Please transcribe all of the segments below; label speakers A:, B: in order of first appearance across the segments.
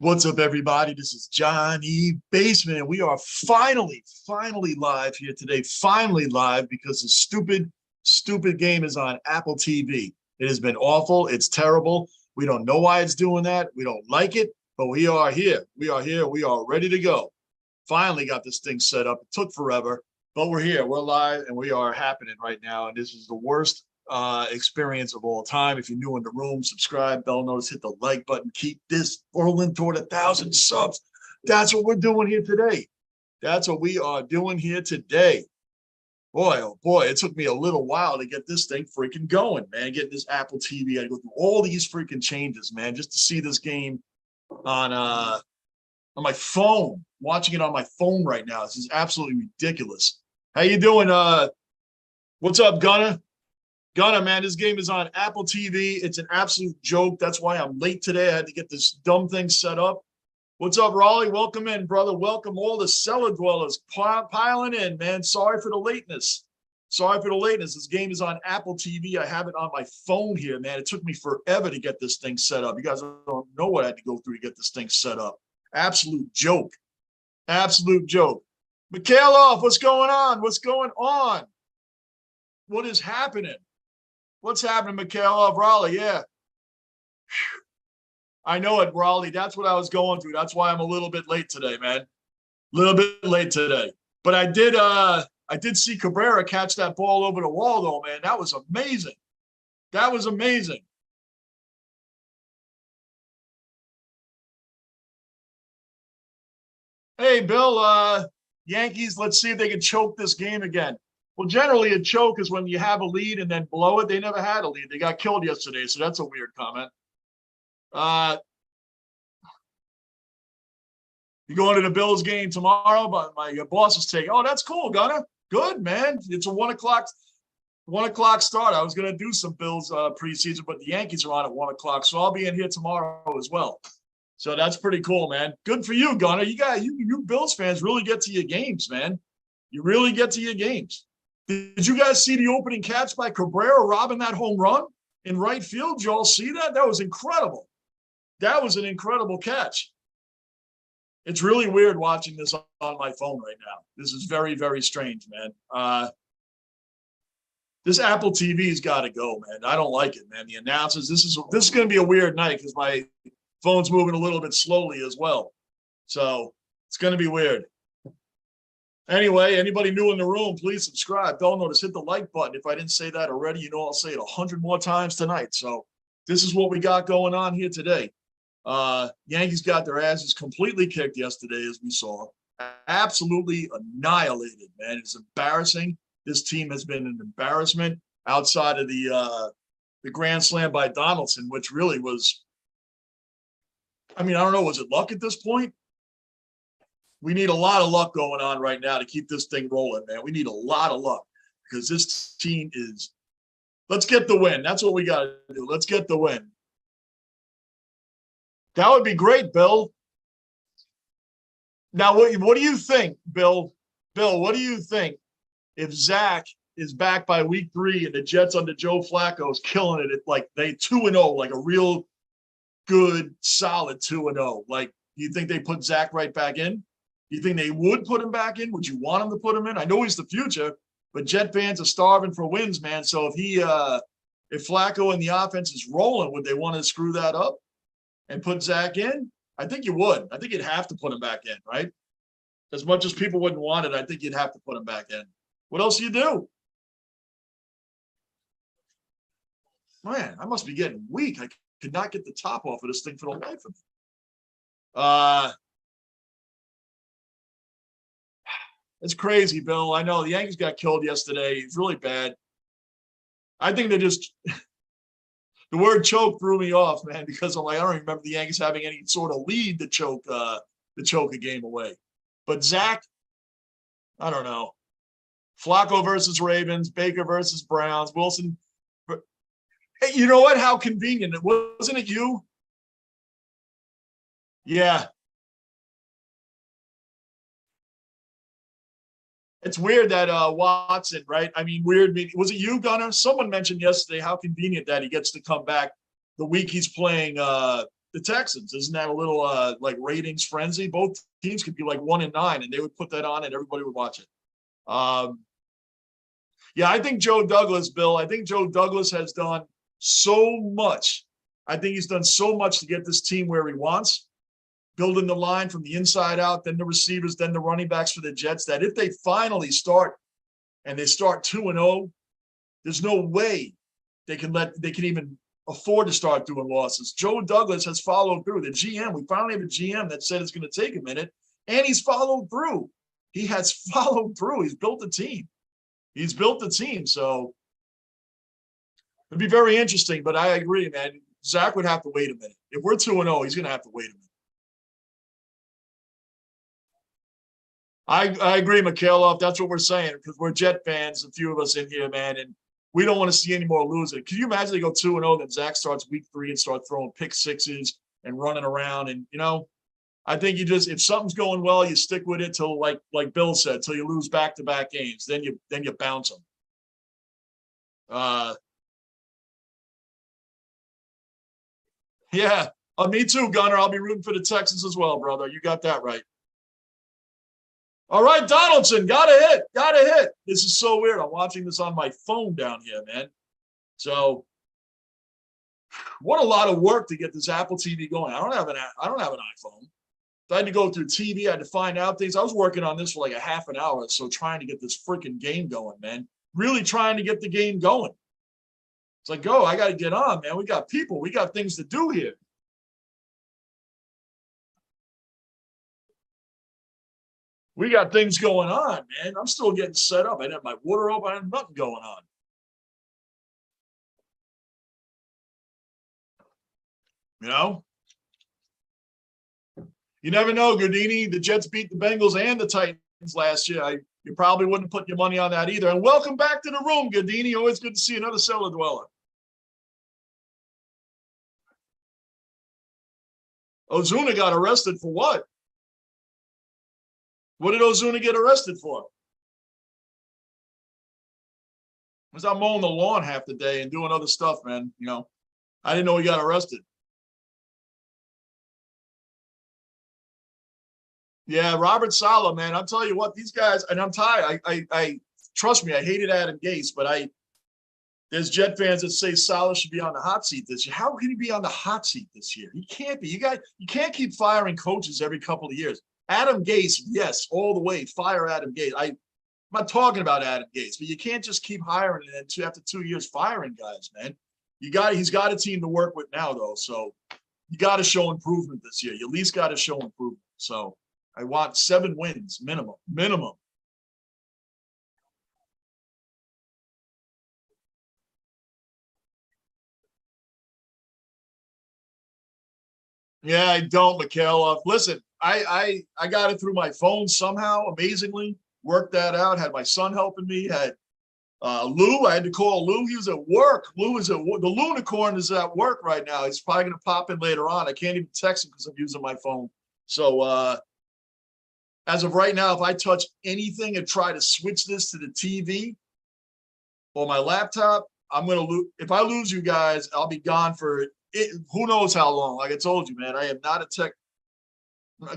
A: What's up, everybody? This is Johnny Basement. We are finally live here today. Finally live because the stupid game is on Apple TV. It has been awful. It's terrible. We don't know why it's doing that. We don't like it, but we are here. We are here. We are ready to go. Finally got this thing set up. It took forever, but we're here. We're live, and we are happening right now. And this is the worst experience of all time. If you're new in the room, subscribe, bell notice, hit the like button, keep this whirling toward 1,000 subs. That's what we're doing here today. That's what we are doing here today. Boy, oh boy, it took me a little while to get this thing freaking going, man. Getting this Apple TV, I go through all these freaking changes, man, just to see this game on my phone. Watching it on my phone right now. This is absolutely ridiculous. How you doing? What's up, Gunner? Gunner, man, this game is on Apple TV. It's an absolute joke. That's why I'm late today. I had to get this dumb thing set up. What's up, Raleigh? Welcome in, brother. Welcome all the cellar dwellers piling in, man. Sorry for the lateness. Sorry for the lateness. This game is on Apple TV. I have it on my phone here, man. It took me forever to get this thing set up. You guys don't know what I had to go through to get this thing set up. Absolute joke. Absolute joke. Mikhailov, what's going on? What's going on? What is happening? What's happening, Mikhailov? Raleigh, yeah. Whew. I know it, Raleigh. That's what I was going through. That's why I'm a little bit late today, man. A little bit late today. But I did see Cabrera catch that ball over the wall, though, man. That was amazing. That was amazing. Hey, Bill, Yankees, let's see if they can choke this game again. Well, generally, a choke is when you have a lead and then blow it. They never had a lead. They got killed yesterday, so that's a weird comment. You going to the Bills game tomorrow? But my boss is taking. Oh, that's cool, Gunner. Good, man. It's a 1:00 start. I was going to do some Bills preseason, but the Yankees are on at 1:00, so I'll be in here tomorrow as well. So that's pretty cool, man. Good for you, Gunner. You Bills fans really get to your games, man. You really get to your games. Did you guys see the opening catch by Cabrera robbing that home run in right field? Did you all see that? That was incredible. That was an incredible catch. It's really weird watching this on my phone right now. This is very, very strange, man. This Apple TV's got to go, man. I don't like it, man. The announcers, this is going to be a weird night because my phone's moving a little bit slowly as well. So it's going to be weird. Anyway, anybody new in the room, please subscribe. Bell notice, hit the like button. If I didn't say that already, you know I'll say it 100 more times tonight. So this is what we got going on here today. Yankees got their asses completely kicked yesterday, as we saw. Absolutely annihilated, man. It's embarrassing. This team has been an embarrassment outside of the grand slam by Donaldson, which really was, I mean, I don't know, was it luck at this point? We need a lot of luck going on right now to keep this thing rolling, man. We need a lot of luck because this team is – let's get the win. That's what we got to do. Let's get the win. That would be great, Bill. Now, what do you think, Bill? Bill, what do you think if Zach is back by week 3 and the Jets under Joe Flacco is killing it at like they 2-0, like a real good, solid 2-0? Like, do you think they put Zach right back in? You think they would put him back in? Would you want him to put him in? I know he's the future, but Jet fans are starving for wins, man. So if Flacco and the offense is rolling, would they want to screw that up and put Zach in? I think you would. I think you'd have to put him back in, right? As much as people wouldn't want it, I think you'd have to put him back in. What else do you do? Man, I must be getting weak. I could not get the top off of this thing for the life of me. It's crazy, Bill. I know the Yankees got killed yesterday. It's really bad. I think they just the word choke threw me off, man, because I'm like, I don't even remember the Yankees having any sort of lead to choke a game away. But Zach, I don't know. Flacco versus Ravens, Baker versus Browns, Wilson. Hey, you know what? How convenient. Wasn't it you? Yeah. It's weird that Watson, right? I mean, weird. Was it you, Gunner? Someone mentioned yesterday how convenient that he gets to come back the week he's playing the Texans. Isn't that a little like ratings frenzy? Both teams could be like 1-9, and they would put that on, and everybody would watch it. Yeah, I think Joe Douglas, Bill. I think Joe Douglas has done so much. I think he's done so much to get this team where he wants, building the line from the inside out, then the receivers, then the running backs for the Jets, that if they finally start and they start 2-0, there's no way they can even afford to start doing losses. Joe Douglas has followed through. The GM, we finally have a GM that said it's going to take a minute, and he's followed through. He has followed through. He's built a team. He's built the team. So it'd be very interesting, but I agree, man. Zach would have to wait a minute. If we're 2-0, he's going to have to wait a minute. I agree, Mikhailov. That's what we're saying, because we're Jet fans, a few of us in here, man, and we don't want to see any more losing. Can you imagine they go 2-0, then Zach starts week 3 and start throwing pick sixes and running around? And, you know, I think you just, if something's going well, you stick with it till, like Bill said, till you lose back-to-back games. Then you bounce them. Yeah, me too, Gunner. I'll be rooting for the Texans as well, brother. You got that right. All right, Donaldson, got a hit. This is so weird. I'm watching this on my phone down here, man. So, what a lot of work to get this Apple TV going. I don't have an iPhone. So I had to go through TV. I had to find out things. I was working on this for like a half an hour, so trying to get this freaking game going, man. Really trying to get the game going. It's like, I got to get on, man. We got people. We got things to do here. We got things going on, man. I'm still getting set up. I didn't have my water up. I had nothing going on. You know? You never know, Gardini. The Jets beat the Bengals and the Titans last year. You probably wouldn't put your money on that either. And welcome back to the room, Gardini. Always good to see another cellar dweller. Ozuna got arrested for what? What did Ozuna get arrested for? Was out mowing the lawn half the day and doing other stuff, man. You know, I didn't know he got arrested. Yeah, Robert Saleh, man. I'll tell you what, these guys, and I'm tired. I trust me, I hated Adam Gase, but there's Jet fans that say Saleh should be on the hot seat this year. How can he be on the hot seat this year? He can't be. You can't keep firing coaches every couple of years. Adam Gase, yes, all the way. Fire Adam Gase. I'm not talking about Adam Gase, but you can't just keep hiring and then after 2 years firing guys, man. He's got a team to work with now, though. So you got to show improvement this year. You at least got to show improvement. So I want 7 wins minimum. Yeah, I don't, Mikhail. Listen, I got it through my phone somehow, amazingly. Worked that out. Had my son helping me. Had Lou. I had to call Lou. He was at work. Lou is at work. The Lunicorn is at work right now. He's probably going to pop in later on. I can't even text him because I'm using my phone. So as of right now, if I touch anything and try to switch this to the TV or my laptop, I'm going to lose. If I lose you guys, I'll be gone for who knows how long. Like I told you, man, I am not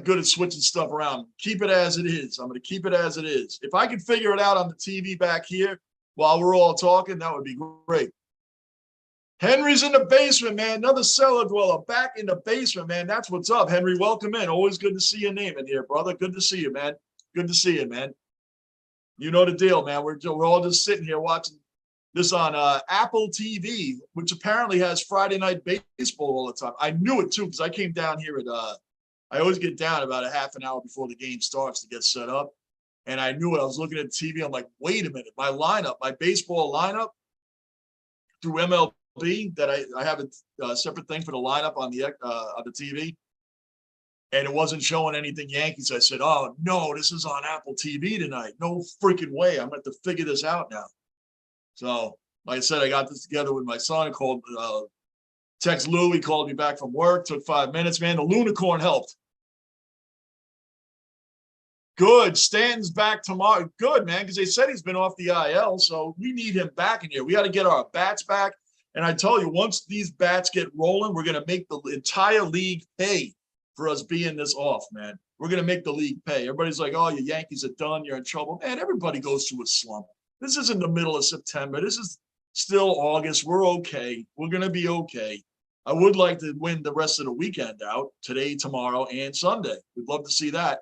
A: good at switching stuff around. Keep it as it is. I'm going to keep it as it is. If I can figure it out on the TV back here while we're all talking, that would be great. Henry's in the basement, man. Another cellar dweller back in the basement, man. That's what's up, Henry. Welcome in. Always good to see your name in here, brother. Good to see you, man. Good to see you, man. You know the deal, man. We're all just sitting here watching this on Apple TV, which apparently has Friday night baseball all the time. I knew it too because I came down here at I always get down about a half an hour before the game starts to get set up. And I knew it. I was looking at the TV. I'm like, wait a minute. My baseball lineup through MLB that I have a separate thing for the lineup on the TV. And it wasn't showing anything Yankees. I said, oh, no, this is on Apple TV tonight. No freaking way. I'm going to have to figure this out now. So, like I said, I got this together with my son. Called text Lou. He called me back from work. Took 5 minutes, man. The Lunicorn helped. Good. Stanton's back tomorrow. Good, man, because they said he's been off the IL, so we need him back in here. We got to get our bats back, And I tell you, once these bats get rolling, we're going to make the entire league pay for us being this off, man. We're going to make the league pay. Everybody's like, oh, your Yankees are done. You're in trouble. Man, everybody goes through a slump. This isn't the middle of September. This is still August. We're okay. We're going to be okay. I would like to win the rest of the weekend out, today, tomorrow, and Sunday. We'd love to see that.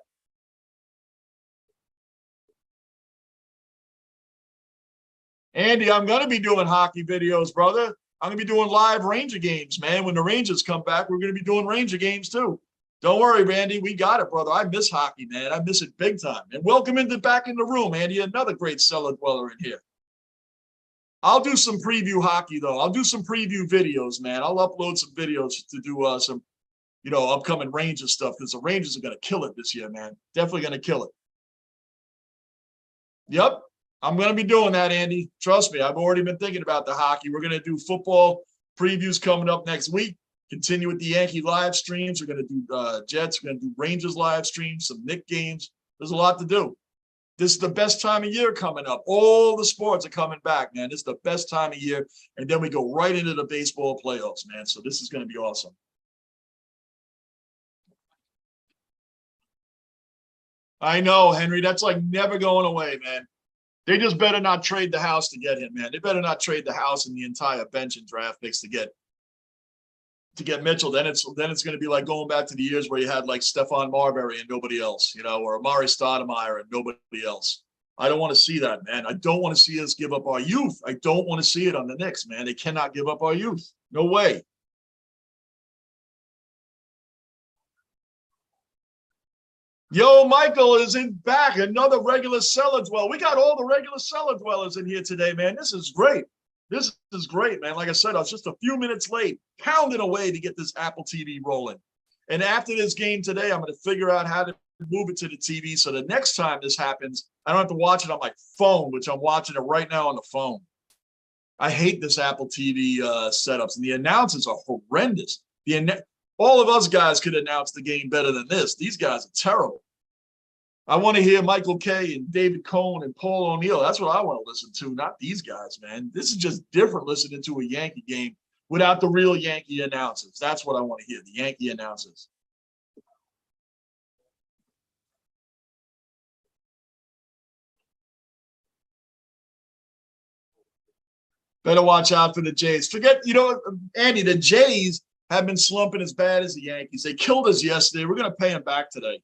A: Andy, I'm going to be doing hockey videos, brother. I'm going to be doing live Ranger games, man. When the Rangers come back, we're going to be doing Ranger games too. Don't worry, Randy. We got it, brother. I miss hockey, man. I miss it big time. And welcome back in the room, Andy. Another great cellar dweller in here. I'll do some preview hockey, though. I'll do some preview videos, man. I'll upload some videos to do some, upcoming Rangers stuff, because the Rangers are going to kill it this year, man. Definitely going to kill it. Yep. I'm going to be doing that, Andy. Trust me. I've already been thinking about the hockey. We're going to do football previews coming up next week. Continue with the Yankee live streams. We're going to do Jets. We're going to do Rangers live streams, some Knick games. There's a lot to do. This is the best time of year coming up. All the sports are coming back, man. This is the best time of year. And then we go right into the baseball playoffs, man. So this is going to be awesome. I know, Henry. That's like never going away, man. They just better not trade the house to get him, man. They better not trade the house and the entire bench and draft picks to get Mitchell. Then it's going to be like going back to the years where you had like Stephon Marbury and nobody else, or Amari Stoudemire and nobody else. I don't want to see that, man. I don't want to see us give up our youth. I don't want to see it on the Knicks, man. They cannot give up our youth. No way. Yo, Michael is in back. Another regular cellar dweller. We got all the regular cellar dwellers in here today, man. This is great. This is great, man. Like I said, I was just a few minutes late, pounding away to get this Apple TV rolling. And after this game today, I'm going to figure out how to move it to the TV so the next time this happens, I don't have to watch it on my phone, which I'm watching it right now on the phone. I hate this Apple TV setups, and the announcers are horrendous. All of us guys could announce the game better than this. These guys are terrible. I want to hear Michael Kay and David Cohn and Paul O'Neill. That's what I want to listen to, not these guys, man. This is just different listening to a Yankee game without the real Yankee announcers. That's what I want to hear, the Yankee announcers. Better watch out for the Jays. Forget, Andy, the Jays have been slumping as bad as the Yankees. They killed us yesterday. We're going to pay them back today.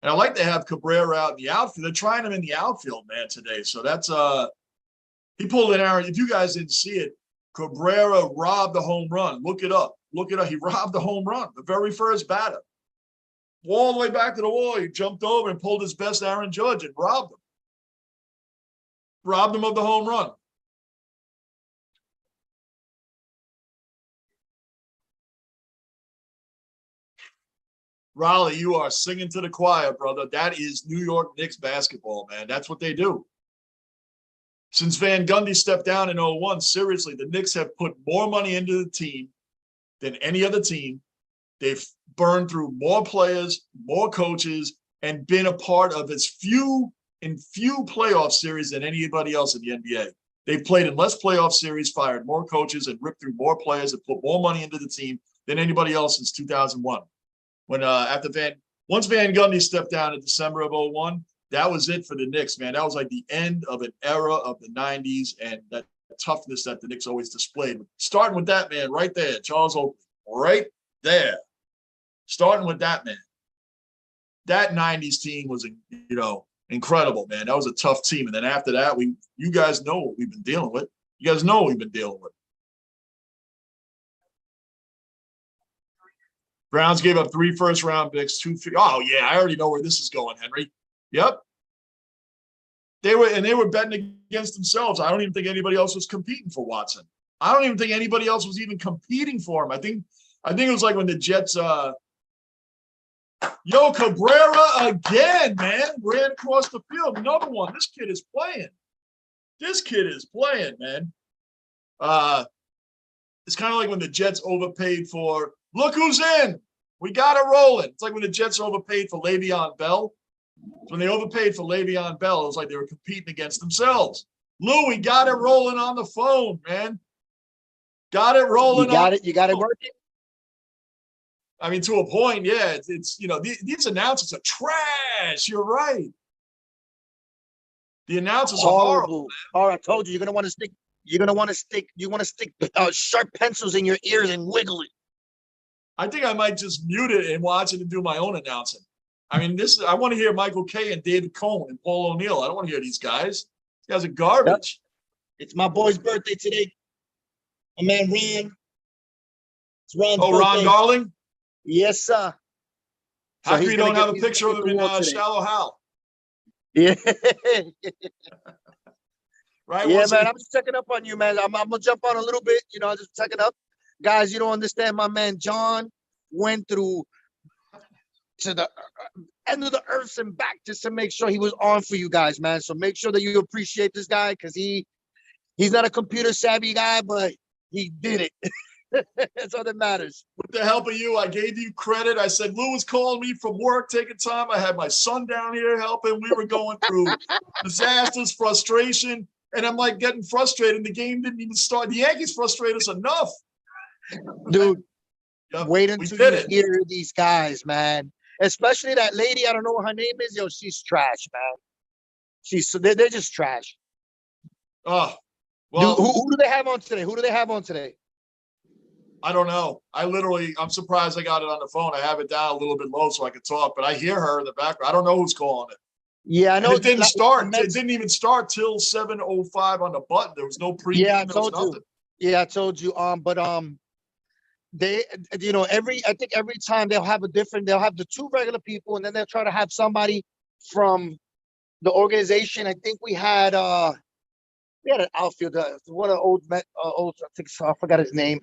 A: And I like to have Cabrera out in the outfield. They're trying him in the outfield, man, today. So that's he pulled an Aaron. If you guys didn't see it, Cabrera robbed the home run. Look it up. Look it up. He robbed the home run, the very first batter. All the way back to the wall. He jumped over and pulled his best Aaron Judge and robbed him. Robbed him of the home run. Raleigh, you are singing to the choir, brother. That is New York Knicks basketball, man. That's what they do. Since Van Gundy stepped down in 2001, seriously, the Knicks have put more money into the team than any other team. They've burned through more players, more coaches, and been a part of as few playoff series than anybody else in the NBA. They've played in less playoff series, fired more coaches, and ripped through more players and put more money into the team than anybody else since 2001. When once Van Gundy stepped down in December of 2001, that was it for the Knicks, man. That was like the end of an era of the 90s and that toughness that the Knicks always displayed. Starting with that man right there, Charles Oakley, right there. Starting with that man. That 90s team was, incredible, man. That was a tough team. And then after that, you guys know what we've been dealing with. You guys know what we've been dealing with. Browns gave up 3 first-round picks, 2. Oh yeah, I already know where this is going, Henry. Yep. They were betting against themselves. I don't even think anybody else was competing for Watson. I don't even think anybody else was even competing for him. I think it was like when the Jets. Cabrera again, man, ran across the field. Another one. This kid is playing. Man. It's kind of like when the Jets overpaid for. Look who's in. We got it rolling. It's like when the Jets overpaid for Le'Veon Bell. When they overpaid for Le'Veon Bell, it was like they were competing against themselves. Lou, we got it rolling on the phone, man. Got it rolling.
B: You got it working.
A: I mean, to a point, yeah. It's you know, these announcers are trash. You're right. The announcers are horrible.
B: All right, I told you, you're gonna want to stick. You want to stick sharp pencils in your ears and wiggle it.
A: I think I might just mute it and watch it and do my own announcing. I mean, I want to hear Michael Kay and David Cohn and Paul O'Neill. I don't want to hear these guys. These guys are garbage.
B: Yep. It's my boy's birthday today. My man Ron. It's Ron's birthday.
A: Ron Darling?
B: Yes, sir.
A: How come you don't have a picture of him in Shallow Hal?
B: Yeah.
A: Right?
B: Yeah, man. I'm just checking up on you, man. I'm gonna jump on a little bit. You know, I'm just checking up. Guys, you don't understand. My man John went through to the end of the earth and back just to make sure he was on for you guys, man. So make sure that you appreciate this guy, because he's not a computer savvy guy, but he did it. That's all that matters.
A: With the help of you, I gave you credit. I said, Lou was calling me from work, taking time. I had my son down here helping. We were going through disasters, frustration, and I'm like getting frustrated. And the game didn't even start. The Yankees frustrated us enough.
B: Dude,
A: yep,
B: wait until you hear these guys, man. Especially that lady. I don't know what her name is. Yo, she's trash, man. They're just trash.
A: Oh, well.
B: Dude, who do they have on today?
A: I don't know. I'm surprised I got it on the phone. I have it down a little bit low so I could talk, but I hear her in the background. I don't know who's calling it.
B: Yeah, I know.
A: And it didn't start. It didn't even start till 7:05 on the button. There was no pregame.
B: Yeah, I told you. Yeah, I told you. They, I think every time they'll have the two regular people, and then they'll try to have somebody from the organization. I think we had an outfielder, one of the I forgot his name.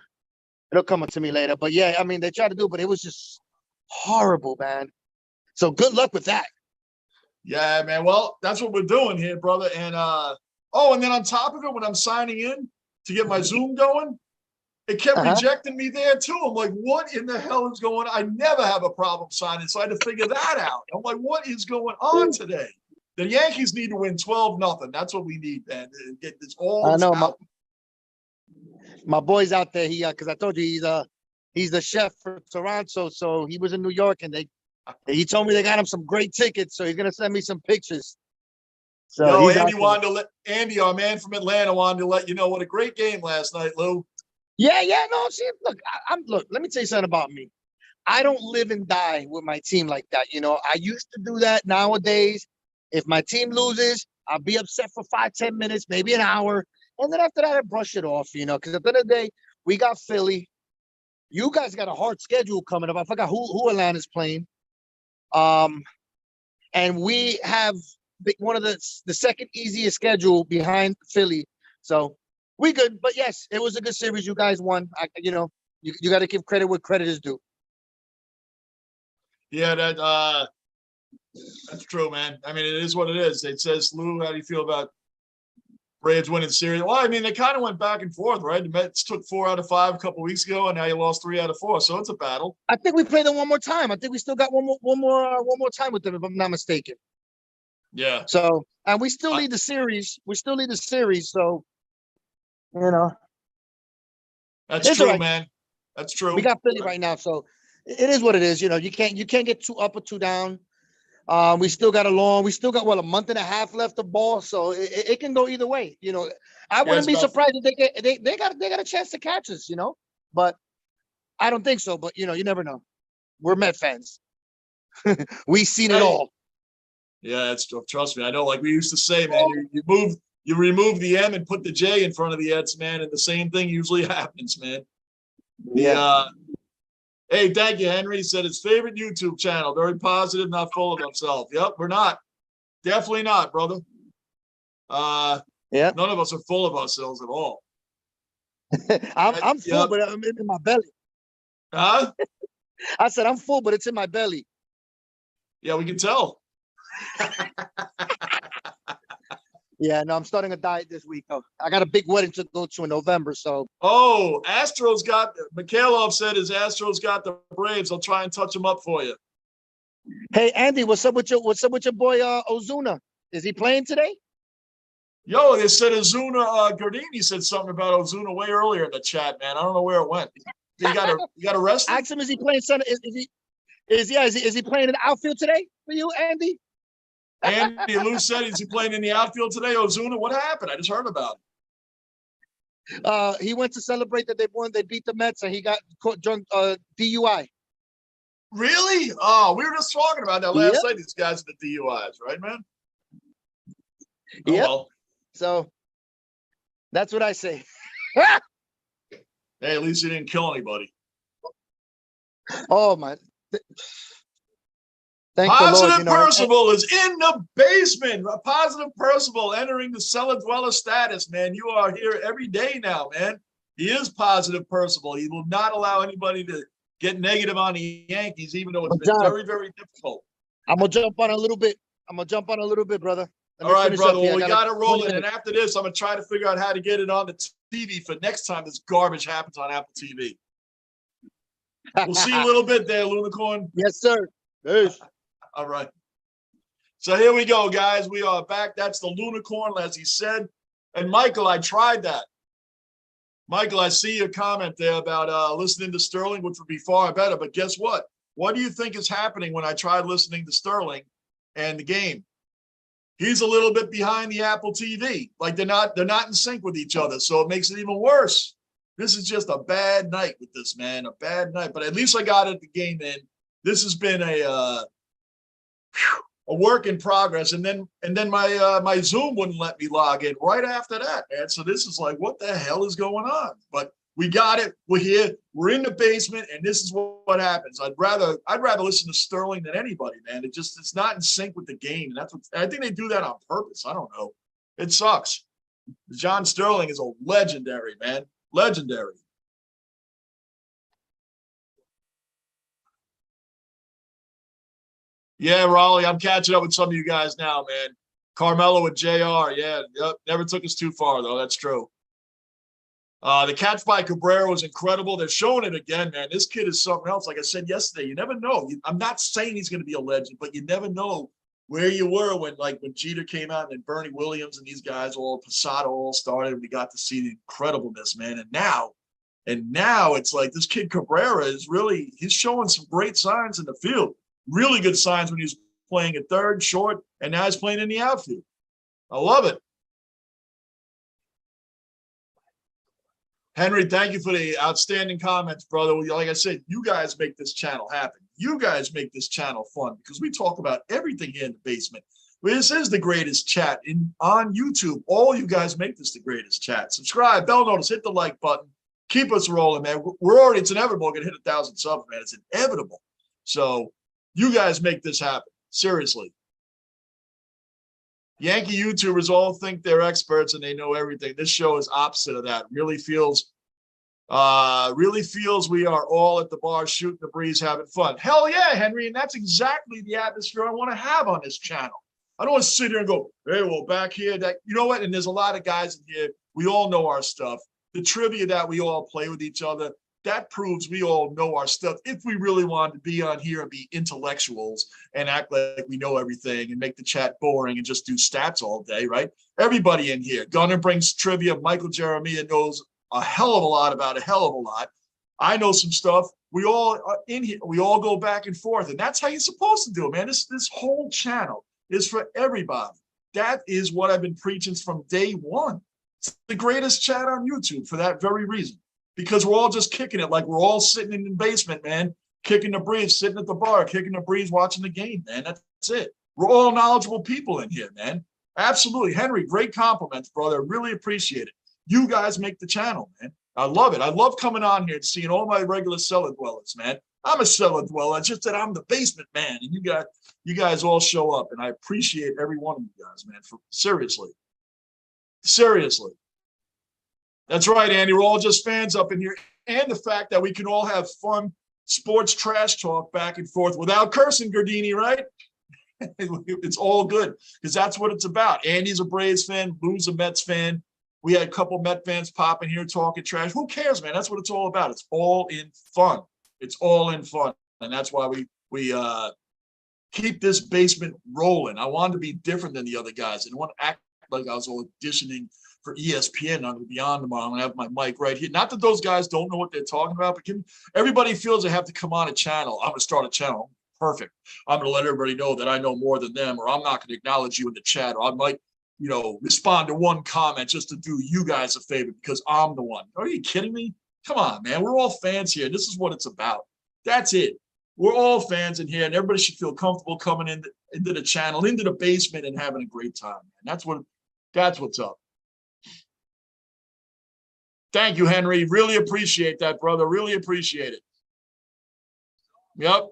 B: It'll come up to me later. But yeah, I mean, they tried to do it, but it was just horrible, man. So good luck with that.
A: Yeah, man. Well, that's what we're doing here, brother. And and then on top of it, when I'm signing in to get my Zoom going, it kept rejecting me there too. I'm like, what in the hell is going on? I never have a problem signing, so I had to figure that out. I'm like, what is going on today? The Yankees need to win 12-0. That's what we need, man. To get this all out.
B: My boy's out there. Because I told you he's the chef for Toronto, so he was in New York, and he told me they got him some great tickets, so he's gonna send me some pictures. So
A: Andy, our man from Atlanta, wanted to let you know what a great game last night, Lou.
B: Yeah, no, see, look, let me tell you something about me. I don't live and die with my team like that. I used to do that. Nowadays, if my team loses, I'll be upset for 5-10 minutes, maybe an hour. And then after that, I brush it off, because at the end of the day, we got Philly. You guys got a hard schedule coming up. I forgot who Atlanta's playing. And we have one of the second easiest schedule behind Philly. So we good. But yes, it was a good series. You guys won. You got to give credit where credit is due.
A: Yeah, that's true, man. I mean, it is what it is. It says, Lou, how do you feel about Braves winning series? Well, I mean, they kind of went back and forth, right? The Mets took 4 out of 5 a couple weeks ago, and now you lost 3 out of 4. So it's a battle.
B: I think we play them one more time. I think we still got one more time with them, if I'm not mistaken.
A: Yeah.
B: So, and we still lead the series. So,
A: that's true, right, man. That's true.
B: We got Philly right now, so it is what it is. You can't get too up or too down. We still got a month and a half left of ball, so it can go either way. I wouldn't be surprised if they got a chance to catch us. But I don't think so. But you never know. We're Met fans. We've seen it all.
A: Yeah, trust me. I know. Like we used to say, man, you remove the M and put the J in front of the Eds, man, and the same thing usually happens, man. Hey, thank you, Henry. He said his favorite YouTube channel. Very positive, not full of himself. Yep, we're not. Definitely not, brother. None of us are full of ourselves at all.
B: I'm full, but I'm in my belly.
A: Huh?
B: I said I'm full, but it's in my belly.
A: Yeah, we can tell.
B: Yeah, no, I'm starting a diet this week. Though. I got a big wedding to go to in November, so.
A: Oh, Mikhailov said his Astros got the Braves. I'll try and touch them up for you.
B: Hey, Andy, what's up with your boy Ozuna? Is he playing today?
A: Yo, they said Ozuna, Gardini said something about Ozuna way earlier in the chat, man. I don't know where it went. He got arrested?
B: Ask him, is he playing center? Is he playing in the outfield today for you, Andy?
A: Andy Lou said, is he playing in the outfield today? Ozuna, what happened? I just heard about it.
B: He went to celebrate that they won. They beat the Mets, and he got caught drunk DUI.
A: Really? Oh, we were just talking about that last
B: Yep.
A: night. These guys with the DUIs, right, man?
B: Oh, yep.
A: Well.
B: So that's what I say.
A: Hey, at least he didn't kill anybody.
B: Oh my! Thank
A: Positive
B: the Lord.
A: Percival is in the basement. A Positive Percival entering the cellar dweller status, man. You are here every day now, man. He is Positive Percival. He will not allow anybody to get negative on the Yankees, even though it's been very, very difficult.
B: I'm gonna jump on a little bit, brother.
A: All right, brother. Well, we got to roll it. And after this, I'm going to try to figure out how to get it on the TV for next time this garbage happens on Apple TV. We'll see you a little bit there, Lunicorn.
B: Yes, sir. Peace.
A: All right. So here we go, guys. We are back. That's the Lunicorn, as he said. And Michael, I tried that. Michael, I see your comment there about listening to Sterling, which would be far better. But guess what? What do you think is happening when I tried listening to Sterling and the game? He's a little bit behind the Apple TV. Like they're not in sync with each other. So it makes it even worse. This is just a bad night with this, man. A bad night. But at least I got it the game in. This has been a work in progress. And then my Zoom wouldn't let me log in right after that, man. So this is like, what the hell is going on? But we got it. We're here. We're in the basement, and this is what happens. I'd rather listen to Sterling than anybody, man. It's not in sync with the game. And that's what I think they do that on purpose. I don't know. It sucks. John Sterling is a legendary, man. Legendary. Yeah, Raleigh, I'm catching up with some of you guys now, man. Carmelo with JR. Yeah, yep. Never took us too far, though. That's true. The catch by Cabrera was incredible. They're showing it again, man. This kid is something else. Like I said yesterday, you never know. I'm not saying he's going to be a legend, but you never know where you were when Jeter came out and then Bernie Williams and these guys Posada all started. And we got to see the incredibleness, man. And now it's like this kid Cabrera he's showing some great signs in the field. Really good signs when he was playing at third, short, and now he's playing in the outfield. I love it. Henry, thank you for the outstanding comments, brother. Like I said, you guys make this channel happen. You guys make this channel fun because we talk about everything here in the basement. This is the greatest chat on YouTube. All you guys make this the greatest chat. Subscribe, bell notice, hit the like button. Keep us rolling, man. It's inevitable. We're going to hit 1,000 subs, man. It's inevitable. So you guys make this happen. Seriously. Yankee YouTubers all think they're experts and they know everything. This show is opposite of that. Really feels we are all at the bar shooting the breeze, having fun. Hell yeah, Henry. And that's exactly the atmosphere I want to have on this channel. I don't want to sit here and go, hey, well, back here, you know what? And there's a lot of guys in here. We all know our stuff. The trivia that we all play with each other, that proves we all know our stuff. If we really wanted to be on here and be intellectuals and act like we know everything and make the chat boring and just do stats all day, right? Everybody in here. Gunner brings trivia. Michael Jeremiah knows a hell of a lot about a hell of a lot. I know some stuff. We all are in here. We all go back and forth. And that's how you're supposed to do it, man. This whole channel is for everybody. That is what I've been preaching from day one. It's the greatest chat on YouTube for that very reason. Because we're all just kicking it like we're all sitting in the basement, man, kicking the breeze, sitting at the bar, kicking the breeze, watching the game, man. That's it. We're all knowledgeable people in here, man. Absolutely. Henry, great compliments, brother. Really appreciate it. You guys make the channel, man. I love it. I love coming on here and seeing all my regular cellar dwellers, man. I'm a cellar dweller. It's just that I'm the basement man. And you guys all show up. And I appreciate every one of you guys, man. Seriously. Seriously. That's right, Andy. We're all just fans up in here. And the fact that we can all have fun sports trash talk back and forth without cursing, Gardini, right? It's all good because that's what it's about. Andy's a Braves fan. Lou's a Mets fan. We had a couple Met fans popping here talking trash. Who cares, man? That's what it's all about. It's all in fun. It's all in fun. And that's why we keep this basement rolling. I wanted to be different than the other guys. I didn't want to act like I was auditioning for ESPN on Beyond tomorrow. I'm gonna have my mic right here. Not that those guys don't know what they're talking about, but everybody feels they have to come on a channel. I'm gonna start a channel. Perfect. I'm gonna let everybody know that I know more than them, or I'm not gonna acknowledge you in the chat, or I might, respond to one comment just to do you guys a favor because I'm the one. Are you kidding me? Come on, man. We're all fans here. This is what it's about. That's it. We're all fans in here, and everybody should feel comfortable coming into the channel, into the basement, and having a great time. Man. That's what's up. Thank you, Henry. Really appreciate that, brother. Really appreciate it. Yep.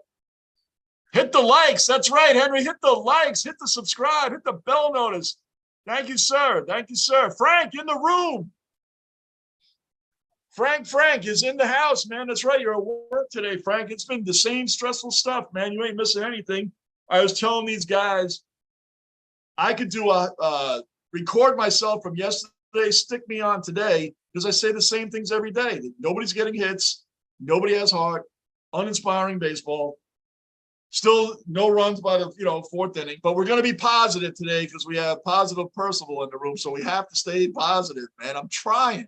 A: Hit the likes. That's right, Henry. Hit the likes. Hit the subscribe. Hit the bell notice. Thank you, sir. Thank you, sir. Frank in the room. Frank is in the house, man. That's right. You're at work today, Frank. It's been the same stressful stuff, man. You ain't missing anything. I was telling these guys I could do record myself from yesterday, stick me on today, because I say the same things every day. Nobody's getting hits. Nobody has heart. Uninspiring baseball. Still no runs by the fourth inning, but we're going to be positive today because we have positive Percival in the room, so we have to stay positive, man. I'm trying.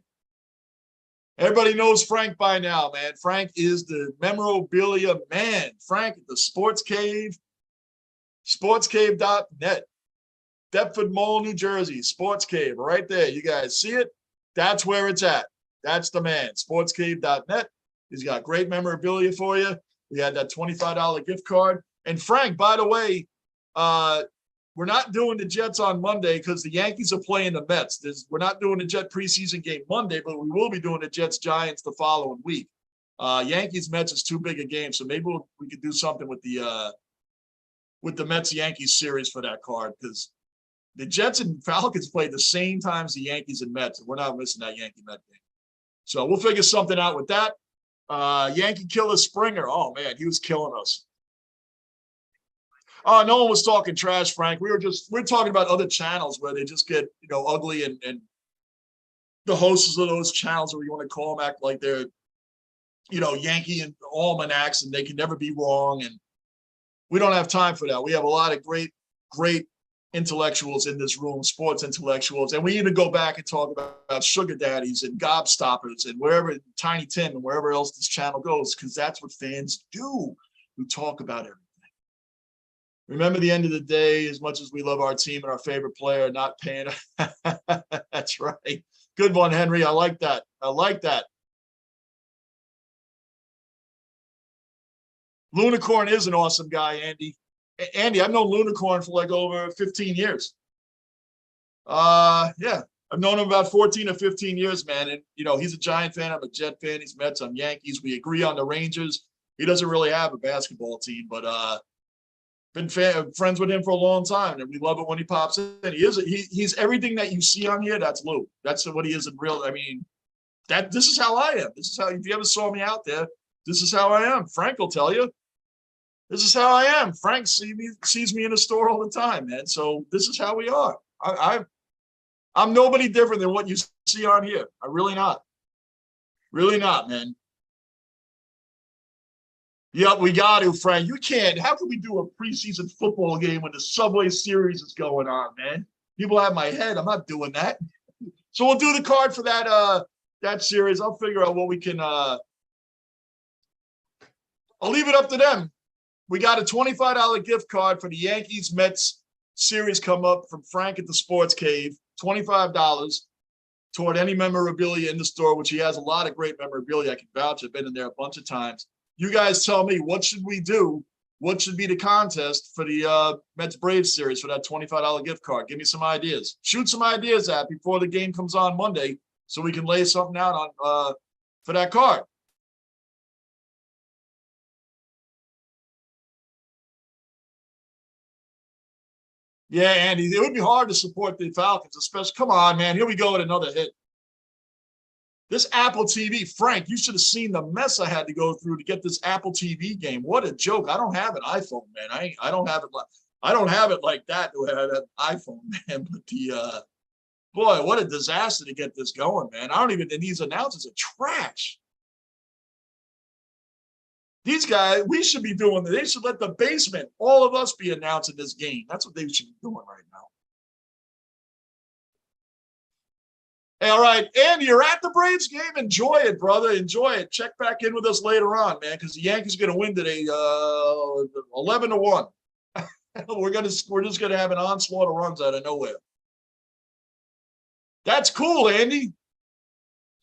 A: Everybody knows Frank by now, man. Frank is the memorabilia man. Frank at the Sports Cave, sportscave.net, Deptford Mall, New Jersey, Sports Cave, right there. You guys see it? That's where it's at. That's the man, sportscave.net. He's got great memorabilia for you. We had that $25 gift card. And Frank, by the way, we're not doing the Jets on Monday because the Yankees are playing the Mets. We're not doing the Jet preseason game Monday, but we will be doing the Jets-Giants the following week. Yankees-Mets is too big a game, so maybe we could do something with the Mets-Yankees series for that card because the Jets and Falcons play the same times the Yankees and Mets, and we're not missing that Yankee-Met game. So we'll figure something out with that. Yankee Killer Springer. Oh, man, he was killing us. Oh, no one was talking trash, Frank. We're talking about other channels where they just get, ugly and the hosts of those channels, or you want to call them, act like they're, Yankee and almanacs and they can never be wrong. And we don't have time for that. We have a lot of great intellectuals in this room, sports intellectuals. And we even go back and talk about sugar daddies and gobstoppers and wherever, Tiny Tim and wherever else this channel goes, because that's what fans do. We talk about everything. Remember, the end of the day, as much as we love our team and our favorite player, not paying. That's right. Good one, Henry. I like that. I like that. Lunicorn is an awesome guy, Andy. Andy, I've known Lunicorn for like over 15 years. Yeah, I've known him about 14 or 15 years, man. And, he's a Giant fan. I'm a Jet fan. He's Mets. I'm Yankees. We agree on the Rangers. He doesn't really have a basketball team, but been friends with him for a long time, and we love it when he pops in. He's everything that you see on here. That's Lou. That's what he is in real. I mean, this is how I am. This is how, if you ever saw me out there, this is how I am. Frank will tell you. This is how I am. Frank sees me in the store all the time, man. So this is how we are. I'm nobody different than what you see on here. I'm really not. Really not, man. Yep, we got to, Frank. You can't. How can we do a preseason football game when the Subway Series is going on, man? People have my head. I'm not doing that. So we'll do the card for that series. I'll figure out what we can. I'll leave it up to them. We got a $25 gift card for the Yankees Mets series come up from Frank at the Sports Cave. $25 toward any memorabilia in the store, which he has a lot of great memorabilia. I can vouch. I've been in there a bunch of times. You guys tell me, what should we do? What should be the contest for the Mets Braves series for that $25 gift card? Give me some ideas. Shoot some ideas at before the game comes on Monday so we can lay something out on for that card. Yeah, Andy, it would be hard to support the Falcons, especially. Come on, man. Here we go with another hit. This Apple TV, Frank, you should have seen the mess I had to go through to get this Apple TV game. What a joke! I don't have an iPhone, man. I don't have it like that to have an iPhone, man. But the boy, what a disaster to get this going, man. I don't even. And these announcers are trash. These guys, we should be doing. They should let the basement, all of us, be announcing this game. That's what they should be doing right now. Hey, all right, Andy, you're at the Braves game. Enjoy it, brother. Enjoy it. Check back in with us later on, man, because the Yankees are going to win today, 11-1. We're just gonna have an onslaught of runs out of nowhere. That's cool, Andy.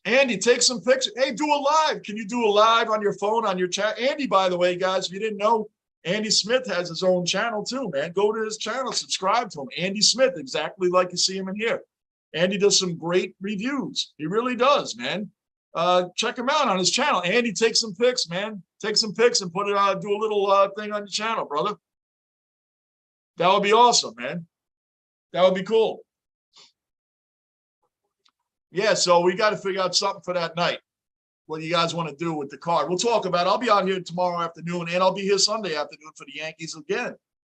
A: Andy, take some pictures. Hey, do a live. Can you do a live on your phone, on your chat? Andy, by the way, guys, if you didn't know, Andy Smith has his own channel too, man. Go to his channel, subscribe to him. Andy Smith, exactly like you see him in here. Andy does some great reviews. He really does, man. Check him out on his channel. Andy, take some pics, man. Take some pics and put it on, do a little thing on your channel, brother. That would be awesome, man. That would be cool. Yeah, so we got to figure out something for that night. What you guys want to do with the card? We'll talk about it. I'll be out here tomorrow afternoon, and I'll be here Sunday afternoon for the Yankees again.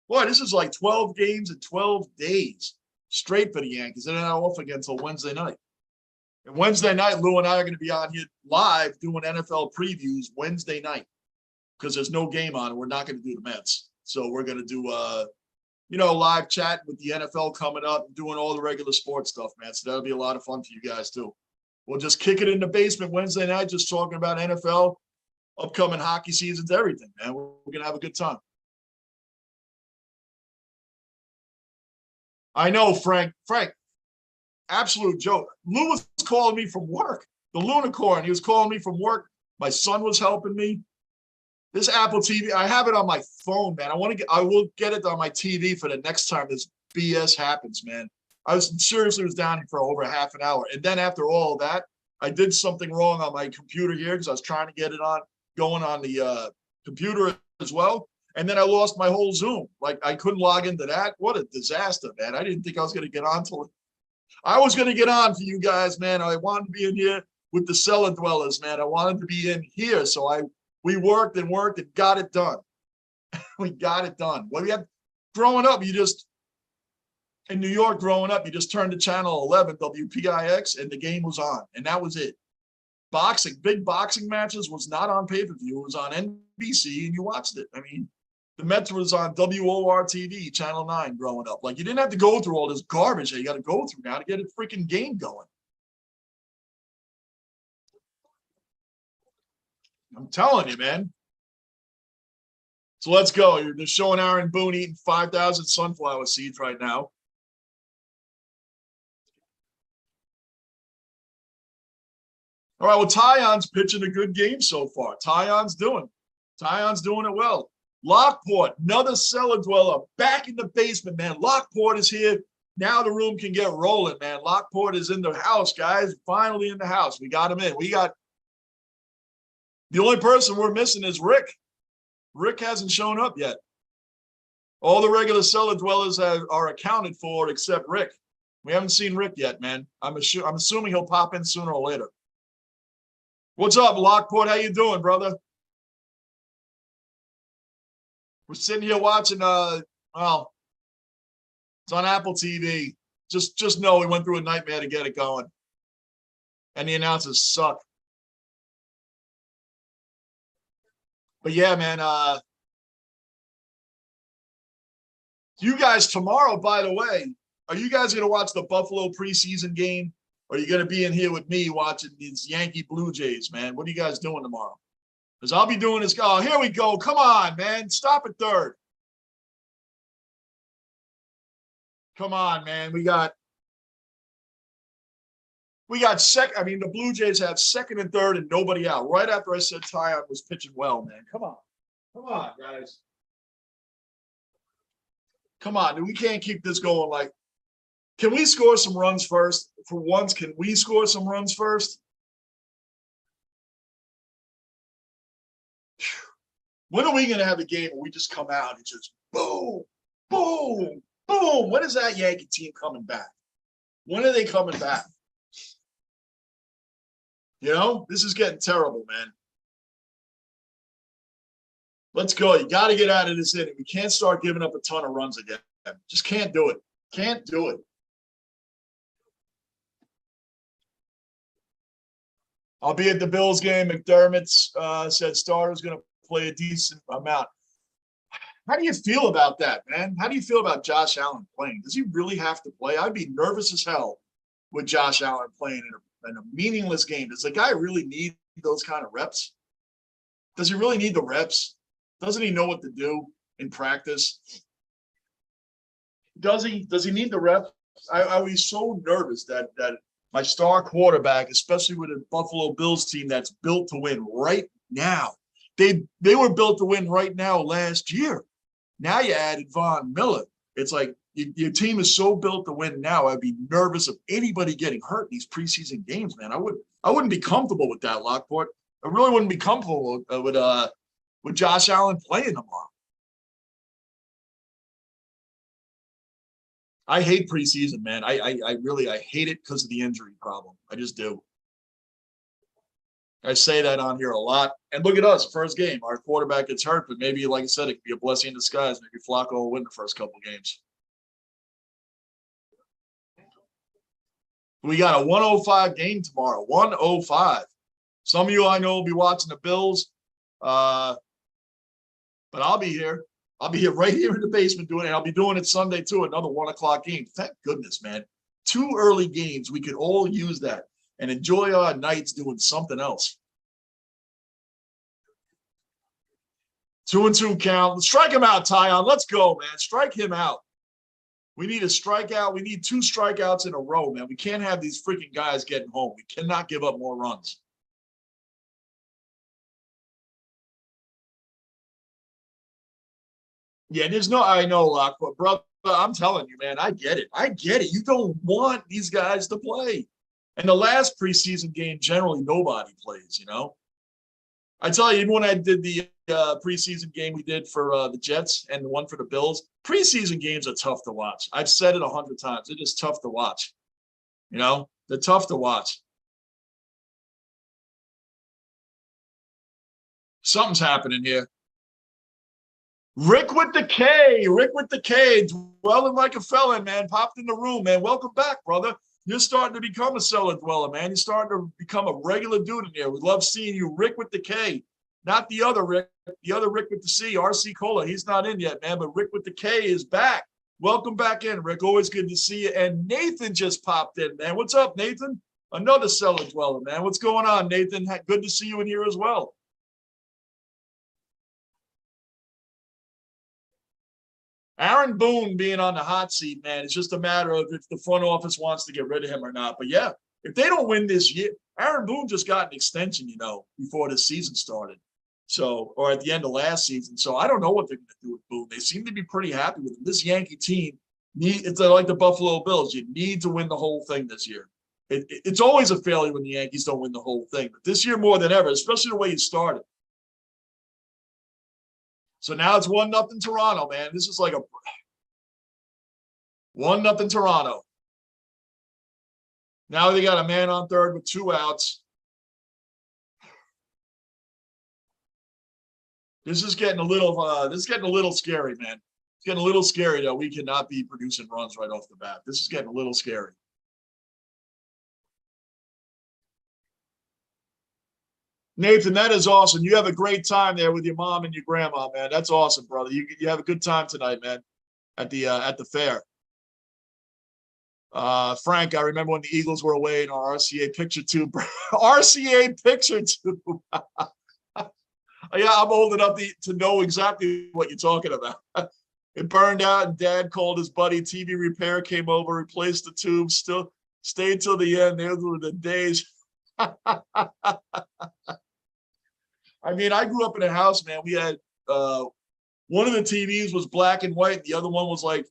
A: Boy, this is like 12 games in 12 days straight for the Yankees. And then I'm off again until Wednesday night. And Wednesday night, Lou and I are going to be on here live doing NFL previews Wednesday night because there's no game on. We're not going to do the Mets. So we're going to do live chat with the NFL coming up and doing all the regular sports stuff, man. So that'll be a lot of fun for you guys too. We'll just kick it in the basement Wednesday night, just talking about NFL, upcoming hockey seasons, everything, man. We're going to have a good time. I know, Frank, absolute joke. Lou was calling me from work, the Lunicorn. He was calling me from work. My son was helping me. This Apple TV, I have it on my phone, man. I will get it on my TV for the next time this BS happens, man. I was down here for over half an hour. And then after all of that, I did something wrong on my computer here because I was trying to get it going on the computer as well. And then I lost my whole Zoom. Like I couldn't log into that. What a disaster, man. I didn't think I was going to get on till I was going to get on for you guys, man. I wanted to be in here with the cellar dwellers, man. I wanted to be in here. So we worked and got it done. We got it done. What we had growing up, in New York growing up, you just turned to channel 11, WPIX, and the game was on. And that was it. Boxing, big boxing matches was not on pay-per-view. It was on NBC, and you watched it. I mean, the Mets was on WOR-TV, Channel 9 growing up. Like, you didn't have to go through all this garbage that you got to go through now to get a freaking game going. I'm telling you, man. So let's go. They're showing Aaron Boone eating 5,000 sunflower seeds right now. All right, well, Tyon's pitching a good game so far. Tyon's doing it well. Lockport, another cellar dweller, back in the basement, man. Lockport is here. Now the room can get rolling, man. Lockport is in the house, guys. Finally in the house. We got him in. The only person we're missing is Rick. Rick hasn't shown up yet. All the regular cellar dwellers are accounted for except Rick. We haven't seen Rick yet, man. I'm assuming he'll pop in sooner or later. What's up, Lockport? How you doing, brother? We're sitting here watching, it's on Apple TV. Just know we went through a nightmare to get it going. And the announcers suck. But yeah, man, you guys tomorrow, by the way, are you guys going to watch the Buffalo preseason game? Or are you going to be in here with me watching these Yankee Blue Jays, man? What are you guys doing tomorrow? Because I'll be doing this. Oh, here we go. Come on, man. Stop at third. Come on, man. We got second. I mean, the Blue Jays have second and third and nobody out. Right after I said Tyon was pitching well, man. Come on, guys. Come on, we can't keep this going. Like, can we score some runs first? For once, can we score some runs first? When are we going to have a game where we just come out and just boom, boom, boom? When is that Yankee team coming back? When are they coming back? You know, this is getting terrible, man. Let's go. You got to get out of this inning. We can't start giving up a ton of runs again. Just can't do it. Can't do it. I'll be at the Bills game. McDermott's said starter's going to play a decent amount. How do you feel about that, man? How do you feel about Josh Allen playing? Does he really have to play? I'd be nervous as hell with Josh Allen playing in a meaningless game. Does the guy really need those kind of reps? Does he really need the reps? Doesn't he know what to do in practice? Does he need the reps? I was so nervous that my star quarterback, especially with a Buffalo Bills team that's built to win right now. They were built to win right now last year. Now you added Von Miller. It's like your team is so built to win now. I'd be nervous of anybody getting hurt in these preseason games, man. I wouldn't be comfortable with that, Lockport. I really wouldn't be comfortable with Josh Allen playing tomorrow. I hate preseason, man. I really hate it because of the injury problem. I just do. I say that on here a lot. And look at us, first game. Our quarterback gets hurt, but maybe, like I said, it could be a blessing in disguise. Maybe Flacco will win the first couple games. We got a 105 game tomorrow. 105. Some of you I know will be watching the Bills. But I'll be here. I'll be here right here in the basement doing it. I'll be doing it Sunday too, another 1 o'clock game. Thank goodness, man. 2 early games. We could all use that and enjoy our nights doing something else. 2-2 count. Strike him out, Tyon. Let's go, man. Strike him out. We need a strikeout. We need 2 strikeouts in a row, man. We can't have these freaking guys getting home. We cannot give up more runs. Yeah, there's no, I know, Lock, but brother, I'm telling you, man, I get it. I get it. You don't want these guys to play. And the last preseason game, generally nobody plays, you know. I tell you, even when I did the preseason game we did for the Jets and the one for the Bills, preseason games are tough to watch. I've said it 100 times. They're just tough to watch. You know, they're tough to watch. Something's happening here. Rick with the K, dwelling like a felon, man. Popped in the room, man. Welcome back, brother. You're starting to become a cellar dweller, man. You're starting to become a regular dude in here. We love seeing you, Rick with the K. Not the other Rick with the C, RC Cola. He's not in yet, man, but Rick with the K is back. Welcome back in, Rick. Always good to see you. And Nathan just popped in, man. What's up, Nathan? Another cellar dweller, man. What's going on, Nathan? Good to see you in here as well. Aaron Boone being on the hot seat, man, it's just a matter of if the front office wants to get rid of him or not. But yeah, if they don't win this year, Aaron Boone just got an extension, you know, before the season started. So, or at the end of last season. So I don't know what they're going to do with Boone. They seem to be pretty happy with him. This Yankee team, it's like the Buffalo Bills. You need to win the whole thing this year. It's always a failure when the Yankees don't win the whole thing. But this year more than ever, especially the way you started. So now it's 1-0 Toronto, man. This is like a 1-0 Toronto. Now they got a man on third with 2 outs. This is getting a little scary, man. It's getting a little scary that we cannot be producing runs right off the bat. This is getting a little scary. Nathan, that is awesome. You have a great time there with your mom and your grandma, man. That's awesome, brother. You have a good time tonight, man, at the fair. Frank, I remember when the Eagles were away in our RCA picture tube. RCA picture tube. Yeah, I'm old enough to know exactly what you're talking about. It burned out, and Dad called his buddy. TV repair came over, replaced the tube. Still stayed till the end. Those were the days. I mean, I grew up in a house, man. We had one of the TVs was black and white. The other one was like,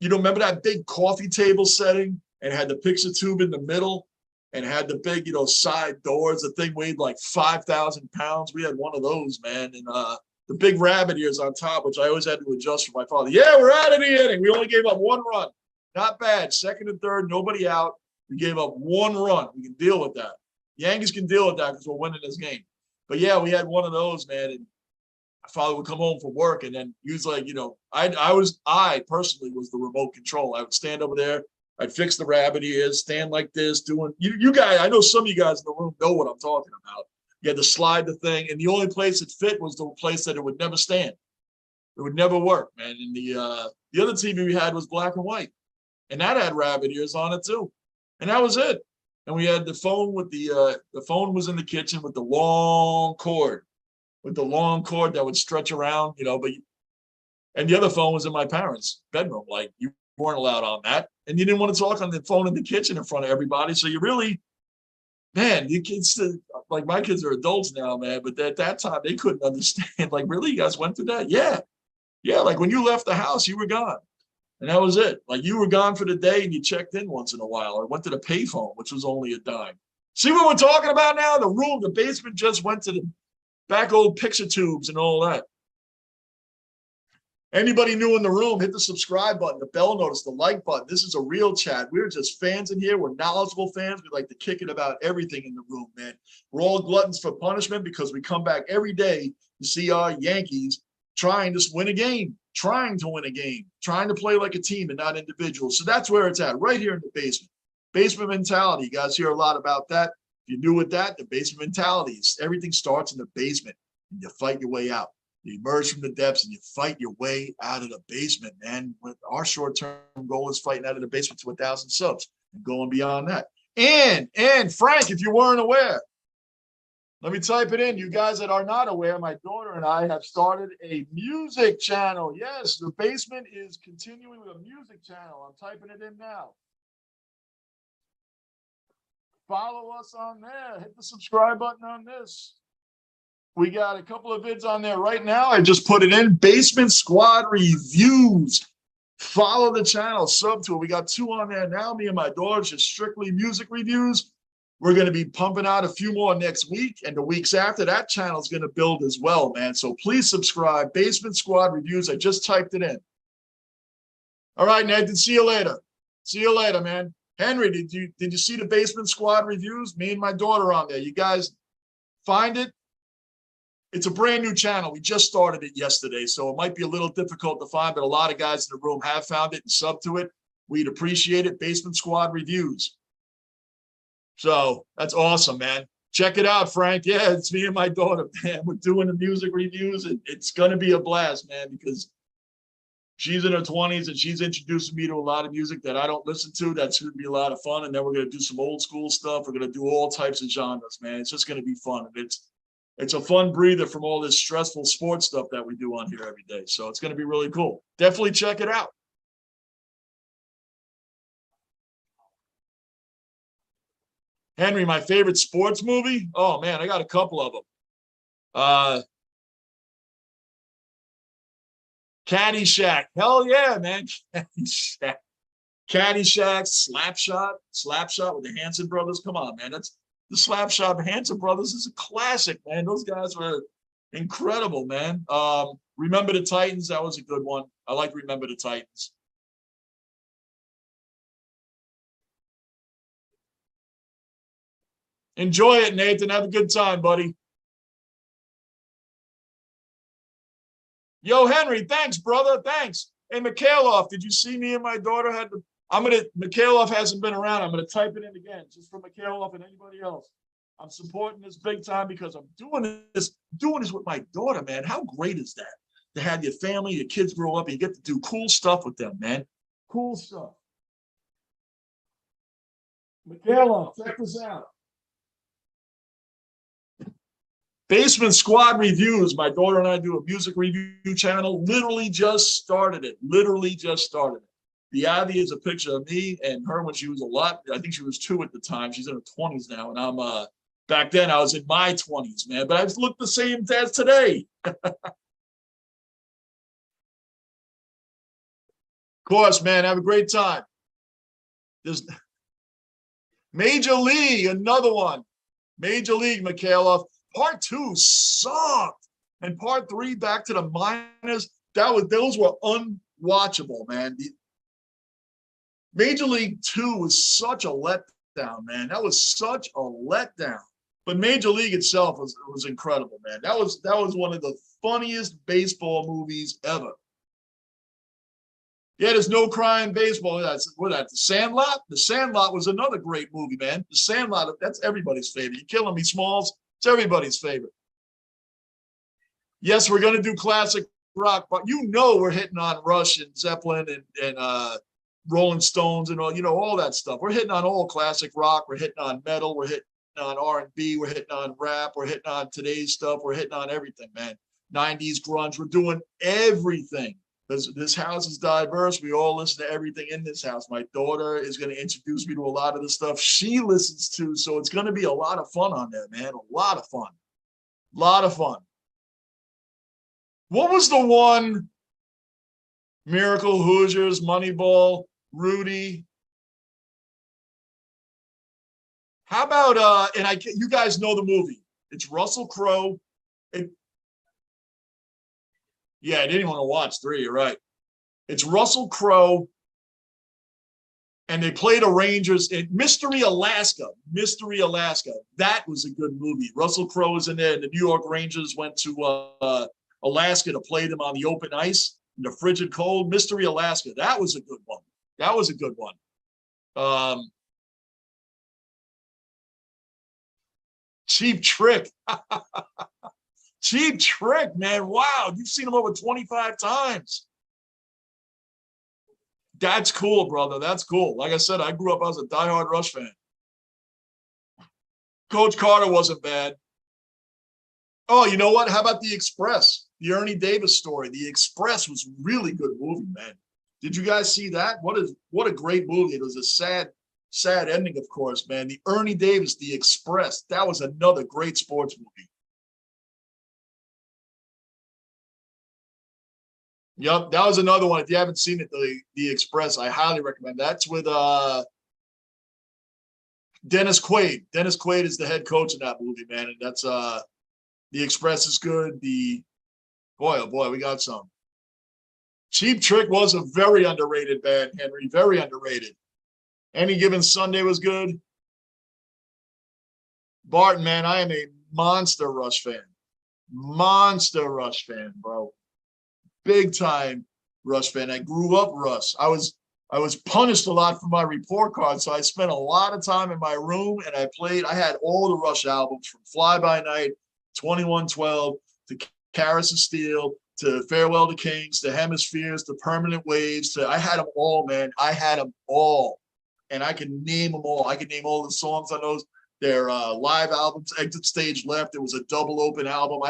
A: you know, remember that big coffee table setting and had the picture tube in the middle and had the big, you know, side doors. The thing weighed like 5,000 pounds. We had one of those, man. And the big rabbit ears on top, which I always had to adjust for my father. Yeah, we're out of the inning. We only gave up 1 run. Not bad. Second and third, nobody out. We gave up 1 run. We can deal with that. Yankees can deal with that because we're winning this game. But yeah, we had one of those, man. And my father would come home from work, and then he was like, you know, I personally was the remote control. I would stand over there, I'd fix the rabbit ears, stand like this, doing you guys. I know some of you guys in the room know what I'm talking about. You had to slide the thing, and the only place it fit was the place that it would never stand. It would never work, man. And the other TV we had was black and white, and that had rabbit ears on it too. And that was it. And we had the phone with the phone was in the kitchen with the long cord, that would stretch around, and the other phone was in my parents' bedroom. Like, you weren't allowed on that. And you didn't want to talk on the phone in the kitchen in front of everybody. So you really, man, you kids, like, my kids are adults now, man, but at that time they couldn't understand. Like, really, you guys went through that? Yeah. Yeah. Like, when you left the house, you were gone. And that was it. Like, you were gone for the day and you checked in once in a while or went to the payphone, which was only a dime. See what we're talking about now? The basement just went to the back old picture tubes and all that. Anybody new in the room, hit the subscribe button, the bell notice, the like button. This is a real chat. We're just fans in here. We're knowledgeable fans. We like to kick it about everything in the room, man. We're all gluttons for punishment because we come back every day to see our Yankees trying to win a game, trying to play like a team and not individuals. So that's where it's at, right here in the basement. Basement mentality. You guys hear a lot about that. If you're new with that, the basement mentality is everything starts in the basement and you fight your way out. You emerge from the depths and you fight your way out of the basement, man. Our short-term goal is fighting out of the basement to 1,000 subs and going beyond that. And Frank, if you weren't aware, let me type it in. You guys that are not aware, my daughter and I have started a music channel. Yes, the basement is continuing with a music channel. I'm typing it in now. Follow us on there. Hit the subscribe button on this. We got a couple of vids on there right now. I just put it in. Basement Squad Reviews. Follow the channel, sub to it. We got 2 on there now. Me and my daughter, just strictly music reviews. We're going to be pumping out a few more next week. And the weeks after, that channel is going to build as well, man. So please subscribe. Basement Squad Reviews. I just typed it in. All right, Nathan. See you later. See you later, man. Henry, did you see the Basement Squad Reviews? Me and my daughter on there. You guys find it? It's a brand new channel. We just started it yesterday, so it might be a little difficult to find, but a lot of guys in the room have found it and sub to it. We'd appreciate it. Basement Squad Reviews. So that's awesome, man. Check it out, Frank. Yeah, it's me and my daughter, man. We're doing the music reviews, and it's going to be a blast, man, because she's in her 20s and she's introducing me to a lot of music that I don't listen to. That's going to be a lot of fun. And then we're going to do some old school stuff. We're going to do all types of genres, man. It's just going to be fun. It's a fun breather from all this stressful sports stuff that we do on here every day. So it's going to be really cool. Definitely check it out. Henry, my favorite sports movie? Oh, man, I got a couple of them. Caddyshack. Hell yeah, man. Caddyshack. Slapshot with the Hanson brothers. Come on, man. That's the Slapshot Hanson brothers is a classic, man. Those guys were incredible, man. Remember the Titans? That was a good one. I like Remember the Titans. Enjoy it, Nathan. Have a good time, buddy. Yo, Henry, thanks, brother. Thanks. Hey, Mikhailov, did you see me and my daughter had the Mikhailov hasn't been around. I'm gonna type it in again, just for Mikhailov and anybody else. I'm supporting this big time because I'm doing this with my daughter, man. How great is that? To have your family, your kids grow up, and you get to do cool stuff with them, man. Cool stuff. Mikhailov, check this out. Basement Squad Reviews. My daughter and I do a music review channel. Literally just started it. The Ivy is a picture of me and her when she was a lot. I think she was 2 at the time. She's in her 20s now. And I'm back then I was in my 20s, man. But I just look the same as today. Of course, man. Have a great time. There's Major League, another one. Major League, Mikhailov. Part 2 sucked. And part 3, back to the minors. Those were unwatchable, man. Major League 2 was such a letdown, man. That was such a letdown. But Major League itself was incredible, man. That was one of the funniest baseball movies ever. Yeah, there's no crying baseball. The Sandlot? The Sandlot was another great movie, man. The Sandlot, that's everybody's favorite. You killing me, Smalls? It's everybody's favorite. Yes, we're going to do classic rock, but we're hitting on Rush and Zeppelin and Rolling Stones and all, all that stuff. We're hitting on all classic rock. We're hitting on metal. We're hitting on R&B. We're hitting on rap. We're hitting on today's stuff. We're hitting on everything, man. 90s grunge. We're doing everything. This house is diverse. We all listen to everything in this house. My daughter is going to introduce me to a lot of the stuff she listens to. So it's going to be a lot of fun on there, man. A lot of fun. A lot of fun. What was the one? Miracle, Hoosiers, Moneyball, Rudy. How about you guys know the movie. It's Russell Crowe. Yeah, I didn't want to watch 3, you're right. It's Russell Crowe. And they played a Rangers in Mystery Alaska. Mystery Alaska. That was a good movie. Russell Crowe was in there, and the New York Rangers went to Alaska to play them on the open ice in the frigid cold. Mystery Alaska. That was a good one. That was a good one. Cheap Trick. Cheap Trick, man. Wow. You've seen him over 25 times. That's cool, brother. That's cool. Like I said, I grew up, I was a diehard Rush fan. Coach Carter wasn't bad. Oh, you know what? How about The Express? The Ernie Davis story. The Express was a really good movie, man. Did you guys see that? What a great movie. It was a sad ending, of course, man. The Ernie Davis, The Express. That was another great sports movie. Yep, that was another one. If you haven't seen it, the Express, I highly recommend. That's with Dennis Quaid. Dennis Quaid is the head coach in that movie, man. And that's The Express is good. Boy, oh boy, we got some. Cheap Trick was a very underrated band, Henry. Very underrated. Any Given Sunday was good. Barton, man, I am a monster Rush fan. Monster Rush fan, bro. Big time Rush fan. I grew up Rush. I was punished a lot for my report card, so I spent a lot of time in my room and I had all the Rush albums from Fly By Night, 2112 to Carousel of Steel to Farewell to Kings to Hemispheres to Permanent Waves I had them all, man. I had them all, and I can name them all. I can name all the songs on those. Their live albums, Exit Stage Left. It was a double open album.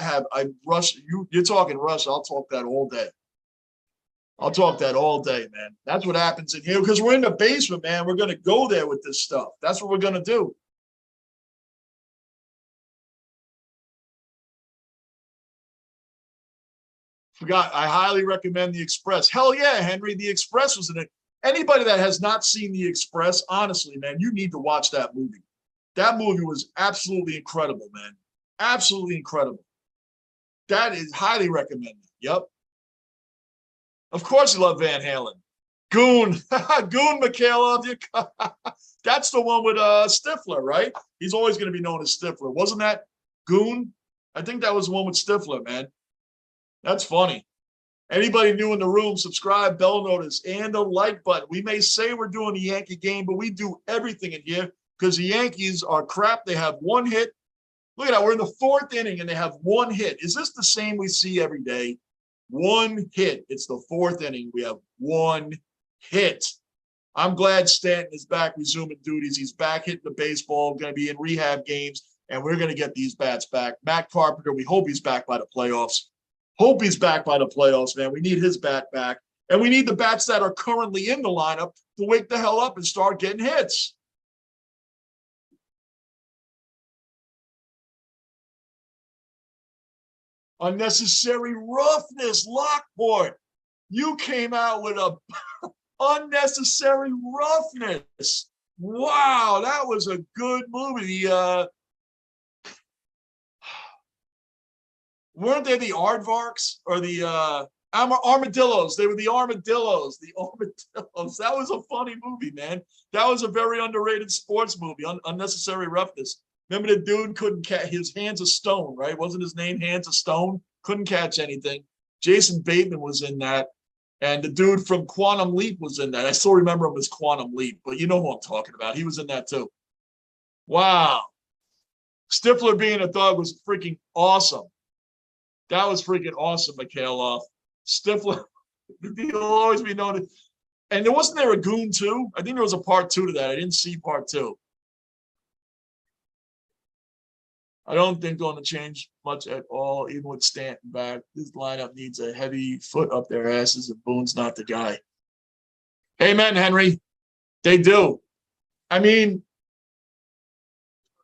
A: Rush. You're talking Rush. I'll talk that all day. I'll talk that all day, man. That's what happens in here because we're in the basement, man. We're going to go there with this stuff. That's what we're going to do. Forgot. I highly recommend The Express. Hell yeah, Henry. The Express was in it. Anybody that has not seen The Express, honestly, man, you need to watch that movie. That movie was absolutely incredible, man. Absolutely incredible. That is highly recommended. Yep. Of course you love Van Halen. Goon. Goon, Mikhailov. That's the one with Stifler, right? He's always going to be known as Stifler. Wasn't that Goon? I think that was the one with Stifler, man. That's funny. Anybody new in the room, subscribe, bell notice, and a like button. We may say we're doing a Yankee game, but we do everything in here. Because the Yankees are crap. They have one hit. Look at that. We're in the 4th inning, and they have one hit. Is this the same we see every day? One hit. It's the 4th inning. We have one hit. I'm glad Stanton is back resuming duties. He's back hitting the baseball, going to be in rehab games, and we're going to get these bats back. Matt Carpenter, we hope he's back by the playoffs. Hope he's back by the playoffs, man. We need his bat back. And we need the bats that are currently in the lineup to wake the hell up and start getting hits. Unnecessary roughness, Lockport. You came out with a unnecessary roughness. Wow, that was a good movie. Weren't they the aardvarks or the armadillos? They were the armadillos. The armadillos. That was a funny movie, man. That was a very underrated sports movie. Unnecessary roughness. Remember the dude couldn't catch his hands of stone, right? Wasn't his name Hands of Stone? Couldn't catch anything. Jason Bateman was in that. And the dude from Quantum Leap was in that. I still remember him as Quantum Leap, but you know who I'm talking about. He was in that too. Wow. Stifler being a dog was freaking awesome. That was freaking awesome, Mikhailov. Stifler, he'll always be known as And there wasn't there a goon too? I think there was a part 2 to that. I didn't see part 2. I don't think going to change much at all, even with Stanton back. This lineup needs a heavy foot up their asses, and Boone's not the guy. Amen, Henry. They do. I mean,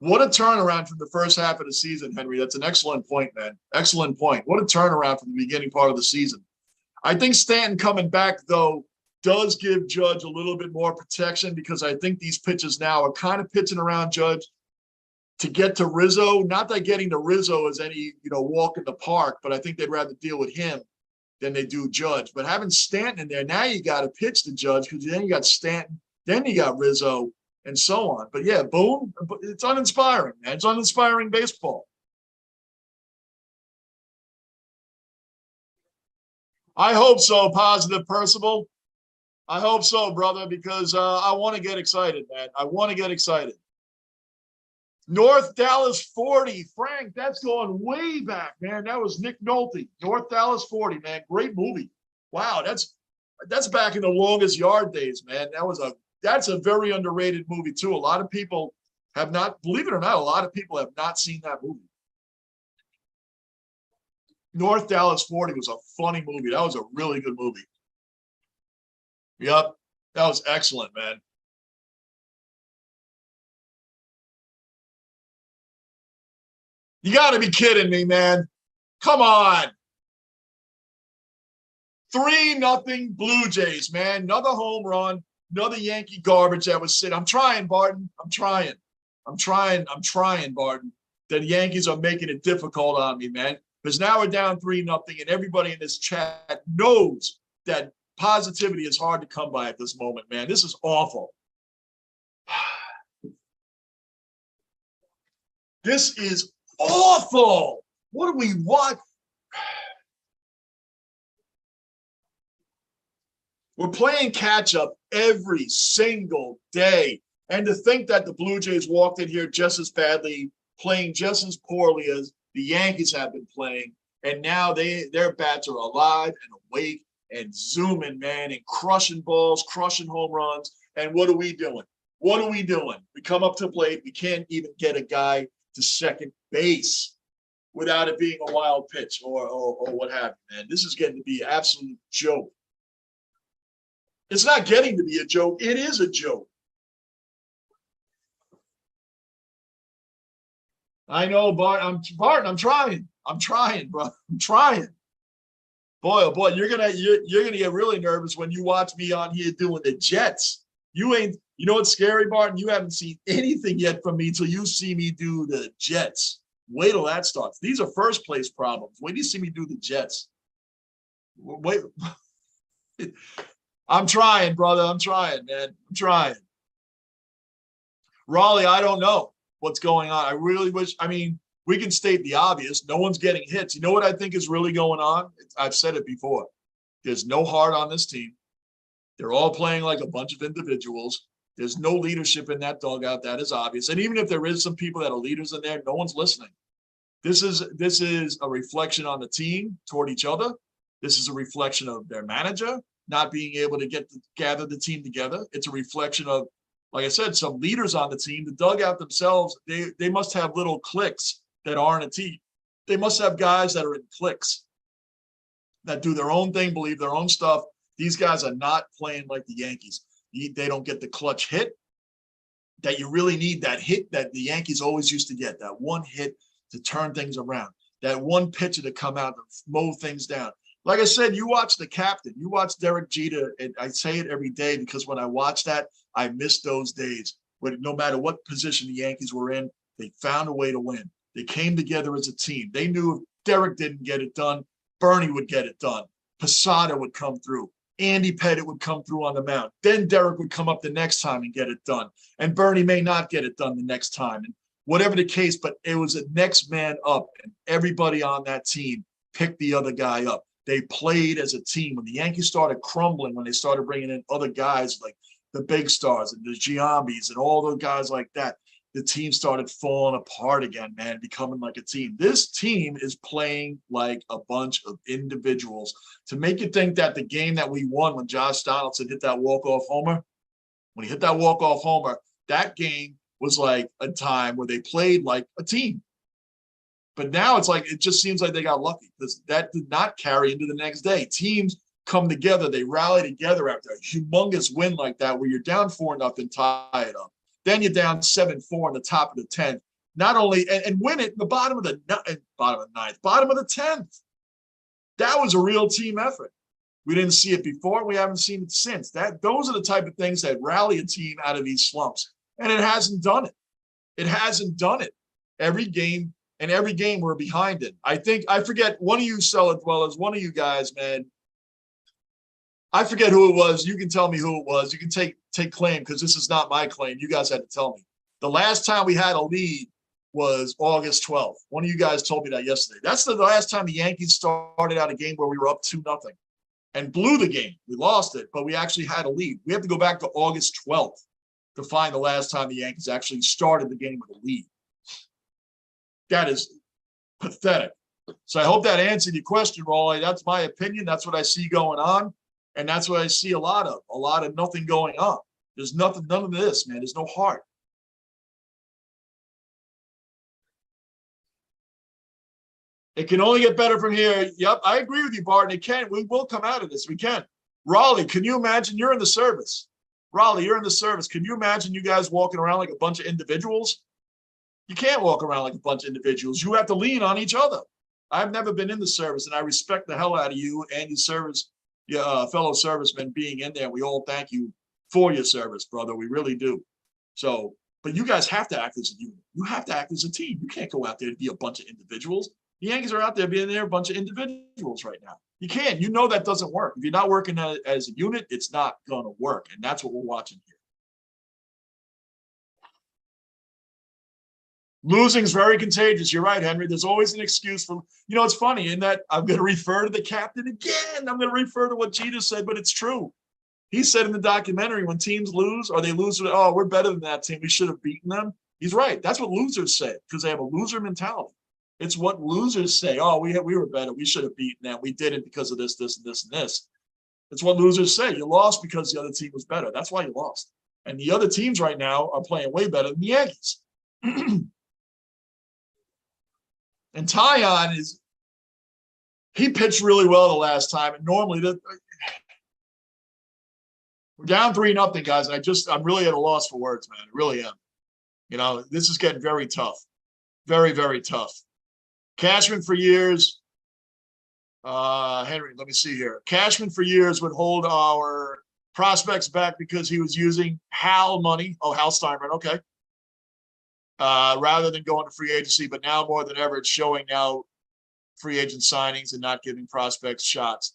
A: what a turnaround from the first half of the season, Henry. That's an excellent point, man. Excellent point. What a turnaround from the beginning part of the season. I think Stanton coming back, though, does give Judge a little bit more protection, because I think these pitches now are kind of pitching around Judge to get to Rizzo. Not that getting to Rizzo is any, walk in the park, but I think they'd rather deal with him than they do Judge. But having Stanton in there, now you got to pitch to Judge, because then you got Stanton, then you got Rizzo, and so on. But yeah, Boone, it's uninspiring, man. It's uninspiring baseball. I hope so, Positive Percival. I hope so, brother, because I want to get excited, man. I want to get excited. North Dallas 40. Frank, that's going way back, man. That was Nick Nolte. North Dallas 40, man. Great movie. Wow, that's back in the Longest Yard days, man. That's a very underrated movie, too. A lot of people have not, believe it or not, a lot of people have not seen that movie. North Dallas 40 was a funny movie. That was a really good movie. Yep, that was excellent, man. You got to be kidding me, man. Come on. 3-0 Blue Jays, man. Another home run, another Yankee garbage that was sitting. I'm trying, Barton. I'm trying, Barton. The Yankees are making it difficult on me, man. Because now we're down 3-0, and everybody in this chat knows that positivity is hard to come by at this moment, man. This is awful. This is awful. What do we want? We're playing catch up every single day. And to think that the Blue Jays walked in here just as badly, playing just as poorly as the Yankees have been playing, and now their bats are alive and awake and zooming, man, and crushing balls, crushing home runs. And what are we doing? What are we doing? We come up to the plate. We can't even get a guy to second base without it being a wild pitch or what have you, man. This is getting to be an absolute joke. It's not getting to be a joke. It is a joke. I know, Barton. I'm trying. I'm trying, bro. I'm trying. Boy, oh boy, you're gonna get really nervous when you watch me on here doing the Jets. You know what's scary, Barton? You haven't seen anything yet from me till you see me do the Jets. Wait till that starts. These are first place problems. Wait till you see me do the Jets. Wait. I'm trying, brother. I'm trying, man. I'm trying. Raleigh, I don't know what's going on. I really wish. I mean, we can state the obvious. No one's getting hits. You know what I think is really going on? I've said it before. There's no heart on this team. They're all playing like a bunch of individuals. There's no leadership in that dugout. That is obvious. And even if there is some people that are leaders in there, no one's listening. This is a reflection on the team toward each other. This is a reflection of their manager not being able to gather the team together. It's a reflection of, like I said, some leaders on the team. The dugout themselves, they must have little cliques that aren't a team. They must have guys that are in cliques that do their own thing, believe their own stuff. These guys are not playing like the Yankees. They don't get the clutch hit that you really need, that hit that the Yankees always used to get, that one hit to turn things around, that one pitcher to come out and mow things down. Like I said, you watch the captain, you watch Derek Jeter, and I say it every day because when I watch that, I miss those days when no matter what position the Yankees were in, they found a way to win. They came together as a team. They knew if Derek didn't get it done, Bernie would get it done. Posada would come through. Andy Pettit would come through on the mound. Then Derek would come up the next time and get it done. And Bernie may not get it done the next time. And whatever the case, but it was a next man up. And everybody on that team picked the other guy up. They played as a team. When the Yankees started crumbling, when they started bringing in other guys like the big stars and the Giambis and all those guys like that, the team started falling apart again, man, becoming like a team. This team is playing like a bunch of individuals. To make you think that the game that we won when Josh Donaldson hit that walk-off homer, when he hit that walk-off homer, that game was like a time where they played like a team. But now it's like, it just seems like they got lucky because that did not carry into the next day. Teams come together, they rally together after a humongous win like that where you're down 4-0, tie it up. Then you're down 7-4 in the top of the 10th. Not only and win it in the bottom of the ninth, bottom of the 10th. That was a real team effort. We didn't see it before. We haven't seen it since. Those are the type of things that rally a team out of these slumps. And it hasn't done it. It hasn't done it. Every game we're behind it. I forget, one of you Cellar Dwellers, one of you guys, man, I forget who it was. You can tell me who it was. You can take claim because this is not my claim. You guys had to tell me. The last time we had a lead was August 12th. One of you guys told me that yesterday. That's the last time the Yankees started out a game where we were up 2-0 and blew the game. We lost it, but we actually had a lead. We have to go back to August 12th to find the last time the Yankees actually started the game with a lead. That is pathetic. So I hope that answered your question, Rolly. That's my opinion. That's what I see going on. And that's what I see a lot of nothing going on. There's nothing, none of this, man. There's no heart. It can only get better from here. Yep, I agree with you, Barton. It can. We will come out of this. We can. Raleigh, can you imagine? You're in the service. Raleigh, you're in the service. Can you imagine you guys walking around like a bunch of individuals? You can't walk around like a bunch of individuals. You have to lean on each other. I've never been in the service, and I respect the hell out of you and your service, your fellow servicemen being in there. We all thank you for your service, brother. We really do. So, but you guys have to act as a unit. You have to act as a team. You can't go out there and be a bunch of individuals. The Yankees are out there being there a bunch of individuals right now. You can't. You know that doesn't work. If you're not working as a unit, it's not going to work. And that's what we're watching here. Losing is very contagious. You're right, Henry. There's always an excuse for, it's funny in that I'm going to refer to the captain again. I'm going to refer to what Jeter said, but it's true. He said in the documentary, when teams lose or they lose, oh, we're better than that team. We should have beaten them. He's right. That's what losers say because they have a loser mentality. It's what losers say. Oh, we were better. We should have beaten them. We didn't because of this, this, and this, and this. It's what losers say. You lost because the other team was better. That's why you lost. And the other teams right now are playing way better than the Yankees. And Tyon he pitched really well the last time. And normally we're down 3-0, guys. And I'm really at a loss for words, man. I really am. This is getting very tough. Very, very tough. Cashman for years. Henry, let me see here. Cashman for years would hold our prospects back because he was using Hal money. Oh, Hal Steinbrenner. Okay. Rather than going to free agency, but now more than ever, it's showing now free agent signings and not giving prospects shots.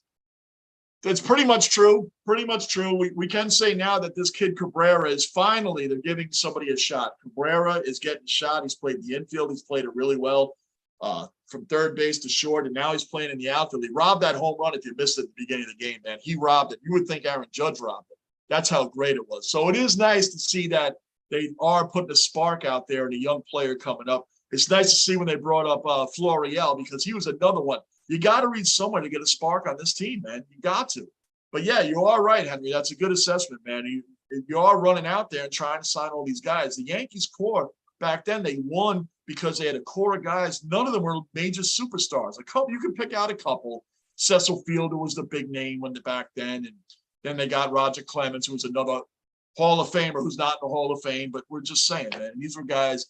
A: That's pretty much true. Pretty much true. We can say now that this kid Cabrera is finally, they're giving somebody a shot. Cabrera is getting a shot. He's played the infield. He's played it really well from third base to short, and now he's playing in the outfield. He robbed that home run if you missed it at the beginning of the game, man. He robbed it. You would think Aaron Judge robbed it. That's how great it was. So it is nice to see that they are putting a spark out there and a young player coming up. It's nice to see when they brought up Florial because he was another one. You got to read somewhere to get a spark on this team, man. You got to. But, yeah, you are right, Henry. That's a good assessment, man. You are running out there and trying to sign all these guys. The Yankees core, back then, they won because they had a core of guys. None of them were major superstars. A couple, you can pick out a couple. Cecil Fielder was the big name back then. And then they got Roger Clemens, who was another Hall of Famer who's not in the Hall of Fame. But we're just saying, man, these were guys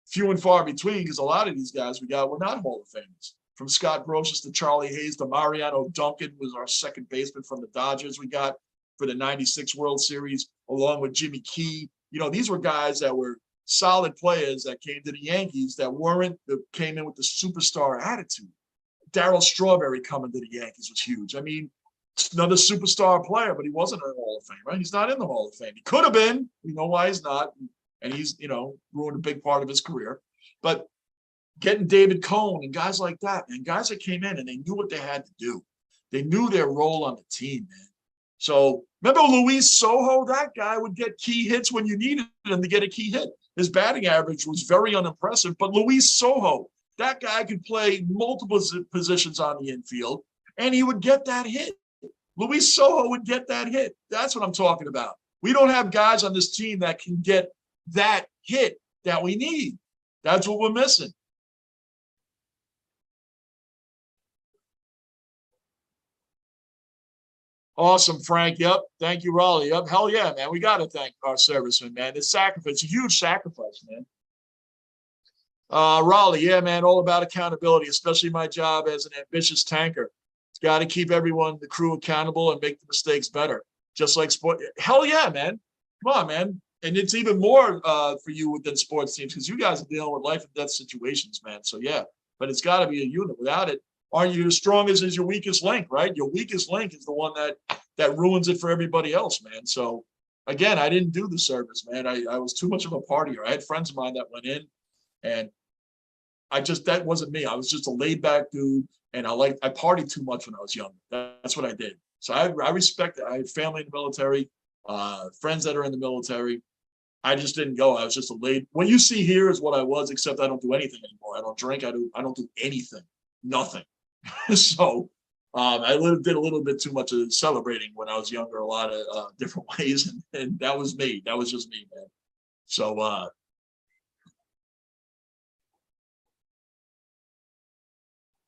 A: few and far between because a lot of these guys we got were not Hall of Famers. From Scott Brosius to Charlie Hayes to Mariano Duncan was our second baseman from the Dodgers we got for the 96 World Series, along with Jimmy Key. These were guys that were solid players that came to the Yankees that came in with the superstar attitude. Darryl Strawberry coming to the Yankees was huge. I mean, another superstar player, but he wasn't in the Hall of Fame, right? He's not in the Hall of Fame. He could have been. We know why he's not. And he's, ruined a big part of his career. But getting David Cohn and guys like that, and guys that came in and they knew what they had to do. They knew their role on the team, man. So remember Luis Sojo? That guy would get key hits when you needed him to get a key hit. His batting average was very unimpressive, but Luis Sojo, that guy could play multiple positions on the infield, and he would get that hit. Luis Sojo would get that hit. That's what I'm talking about. We don't have guys on this team that can get that hit that we need. That's what we're missing. Awesome, Frank. Yep. Thank you, Raleigh. Yep. Hell yeah, man. We got to thank our servicemen, man. It's sacrifice, a huge sacrifice, man. Raleigh, yeah, man. All about accountability, especially my job as an ambitious tanker. Got to keep everyone, the crew, accountable and make the mistakes better. Just like sport. Hell yeah, man. Come on, man. And it's even more for you within sports teams because you guys are dealing with life and death situations, man. So yeah, but it's got to be a unit. Without it, aren't you as strong as is your weakest link, right? Your weakest link is the one that ruins it for everybody else, man. So again, I didn't do the service, man. I was too much of a partier. I had friends of mine that went in, and that wasn't me. I was just a laid back dude, and I partied too much when I was young. That's what I did. So I respect it. I had family in the military, friends that are in the military. I just didn't go. I was just what you see here is what I was, except I don't do anything anymore. I don't drink. I don't do anything, nothing. So I did a little bit too much of celebrating when I was younger, a lot of different ways, and that was me. That was just me, man. So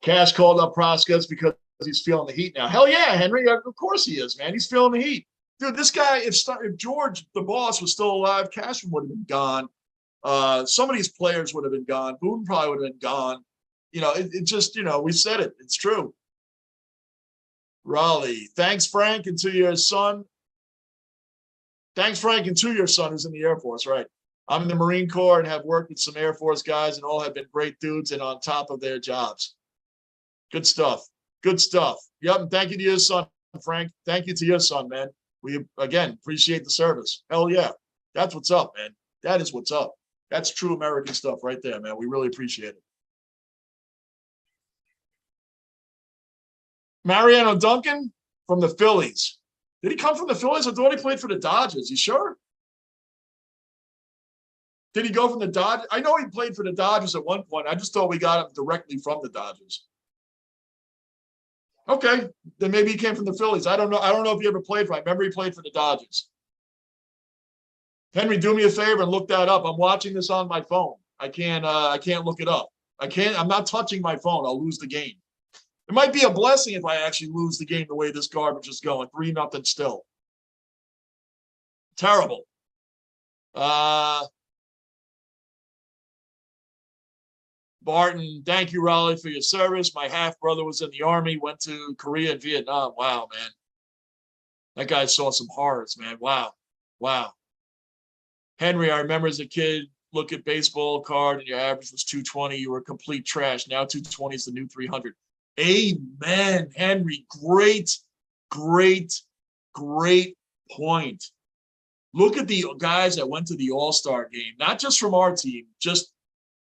A: Cash called up Proskets because he's feeling the heat now. Hell yeah, Henry. Of course he is, man. He's feeling the heat. Dude, this guy, if George, the boss, was still alive, Cashman would have been gone. Some of these players would have been gone. Boone probably would have been gone. It just, we said it. It's true. Raleigh, thanks, Frank, and to your son. Thanks, Frank, and to your son who's in the Air Force, right? I'm in the Marine Corps and have worked with some Air Force guys, and all have been great dudes and on top of their jobs. Good stuff. Good stuff. Yep, and thank you to your son, Frank. Thank you to your son, man. We, again, appreciate the service. Hell yeah. That's what's up, man. That is what's up. That's true American stuff right there, man. We really appreciate it. Mariano Duncan from the Phillies. Did he come from the Phillies? I thought he played for the Dodgers. You sure? Did he go from the Dodgers? I know he played for the Dodgers at one point. I just thought we got him directly from the Dodgers. Okay, then maybe he came from the Phillies. I don't know. I don't know if he ever played for. I remember he played for the Dodgers. Henry, do me a favor and look that up. I'm watching this on my phone. I can't look it up. I'm not touching my phone. I'll lose the game. It might be a blessing if I actually lose the game the way this garbage is going. 3-0 still. Terrible. Barton, thank you, Raleigh, for your service. My half-brother was in the Army, went to Korea and Vietnam. Wow, man. That guy saw some horrors, man. Wow. Wow. Henry, I remember as a kid, look at baseball card and your average was 220. You were complete trash. Now 220 is the new 300. Amen, Henry. Great, great, great point. Look at the guys that went to the All-Star game, not just from our team, just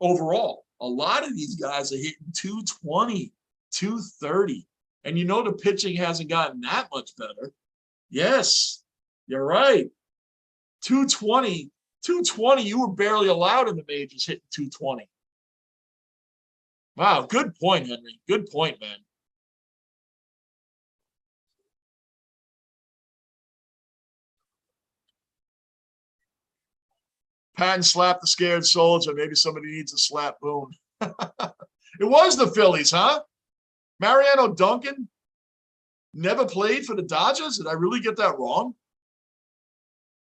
A: overall. A lot of these guys are hitting 220, 230. And the pitching hasn't gotten that much better. Yes, you're right. 220, you were barely allowed in the majors hitting 220. Wow, good point, Henry. Good point, man. Patton slapped the scared soldier. Maybe somebody needs to slap Boone. It was the Phillies, huh? Mariano Duncan never played for the Dodgers? Did I really get that wrong?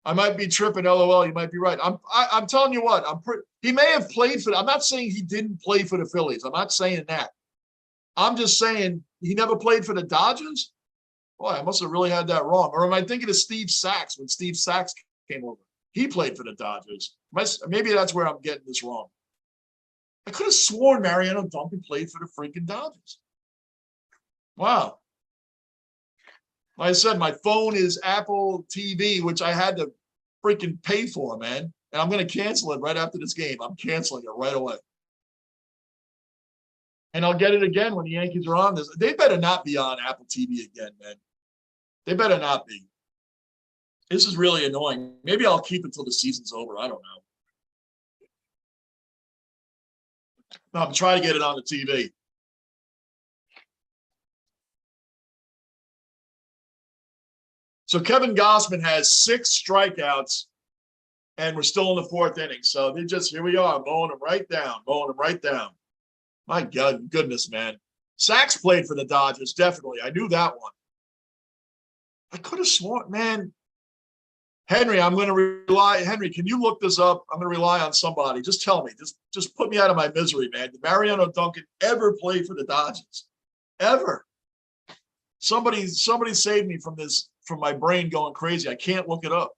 A: I might be tripping, LOL. You might be right. I'm telling you what. He may have played for. I'm not saying he didn't play for the Phillies. I'm not saying that. I'm just saying he never played for the Dodgers. Boy, I must have really had that wrong. Or am I thinking of Steve Sachs when Steve Sachs came over? He played for the Dodgers. Maybe that's where I'm getting this wrong. I could have sworn Mariano Duncan played for the freaking Dodgers. Wow. Like I said, my phone is Apple TV, which I had to freaking pay for, man. And I'm going to cancel it right after this game. I'm canceling it right away. And I'll get it again when the Yankees are on this. They better not be on Apple TV again, man. They better not be. This is really annoying. Maybe I'll keep it until the season's over. I don't know. No, I'm trying to get it on the TV. So Kevin Gossman has 6 strikeouts, and we're still in the 4th inning. So they just, here we are, mowing them right down, mowing them right down. My God, goodness, man. Sachs played for the Dodgers, definitely. I knew that one. I could have sworn, man. Henry, I'm going to rely. Henry, can you look this up? I'm going to rely on somebody. Just tell me. Just put me out of my misery, man. Did Mariano Duncan ever play for the Dodgers? Ever? Somebody saved me from this, from my brain going crazy. I can't look it up.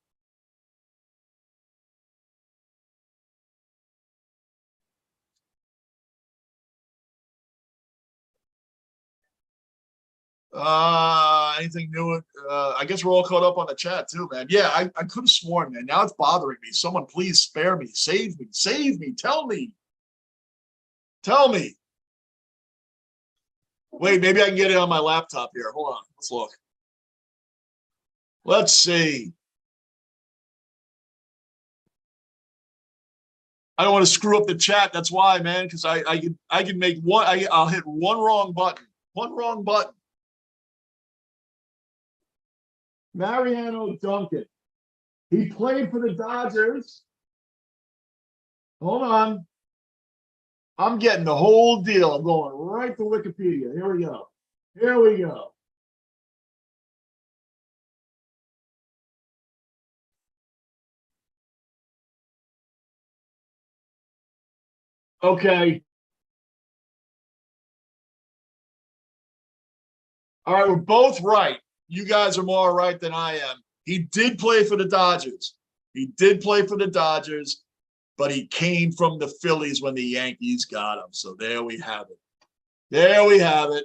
A: Anything new? I guess we're all caught up on the chat too, man. Yeah, I could have sworn, man. Now it's bothering me. Someone please spare me, save me, tell me. Wait, maybe I can get it on my laptop here. Hold on, let's look. Let's see. I don't want to screw up the chat. That's why, man, because I can make one. I'll hit one wrong button. One wrong button. Mariano Duncan. He played for the Dodgers. Hold on. I'm getting the whole deal. I'm going right to Wikipedia. Here we go. Here we go. Okay. All right, we're both right. You guys are more right than I am. He did play for the Dodgers. He did play for the Dodgers, but he came from the Phillies when the Yankees got him. So there we have it. There we have it.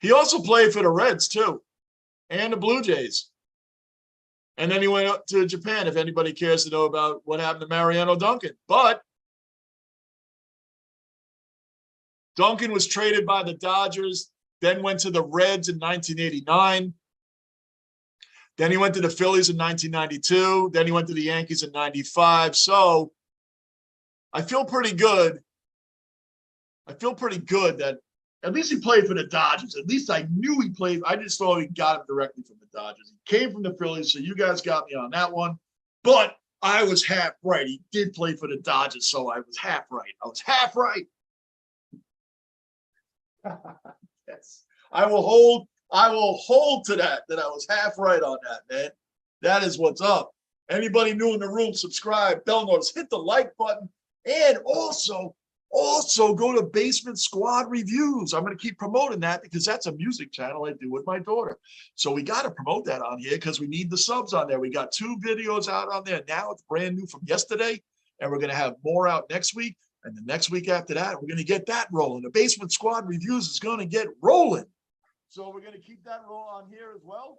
A: He also played for the Reds, too, and the Blue Jays. And then he went up to Japan, if anybody cares to know about what happened to Mariano Duncan. But Duncan was traded by the Dodgers, then went to the Reds in 1989. Then he went to the Phillies in 1992. Then he went to the Yankees in 95. So I feel pretty good. I feel pretty good that at least he played for the Dodgers. At least I knew he played. I just thought he got him directly from the Dodgers. He came from the Phillies, so you guys got me on that one. But I was half right. He did play for the Dodgers, so I was half right. I was half right. Yes. I will hold to that I was half right on that, man. That is what's up. Anybody new in the room, subscribe, bell notice, hit the like button, and also go to Basement Squad Reviews. I'm going to keep promoting that because that's a music channel I do with my daughter. So we got to promote that on here because we need the subs on there. We got 2 videos out on there now. It's brand new from yesterday, and we're going to have more out next week. And the next week after that, we're going to get that rolling. The Basement Squad Reviews is going to get rolling. So we're going to keep that roll on here as well.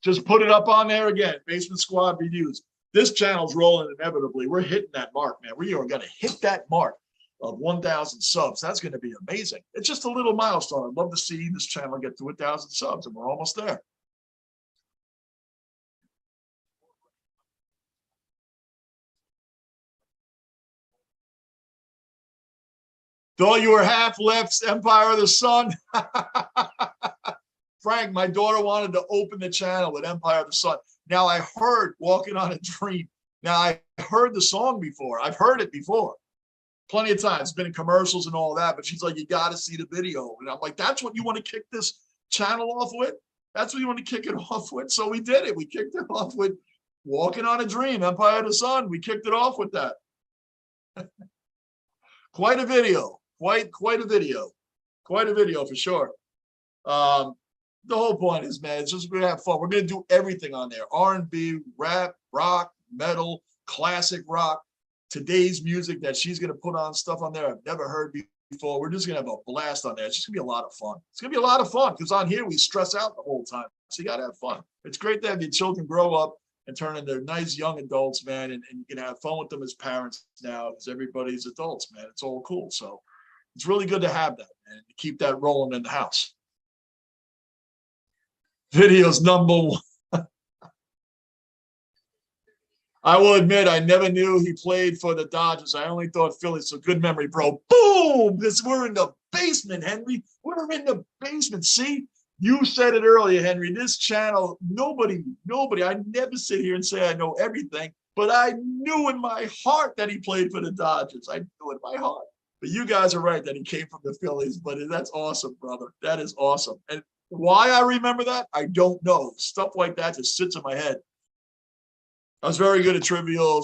A: Just put it up on there again. Basement Squad Reviews. This channel's rolling inevitably. We're hitting that mark, man. We are going to hit that mark of 1,000 subs. That's going to be amazing. It's just a little milestone. I'd love to see this channel get to 1,000 subs, and we're almost there. Thought you were half left, Empire of the Sun. Frank, my daughter wanted to open the channel with Empire of the Sun. Now, I heard Walking on a Dream. Now, I heard the song before. I've heard it before. Plenty of times. It's been in commercials and all that. But she's like, you got to see the video. And I'm like, that's what you want to kick this channel off with? That's what you want to kick it off with? So we did it. We kicked it off with Walking on a Dream, Empire of the Sun. We kicked it off with that. Quite a video. Quite a video. Quite a video for sure. The whole point is, man, it's just we're gonna have fun. We're gonna do everything on there: R&B, rap, rock, metal, classic rock, today's music that she's gonna put on stuff on there I've never heard before. We're just gonna have a blast on there. It's just gonna be a lot of fun. It's gonna be a lot of fun because on here we stress out the whole time. So you gotta have fun. It's great to have your children grow up and turn into nice young adults, man, and you can have fun with them as parents now because everybody's adults, man. It's all cool. So it's really good to have that, man, to keep that rolling in the house. Videos number one. I will admit, I never knew he played for the Dodgers. I only thought Philly. So good memory, bro. Boom! We're in the basement, Henry. We're in the basement. See, you said it earlier, Henry. This channel, nobody. I never sit here and say I know everything, but I knew in my heart that he played for the Dodgers. I knew in my heart. But you guys are right that he came from the Phillies. But that's awesome, brother. That is awesome. And why I remember that, I don't know. Stuff like that just sits in my head. I was very good at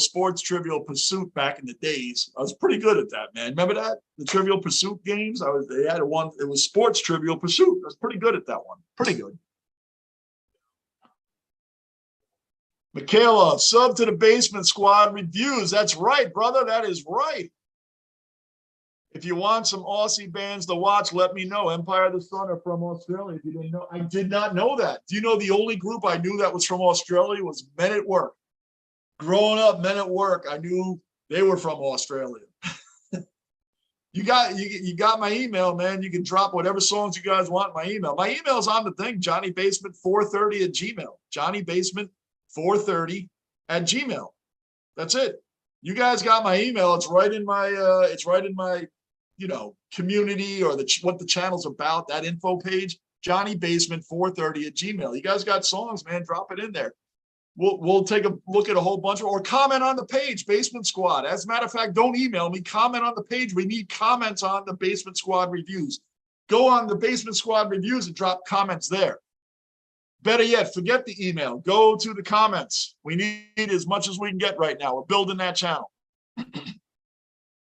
A: sports trivial pursuit back in the days. I was pretty good at that, man. Remember that? The trivial pursuit games? They had one, it was sports trivial pursuit. I was pretty good at that one. Pretty good. Michaela, sub to the basement squad reviews. That's right, brother. That is right. If you want some Aussie bands to watch, let me know. Empire of the Sun are from Australia. If you didn't know, I did not know that. Do you know the only group I knew that was from Australia was Men at Work? Growing up, Men at Work, I knew they were from Australia. You got my email, man. You can drop whatever songs you guys want in my email. My email's on the thing, johnnybasement430@gmail. johnnybasement430@gmail. That's it. You guys got my email. It's right in my community or what the channel's about, that info page, johnnybasement430@gmail. You guys got songs, man, drop it in there. We'll take a look at a whole bunch or comment on the page, Basement Squad. As a matter of fact, don't email me, comment on the page. We need comments on the Basement Squad reviews. Go on the Basement Squad reviews and drop comments there. Better yet, forget the email. Go to the comments. We need as much as we can get right now. We're building that channel.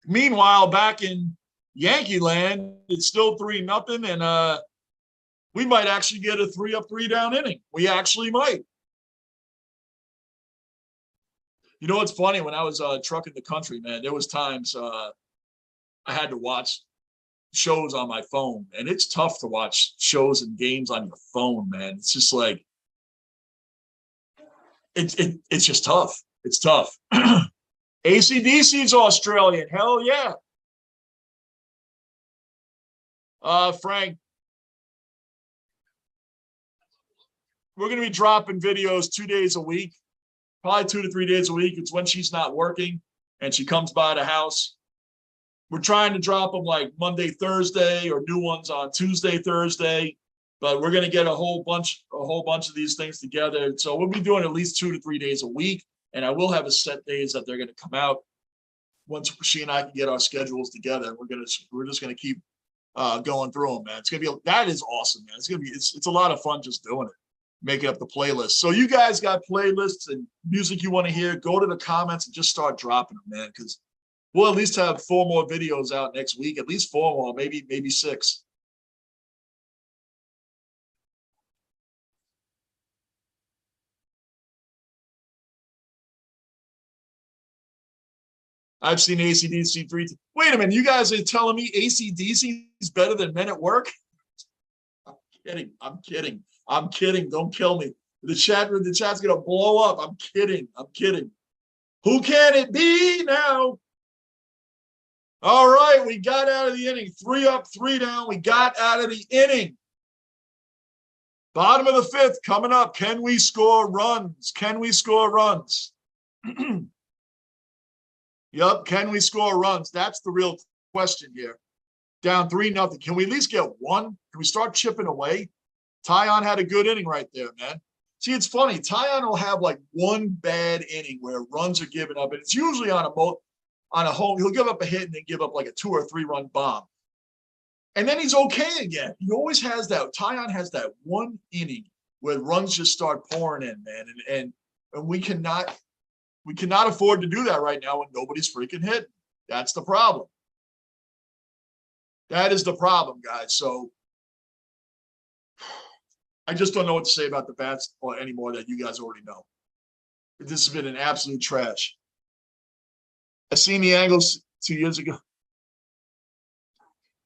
A: Meanwhile, back in Yankee land, it's still 3-0, and we might actually get a 3-up, 3-down inning. We actually might. You know what's funny? When I was trucking the country, man, there was times I had to watch shows on my phone, and it's tough to watch shows and games on your phone, man. It's just like it's just tough. It's tough. AC/DC's Australian. Hell yeah. Frank, we're gonna be dropping videos 2 days a week. Probably 2 to 3 days a week. It's when she's not working and she comes by the house. We're trying to drop them like Monday, Thursday, or new ones on Tuesday, Thursday. But we're going to get a whole bunch of these things together. So we'll be doing at least 2 to 3 days a week. And I will have a set days that they're going to come out once she and I can get our schedules together. We're just going to keep going through them, man. It's going to be that is awesome, man. It's a lot of fun just doing it. Making up the playlist. So you guys got playlists and music you want to hear, go to the comments and just start dropping them, man, because we'll at least have 4 more videos out next week, at least 4 more, maybe 6. I've seen AC/DC 3. Wait a minute, you guys are telling me AC/DC is better than Men at Work? I'm kidding. Don't kill me. The chat's gonna blow up. I'm kidding. Who can it be now? All right, we got out of the inning. 3 up, 3 down. We got out of the inning. Bottom of the 5th coming up. Can we score runs? Yep, can we score runs? That's the real question here. Down 3-0. Can we at least get 1? Can we start chipping away? Tyon had a good inning right there, man. See, it's funny. Tyon will have like 1 bad inning where runs are given up, and it's usually on a home. He'll give up a hit and then give up like a 2 or 3 run bomb, and then he's okay again. He always has that. Tyon has that 1 inning where runs just start pouring in, man, and we cannot afford to do that right now when nobody's freaking hitting. That's the problem. That is the problem, guys. So I just don't know what to say about the bats anymore that you guys already know. This has been an absolute trash. I seen the Angles 2 years ago.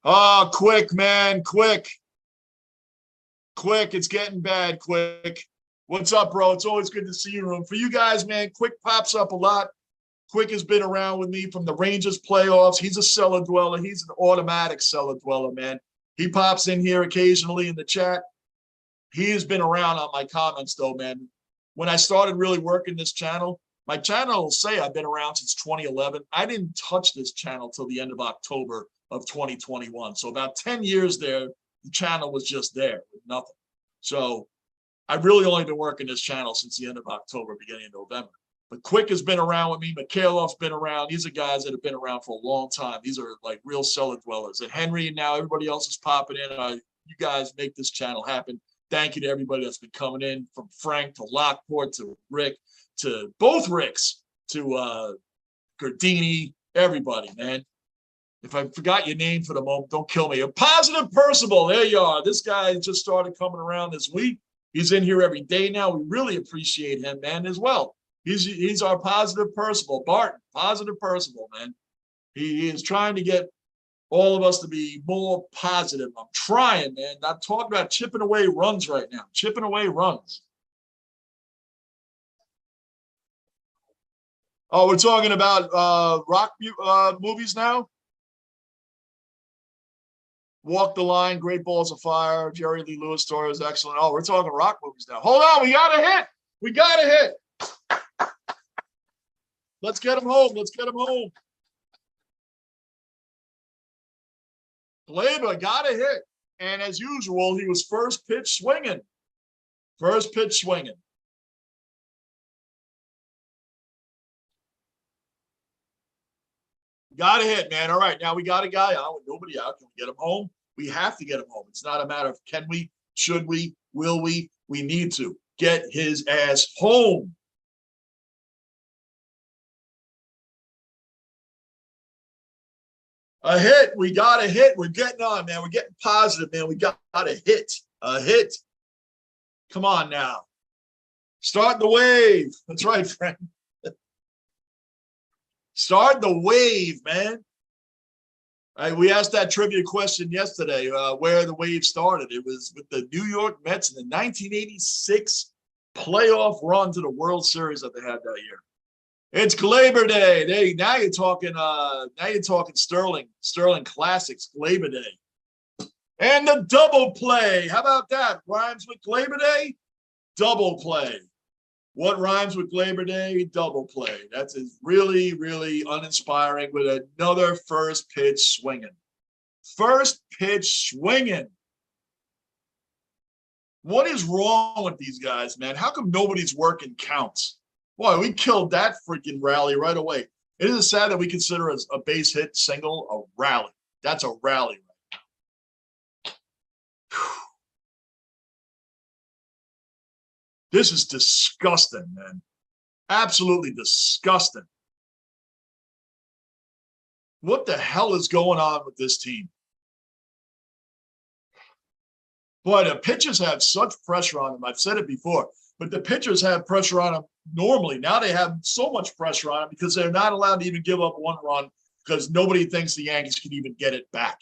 A: Oh, quick, man, quick. It's getting bad, quick. What's up, bro? It's always good to see you, room. For you guys, man, Quick pops up a lot. Quick has been around with me from the Rangers playoffs. He's a cellar dweller. He's an automatic cellar dweller, man. He pops in here occasionally in the chat. he has been around on my comments though, man. When I started really working this channel, my channel will say I've been around since 2011. I didn't touch this channel till the end of October of 2021. So about 10 years there, the channel was just there with nothing. So I've really only been working this channel since the end of October, beginning of November. But Quick has been around with me. Mikhailov's been around. These are guys that have been around for a long time. These are like real cellar dwellers. And Henry and now everybody else is popping in. You guys make this channel happen. Thank you to everybody that's been coming in, from Frank to Lockport to Rick to both Ricks to Gardini, everybody, man. If I forgot your name for the moment, don't kill me. A Positive Percival, there you are. This guy just started coming around this week. He's in here every day now. We really appreciate him, man, as well. He's our Positive Percival. Barton, Positive Percival, man. He is trying to get all of us to be more positive. I'm trying, man. I'm talking about chipping away runs right now. Chipping away runs. Oh, we're talking about rock movies now? Walk the Line, Great Balls of Fire, Jerry Lee Lewis story was excellent. Oh, we're talking rock movies now. Hold on, we got a hit. We got a hit. Let's get him home. Let's get him home. Gleyber got a hit. And as usual, he was first pitch swinging. First pitch swinging. Got a hit, man. All right, now we got a guy out with nobody out. Can we get him home? We have to get him home. It's not a matter of can we, should we, will we? We need to get his ass home. A hit. We got a hit. We're getting on, man. We're getting positive, man. We got a hit. A hit. Come on now. Start the wave. That's right, friend. Start the wave, man. We asked that trivia question yesterday, where the wave started. It was with the New York Mets in the 1986 playoff run to the World Series that they had that year. It's Gleyber Day. Now you're talking Sterling Classics, Gleyber Day. And the double play. How about that? Rhymes with Gleyber Day? Double play. What rhymes with Gleyber Day? Double play. That's really, really uninspiring with another first pitch swinging. First pitch swinging. What is wrong with these guys, man? How come nobody's working counts? Boy, we killed that freaking rally right away. It is sad that we consider a base hit single a rally. That's a rally right now. This is disgusting, man. Absolutely disgusting. What the hell is going on with this team? Boy, the pitchers have such pressure on them. I've said it before, but the pitchers have pressure on them normally. Now they have so much pressure on them because they're not allowed to even give up one run because nobody thinks the Yankees can even get it back.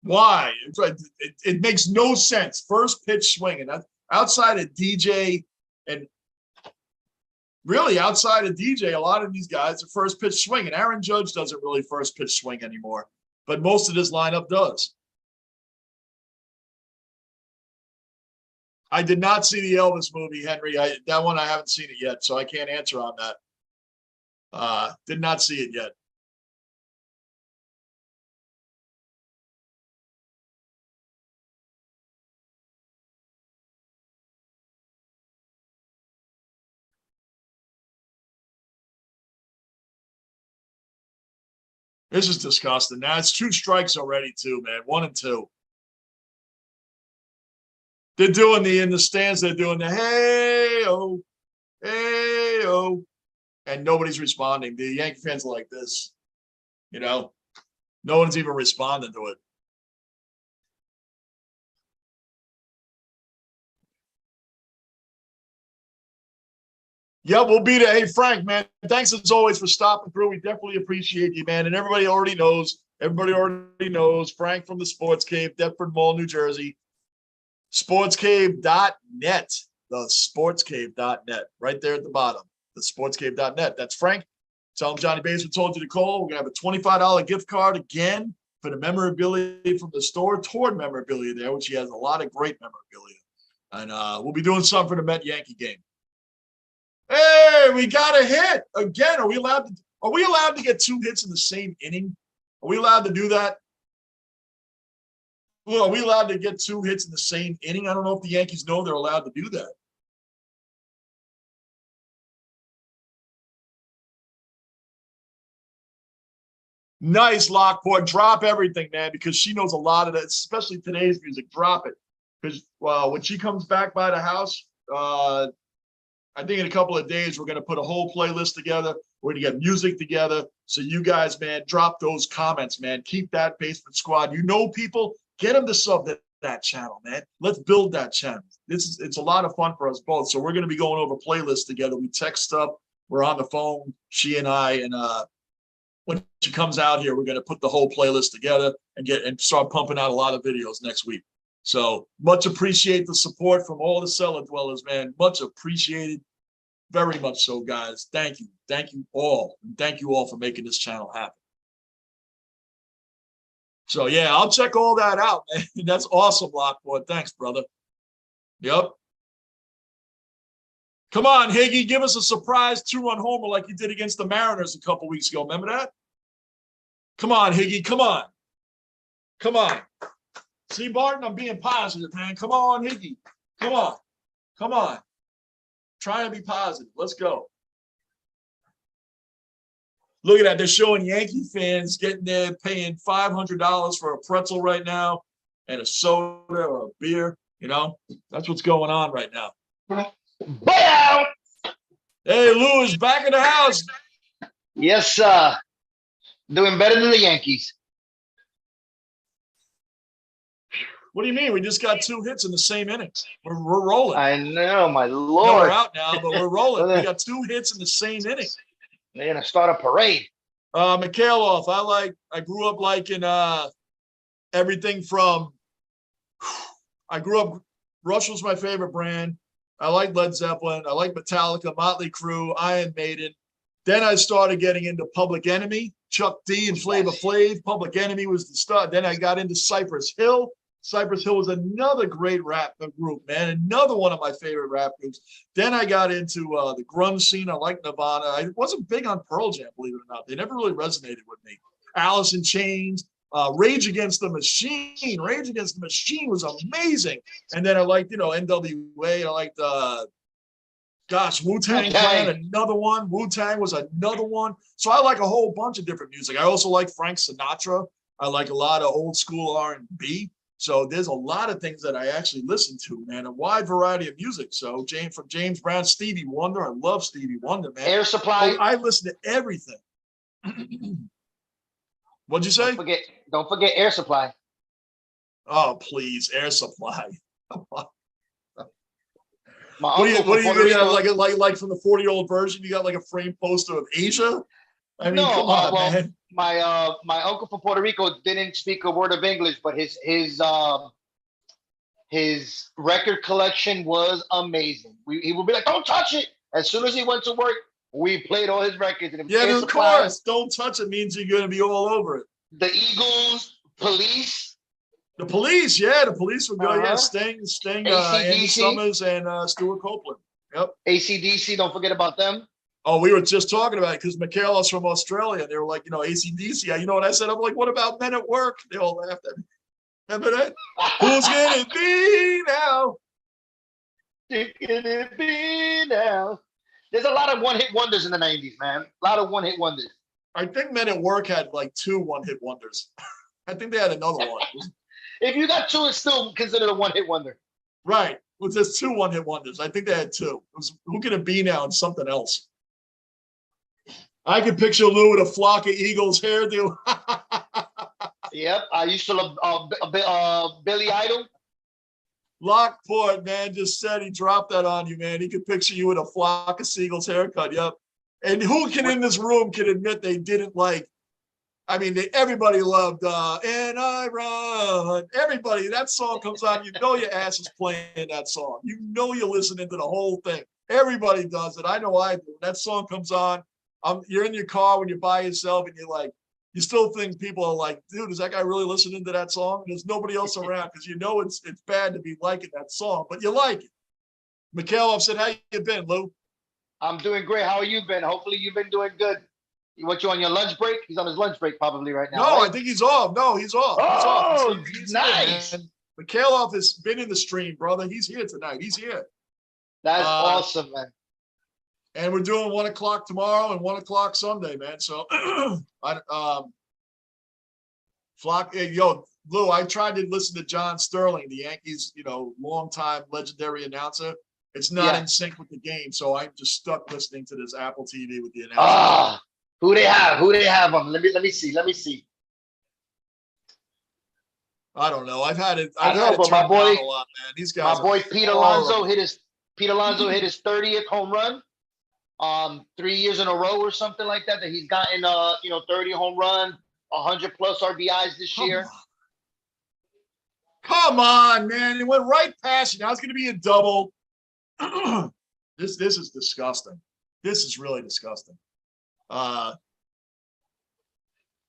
A: Why? It makes no sense. First pitch swinging. Outside of DJ and really outside of DJ, a lot of these guys are first pitch swinging. Aaron Judge doesn't really first pitch swing anymore, but most of this lineup does. I did not see the Elvis movie, Henry. That one, I haven't seen it yet, so I can't answer on that. Did not see it yet. This is disgusting. Now it's 2 strikes already, too, man. 1 and 2. They're doing in the stands, they're doing the hey-oh, hey-oh, and nobody's responding. The Yankee fans are like this, you know? No one's even responding to it. Yeah, we'll be there. Hey, Frank, man, thanks as always for stopping through. We definitely appreciate you, man. And everybody already knows, Frank from the Sports Cave, Deptford Mall, New Jersey. Sportscave.net. The sportscave.net. Right there at the bottom. The sportscave.net. That's Frank. Tell him Johnny Basement told you to call. We're going to have a $25 gift card again for the memorabilia from the store toward memorabilia there, which he has a lot of great memorabilia. And we'll be doing something for the Met Yankee game. Hey, we got a hit again. Are we allowed to get 2 hits in the same inning? Are we allowed to do that? Well, are we allowed to get 2 hits in the same inning? I don't know if the Yankees know they're allowed to do that. Nice, Lockport. Drop everything, man, because she knows a lot of that, especially today's music. Drop it. Because when she comes back by the house, I think in a couple of days, we're going to put a whole playlist together. We're going to get music together. So you guys, man, drop those comments, man. Keep that Basement Squad. You know people, get them to sub that channel, man. Let's build that channel. It's a lot of fun for us both. So we're going to be going over playlists together. We text stuff. We're on the phone, she and I, and when she comes out here, we're going to put the whole playlist together and start pumping out a lot of videos next week. So much appreciate the support from all the cellar dwellers, man. Much appreciated. Very much so, guys. Thank you. Thank you all. And thank you all for making this channel happen. So, yeah, I'll check all that out, man. That's awesome, Lockport. Thanks, brother. Yep. Come on, Higgy. Give us a surprise 2-run homer like you did against the Mariners a couple weeks ago. Remember that? Come on, Higgy. Come on. Come on. See, Barton, I'm being positive, man. Come on, Higgy. Come on. Come on. Try and be positive. Let's go. Look at that. They're showing Yankee fans getting there, paying $500 for a pretzel right now and a soda or a beer. You know, that's what's going on right now.
C: Buyout!
A: Hey, Lou is back in the house.
C: Yes, sir. Doing better than the Yankees.
A: What do you mean? We just got 2 hits in the same inning. We're rolling.
C: I know, my
A: No,
C: Lord.
A: we're out now, but we're rolling. We got 2 hits in the same inning.
C: They're gonna start a parade.
A: Mikhailov, I grew up liking everything from. I grew up. Rush was my favorite brand. I like Led Zeppelin. I like Metallica, Motley Crue, Iron Maiden. Then I started getting into Public Enemy, Chuck D and Flavor Flav. Public Enemy was the start. Then I got into Cypress Hill. Cypress Hill was another great rap group, man. Another one of my favorite rap groups. Then I got into the grunge scene. I like Nirvana. I wasn't big on Pearl Jam, believe it or not. They never really resonated with me. Alice in Chains, Rage Against the Machine. Rage Against the Machine was amazing. And then I liked, NWA. I liked, Wu-Tang Clan, another one. Wu-Tang was another one. So I like a whole bunch of different music. I also like Frank Sinatra. I like a lot of old school R&B. So there's a lot of things that I actually listen to, man, a wide variety of music. So from James Brown, Stevie Wonder. I love Stevie Wonder, man.
C: Air Supply.
A: I listen to everything. What'd you say?
C: Don't forget Air Supply.
A: Oh, please, Air Supply.
C: What
A: do you got, like from the 40-year-old version? You got like a framed poster of Asia? I mean, come on, man.
C: My uncle from Puerto Rico didn't speak a word of English, but his record collection was amazing. He would be like, "Don't touch it." As soon as he went to work, we played all his records. And
A: of course, "Don't touch it" means you're going to be all over it.
C: The Eagles, Police.
A: The Police, yeah, the Police would go. Yeah, Sting, Andy Summers, and Stuart Copeland. Yep.
C: AC/DC, don't forget about them.
A: Oh, we were just talking about it because Michaela's from Australia. They were like, AC/DC. You know what I said? I'm like, what about Men at Work? They all laughed at me. Remember that? Who's gonna be now?
C: Who's gonna be now? There's a lot of one-hit wonders in the 90s, man. A lot of one-hit wonders.
A: I think Men at Work had like 2 one-hit wonders. I think they had another one.
C: If you got 2, it's still considered a one-hit wonder.
A: Right. Well, there's 2 one-hit wonders. I think they had 2. It was Who Can It Be Now and something else. I can picture Lou with a flock of Eagles hairdo.
C: Yep, I used to love Billy Idol.
A: Lockport, man, just said he dropped that on you, man. He could picture you with a flock of seagulls haircut. Yep. And who in this room can admit they didn't like? I mean, everybody loved "And I Run." Everybody, that song comes on, you know your ass is playing that song. You know you're listening to the whole thing. Everybody does it. I know I do. When that song comes on, you're in your car when you're by yourself and you still think people are like, dude, is that guy really listening to that song? There's nobody else around because you know it's bad to be liking that song, but you like it. Mikhailov said, how you been, Lou?
C: I'm doing great. How are you been? Hopefully you've been doing good. What, you on your lunch break? He's on his lunch break probably right now.
A: No,
C: right?
A: I think he's off. No, he's off.
C: Oh,
A: He's
C: nice.
A: here, man. Mikhailov has been in the stream, brother. He's here tonight. He's here.
C: That's awesome, man.
A: And we're doing 1 o'clock tomorrow and 1 o'clock Sunday, man. So, Flock, yo, Lou, I tried to listen to John Sterling, the Yankees, longtime legendary announcer. It's not in sync with the game, so I'm just stuck listening to this Apple TV with the announcer.
C: Ah, who they have? Who they have on? Let me see. Let me see.
A: I don't know. I've had it.
C: I know, but my boy,
A: a lot, man. These guys.
C: My boy Pete Alonso hit his 30th home run. 3 years in a row or something like that. That he's gotten 30 home run, 100+ RBIs this year.
A: Come on, man! It went right past you. Now it's going to be a double. This is disgusting. This is really disgusting.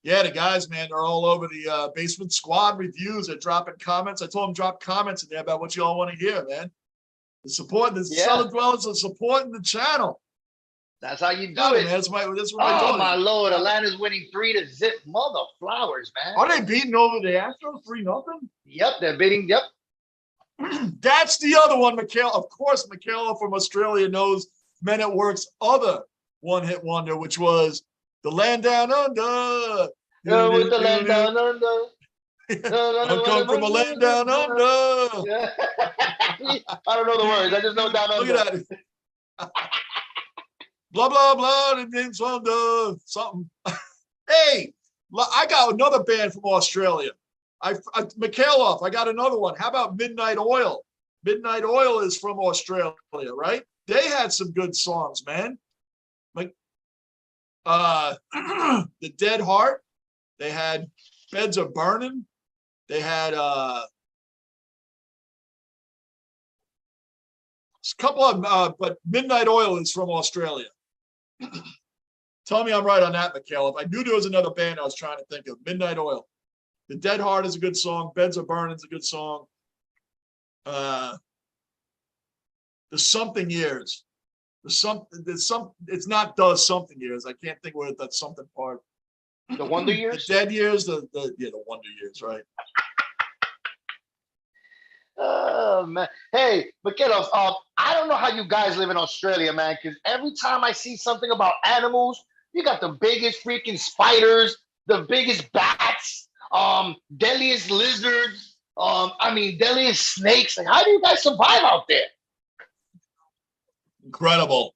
A: Yeah, the guys, man, they're all over the Basement Squad reviews. They're dropping comments. I told them drop comments in there about what you all want to hear, man. The Southern Dwellers are supporting the channel.
C: That's how you do
A: it,
C: it.
A: Man. That's what I
C: Oh, my Lord. Atlanta's winning 3-0. Mother flowers, man.
A: Are they beating over the Astros 3-0?
C: Yep, they're beating. Yep.
A: That's the other one, Mikhail. Of course, Michaela from Australia knows Men at Work's other one-hit wonder, which was The Land Down Under.
C: Yeah, with the land down under.
A: I'm coming from a land down under.
C: Yeah. I don't know the words. I just know down under.
A: Look at that. Blah, blah, blah. The name's under something. Hey, I got another band from Australia. Mikhailov, I got another one. How about Midnight Oil? Midnight Oil is from Australia, right? They had some good songs, man. Like The Dead Heart. They had Beds Are Burning. They had a couple of but Midnight Oil is from Australia. Tell me I'm right on that, Mikhailov. I knew there was another band I was trying to think of. Midnight Oil. The Dead Heart is a good song. Beds Are Burning is a good song. The Something Years. It's not Does Something Years. I can't think where that something part.
C: The Wonder Years?
A: The Dead Years, the Wonder Years, right?
C: Oh, man. Hey, Mikhailov, I don't know how you guys live in Australia, man, because every time I see something about animals, you got the biggest freaking spiders, the biggest bats, deadliest lizards, deadliest snakes. Like, how do you guys survive out there?
A: Incredible.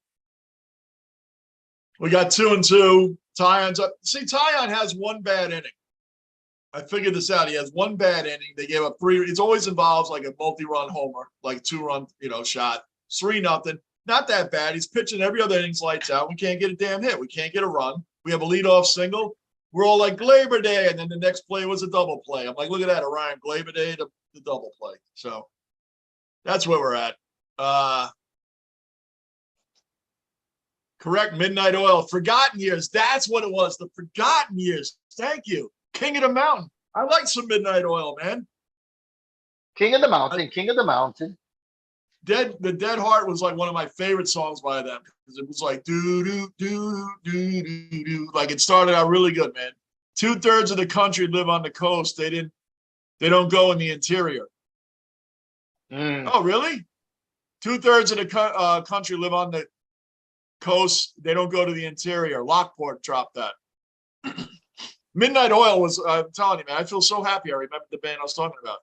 A: We got 2-2. Tyan's up. See, Tyan has one bad inning. I figured this out. He has one bad inning. They gave up 3. It always involves like a multi-run homer, like a 2-run, shot. 3-0. Not that bad. He's pitching every other inning's lights out. We can't get a damn hit. We can't get a run. We have a leadoff single. We're all like Labor Day, and then the next play was a double play. I'm like, look at that, Orion Labor Day, the double play. So that's where we're at. Correct, Midnight Oil. Forgotten Years. That's what it was. The Forgotten Years. Thank you. King of the Mountain. I like some Midnight Oil, man.
C: King of the Mountain. King of the Mountain.
A: The Dead Heart was like one of my favorite songs by them because it was like do do do do do do. Like it started out really good, man. 2/3 of the country live on the coast. They don't go in the interior. Oh, really? 2/3 of the country live on the coast. They don't go to the interior. Lockport dropped that. Midnight Oil was, I'm telling you, man, I feel so happy I remember the band I was talking about.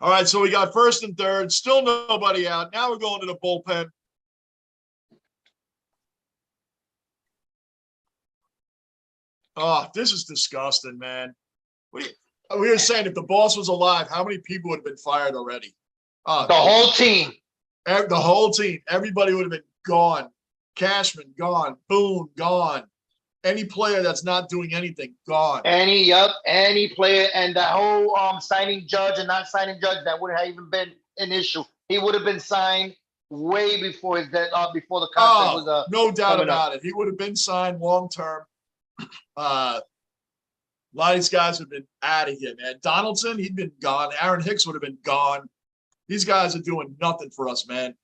A: All right, so we got first and third, still nobody out. Now we're going to the bullpen. Oh, this is disgusting, man. We were saying if the boss was alive, how many people would have been fired already?
C: The whole team.
A: The whole team. Everybody would have been gone. Cashman, gone. Boone, gone. Any player that's not doing anything, gone.
C: Any player, and the whole signing judge and not signing judge, that wouldn't have even been an issue. He would have been signed way before his before the contract was
A: no doubt about it. He would have been signed long term. A lot of these guys have been out of here, man. Donaldson, he'd been gone. Aaron Hicks would have been gone. These guys are doing nothing for us, man.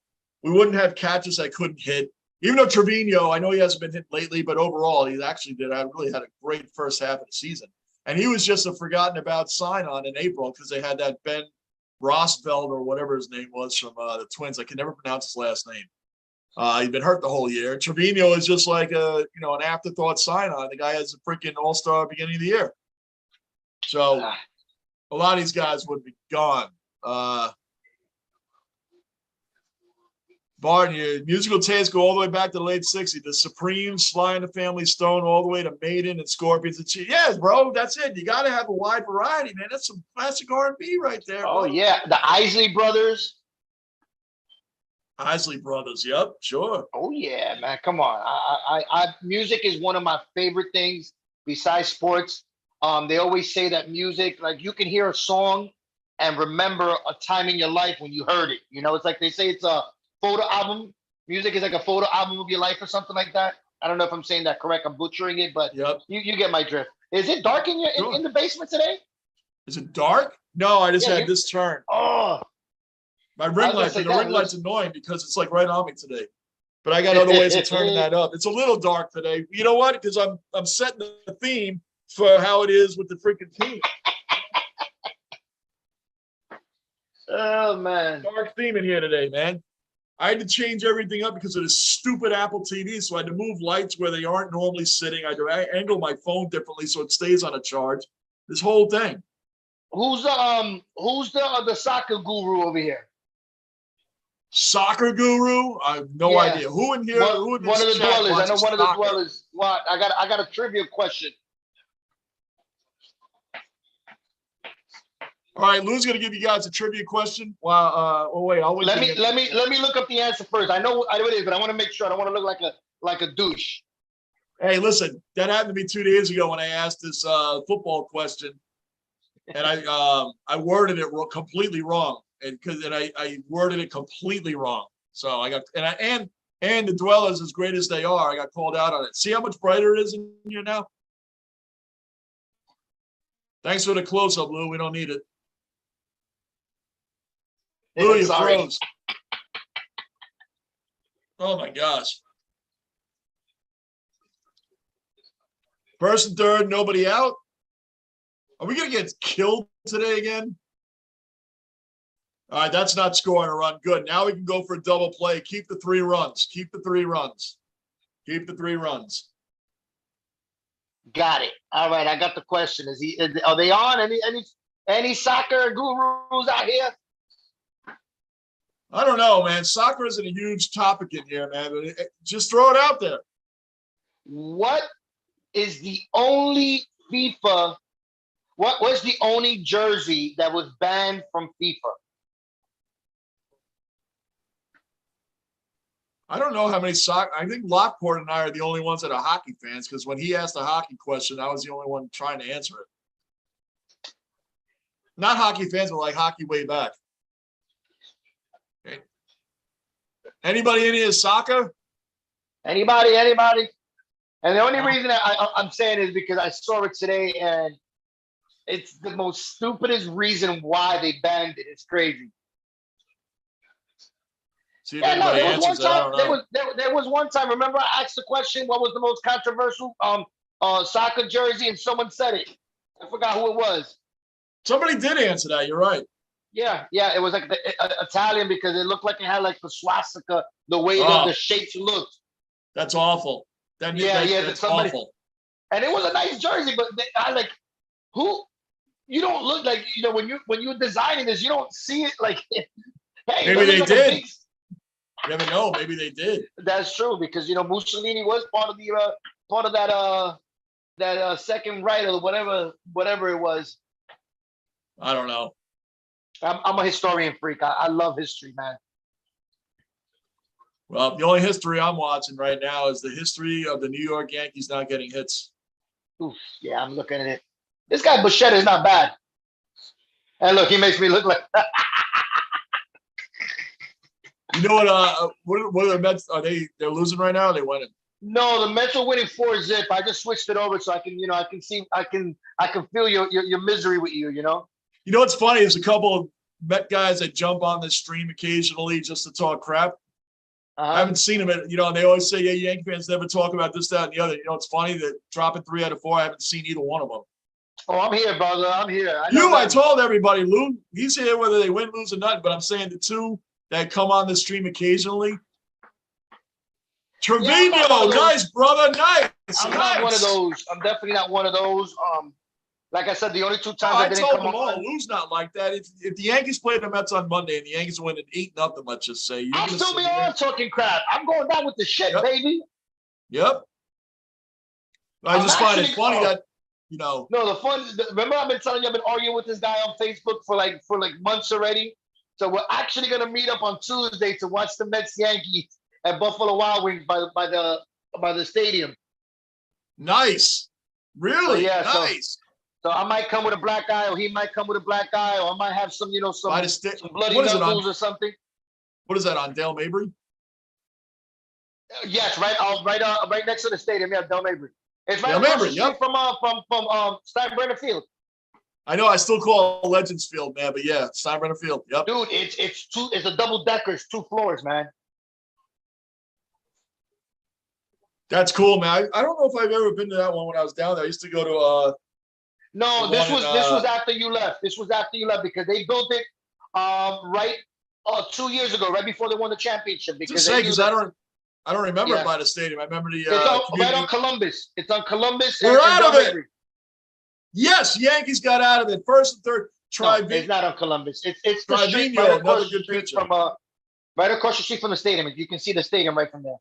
A: We wouldn't have catches that couldn't hit. Even though Trevino, I know he hasn't been hit lately, but overall, he actually really had a great first half of the season. And he was just a forgotten about sign-on in April because they had that Ben Rossfeld or whatever his name was from the Twins. I can never pronounce his last name. He'd been hurt the whole year. Trevino is just like an afterthought sign-on. The guy has a freaking all-star beginning of the year. So a lot of these guys would be gone. Barton, your musical tastes go all the way back to the late 60s. The Supremes, Sly and the Family Stone, all the way to Maiden and Scorpions and Cheese. Yes, bro, that's it. You got to have a wide variety, man. That's some classic R&B right there.
C: Oh,
A: bro.
C: yeah. The Isley Brothers.
A: Isley Brothers, yep, sure.
C: Oh, yeah, man. Come on. Music is one of my favorite things besides sports. They always say that music, like you can hear a song and remember a time in your life when you heard it. It's like they say it's a photo album. Music is like a photo album of your life or something like that. I don't know if I'm saying that correct. I'm butchering it, but
A: yep.
C: You get my drift. Is it dark in in the basement today?
A: Is it dark? No, I just had this turn.
C: Oh,
A: my ring light. The ring light's annoying because it's like right on me today. But I got other ways of turning that up. It's a little dark today. You know what? Because I'm setting the theme for how it is with the freaking team.
C: Oh man,
A: dark theme in here today, man. I had to change everything up because of this stupid Apple TV. So I had to move lights where they aren't normally sitting. I had to angle my phone differently so it stays on a charge. This whole thing.
C: Who's the soccer guru over here?
A: Soccer guru? I have no idea. Who in here? Who in this
C: one of the
A: chat
C: dwellers. I know one of the
A: soccer?
C: dwellers. What? I got a trivia question.
A: All right, Lou's gonna give you guys a trivia question. Well, wait, I'll wait.
C: Let me look up the answer first. I know it is, but I want to make sure. I don't want to look like a douche. Hey,
A: listen, that happened to me 2 days ago when I asked this football question, and I worded it completely wrong, and I worded it completely wrong. So I got and the dwellers, as great as they are, I got called out on it. See how much brighter it is in here now? Thanks for the close-up, Lou. We don't need it. Lou, you froze. Oh my gosh. First and third, nobody out. Are we gonna get killed today again? All right, that's not scoring a run. Good. Now we can go for a double play. Keep the 3 runs. Keep the 3 runs. Keep the 3 runs.
C: Got it. All right, I got the question. Are they on? Any soccer gurus out here?
A: I don't know, man. Soccer isn't a huge topic in here, man. But just throw it out there.
C: What is the only FIFA? What was the only jersey that was banned from FIFA?
A: I don't know how many soccer. I think Lockport and I are the only ones that are hockey fans because when he asked a hockey question, I was the only one trying to answer it. Not hockey fans, but like hockey way back. Okay. Anybody in here is soccer?
C: Anybody? And the only reason I'm saying is because I saw it today, and it's the most stupidest reason why they banned it. It's crazy.
A: See if anybody answers it. I don't know.
C: There was one time. Remember, I asked the question, "What was the most controversial soccer jersey?" And someone said it. I forgot who it was.
A: Somebody did answer that. You're right.
C: Yeah. It was like the Italian because it looked like it had like the swastika, the way the shapes looked.
A: That's awful. That's awful.
C: And it was a nice jersey, but I like who. You don't look like when you're designing this, you don't see it like. Hey,
A: maybe they did. You never know. Maybe they did.
C: That's true because Mussolini was part of that second right or whatever it was.
A: I don't know.
C: I'm a historian freak. I love history, man.
A: Well, the only history I'm watching right now is the history of the New York Yankees not getting hits.
C: Oof, yeah, I'm looking at it. This guy Bichette is not bad. And look, he makes me look like.
A: You know what are the Mets? They're losing right now? Or are they winning?
C: No, the Mets are winning 4-0. I just switched it over so I can, I can see, I can feel your misery with you.
A: You know what's funny? There's a couple of Met guys that jump on this stream occasionally just to talk crap. I haven't seen them, and they always say, yeah, Yankee fans never talk about this, that, and the other. It's funny that dropping 3 out of 4, I haven't seen either one of them.
C: Oh, I'm here, brother. I'm here.
A: I told everybody, Lou, he's here whether they win, lose, or not. But I'm saying the 2 that come on the stream occasionally. Trevino, nice, brother, nice.
C: I'm not one of those. I'm definitely not one of those. Like I said, the only 2 times
A: I
C: didn't
A: told
C: come
A: them all,
C: on.
A: Lou's not like that. If the Yankees play the Mets on Monday and the Yankees win at 8-0, let's just say.
C: I'll still be on talking crap. I'm going down with the shit, baby.
A: Yep. I just find it funny that, No,
C: remember I've been telling you I've been arguing with this guy on Facebook for like months already. So we're actually gonna meet up on Tuesday to watch the Mets Yankees at Buffalo Wild Wings by the stadium.
A: Nice. Really?
C: So,
A: nice.
C: So I might come with a black eye, or he might come with a black eye, or I might have some, some bloody knuckles or something.
A: What is that on Dale Mabry?
C: Yes, right next to the stadium. Yeah, Dale Mabry. It's right
A: Dale
C: across the street from Steinbrenner Field.
A: I know. I still call it Legends Field, man, but yeah, Steinbrenner Field. Yep.
C: Dude, it's a double decker. It's 2 floors, man.
A: That's cool, man. I don't know if I've ever been to that one when I was down there. I used to go to
C: No, this was after you left. This was after you left because they built it 2 years ago, right before they won the championship. Because
A: I don't remember it by the stadium. I remember the
C: it's right on Columbus. It's on Columbus.
A: We're out of it. Yes, Yankees got out of it. First and third.
C: No, it's not on Columbus. It's the street right across the street from right across the street from the stadium. You can see the stadium right from there.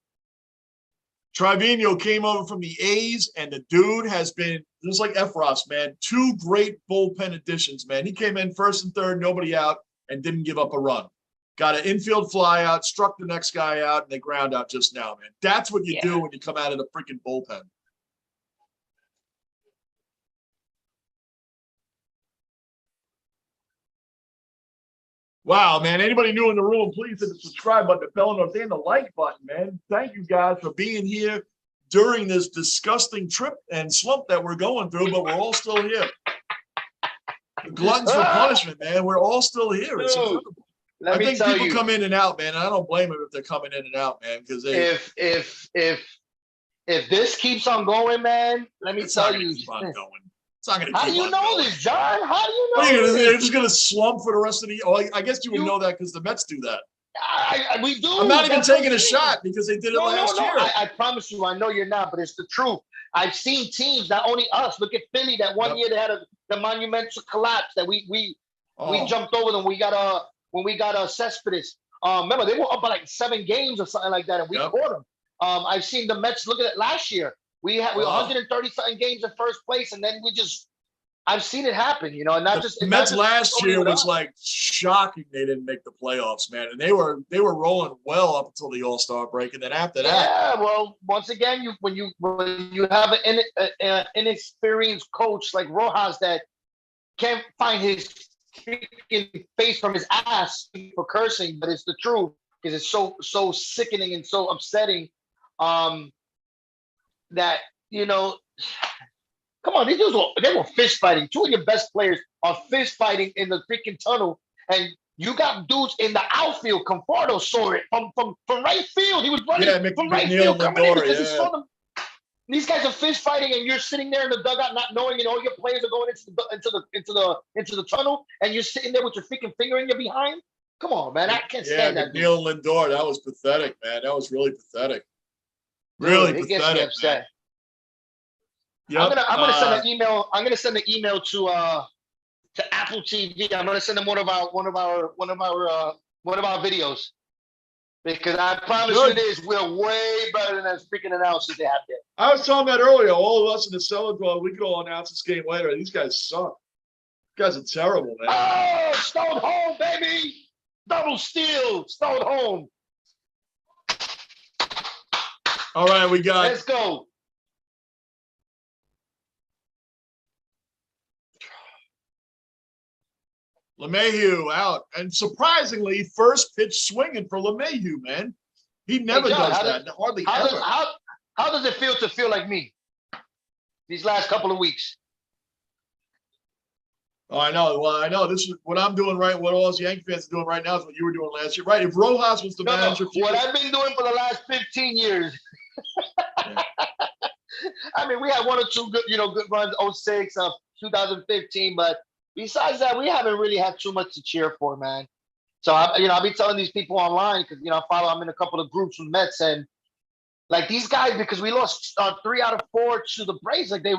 A: Trevino came over from the A's, and the dude has been just like Efros, man. 2 great bullpen additions, man. He came in first and third, nobody out, and didn't give up a run. Got an infield fly out, struck the next guy out, and they ground out just now, man. That's what you do when you come out of the freaking bullpen. Wow, man. Anybody new in the room, please hit the subscribe button, the bell notification, and the like button, man. Thank you guys for being here during this disgusting trip and slump that we're going through, but we're all still here. The gluttons for punishment, man. We're all still here. It's incredible. I think people come in and out, man. And I don't blame them if they're coming in and out, man. Because
C: if this keeps on going, man, let me tell you.
A: It's not going. It's not going to.
C: How do you know this, John? How do you know?
A: They're just going to slump for the rest of the. Oh, I guess you would know that because the Mets do that.
C: We do.
A: I'm not even taking a shot because they did it last year.
C: I promise you, I know you're not, but it's the truth. I've seen teams, not only us. Look at Philly. That one year they had the monumental collapse that we jumped over them. When we got Cespedes. Remember they were up by like 7 games or something like that, and we caught them. I've seen the Mets. Look at it last year. We were 130 something games in first place, and then I've seen it happen, and not just
A: the Mets last year was like shocking. They didn't make the playoffs, man, and they were rolling well up until the All-Star break, and then after that,
C: yeah. Well, once again, when you have an inexperienced coach like Rojas that can't find his freaking face from his ass for cursing, but it's the truth because it's so sickening and so upsetting. That come on, these dudes they were fist fighting. 2 of your best players are fist fighting in the freaking tunnel, and you got dudes in the outfield. Conforto saw it from right field. He was running from right field coming in because he saw them. These guys are fist fighting, and you're sitting there in the dugout, not knowing, all your players are going into the tunnel, and you're sitting there with your freaking finger in your behind. Come on, man, I can't stand that.
A: McNeil and Lindor, that was pathetic, man. That was really pathetic. Really pathetic. It gets me upset. Yep.
C: I'm gonna send an email. I'm gonna send an email to Apple TV. I'm gonna send them one of our videos because I promise you this, we're way better than those freaking announcers they have there.
A: I was talking about earlier. All of us in the cellar club, we could all announce this game later. These guys suck. These guys are terrible, man.
C: Oh, Stone home, baby! Double steal, Stone home.
A: All right, we got.
C: Let's go.
A: LeMahieu out, and surprisingly, first pitch swinging for LeMahieu, man. He never does that, hardly ever.
C: How does it feel like me these last couple of weeks?
A: Oh, I know. Well, I know this is what I'm doing right. What all us Yankee fans are doing right now is what you were doing last year, right? If Rojas was the manager,
C: what I've been doing for the last 15 years.
A: Yeah.
C: I mean, we had one or two good, good runs, 06, 2015, but besides that, we haven't really had too much to cheer for, man. So I'll be telling these people online because I'm in a couple of groups with Mets, and like these guys, because we lost 3 out of 4 to the Braves, like they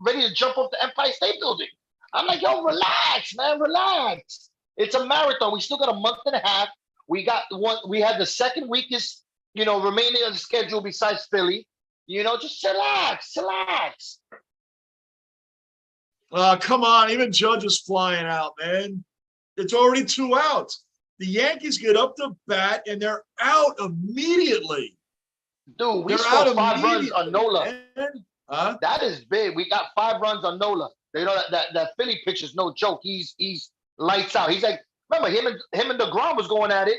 C: ready to jump off the Empire State Building. I'm like, yo, relax, man, relax. It's a marathon. We still got a month and a half. We had the second weakest, remaining of the schedule besides Philly. Just relax.
A: Come on, even Judge is flying out, man. It's already 2 outs. The Yankees get up to bat and they're out immediately.
C: Dude, we scored 5 runs on Nola.
A: Huh?
C: That is big. We got 5 runs on Nola. That Philly pitcher's no joke. He's lights out. He's like, remember him and DeGrom was going at it.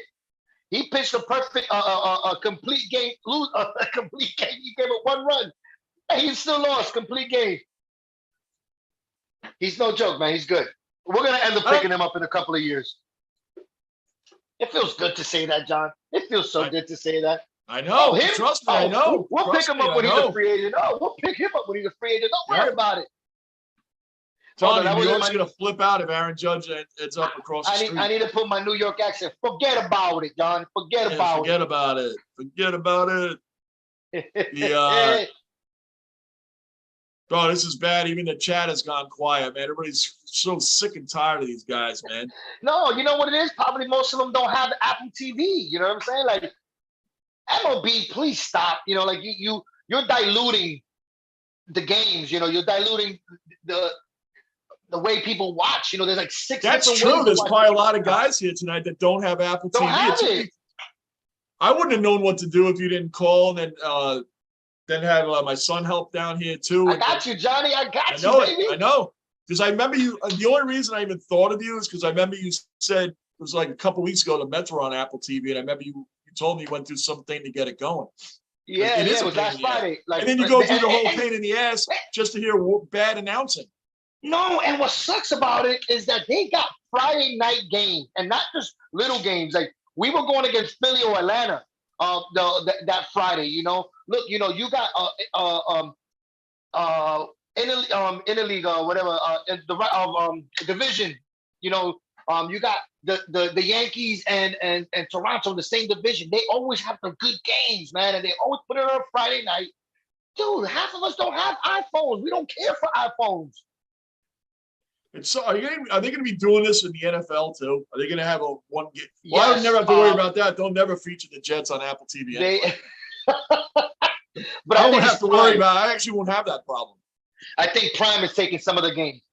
C: He pitched a perfect, a complete game. A complete game. He gave it 1 run, and he still lost. Complete game. He's no joke, man. He's good. We're gonna end up picking him up in a couple of years. It feels good to say that, John. It feels so good to say that.
A: I know. Him? Trust me, I know.
C: We'll pick him up when he's a free agent. We'll pick him up when he's a free agent. Don't worry about it.
A: Tony, New York's going to flip out if Aaron Judge ends up across the street.
C: I need to put my New York accent. Forget about it, John. Forget about
A: it. Forget about it. Bro, this is bad. Even the chat has gone quiet, man. Everybody's so sick and tired of these guys, man.
C: No, you know what it is? Probably most of them don't have Apple TV. You know what I'm saying? Like, MLB, please stop. Like you're diluting the games. You're diluting the way people watch. There's like 6
A: That's
C: different
A: true.
C: ways
A: There's probably a lot of guys here tonight that don't have Apple TV.
C: Have it.
A: I wouldn't have known what to do if you didn't call, and then have my son help down here too.
C: I got you, Johnny. I got
A: you,
C: baby.
A: I know. Because I remember you. The only reason I even thought of you is because I remember you said it was like a couple weeks ago the Mets were on Apple TV, and I remember you told me you went through something to get it going.
C: Yeah, it was last Friday.
A: Like, and then you go through the whole pain in the ass just to hear bad announcing.
C: No, and what sucks about it is that they got Friday night games, and not just little games. Like we were going against Philly or Atlanta that Friday. Look, you got in the league whatever the division. You got the Yankees and Toronto in the same division. They always have the good games, man, and they always put it on Friday night. Dude, half of us don't have iPhones. We don't care for iPhones.
A: Are they going to be doing this in the NFL too? Are they going to have a one game? Well, yes, I would never have to worry about that. They'll never feature the Jets on Apple TV. Anyway. But I won't have to worry about it. I actually won't have that problem.
C: I think Prime is taking some of the games.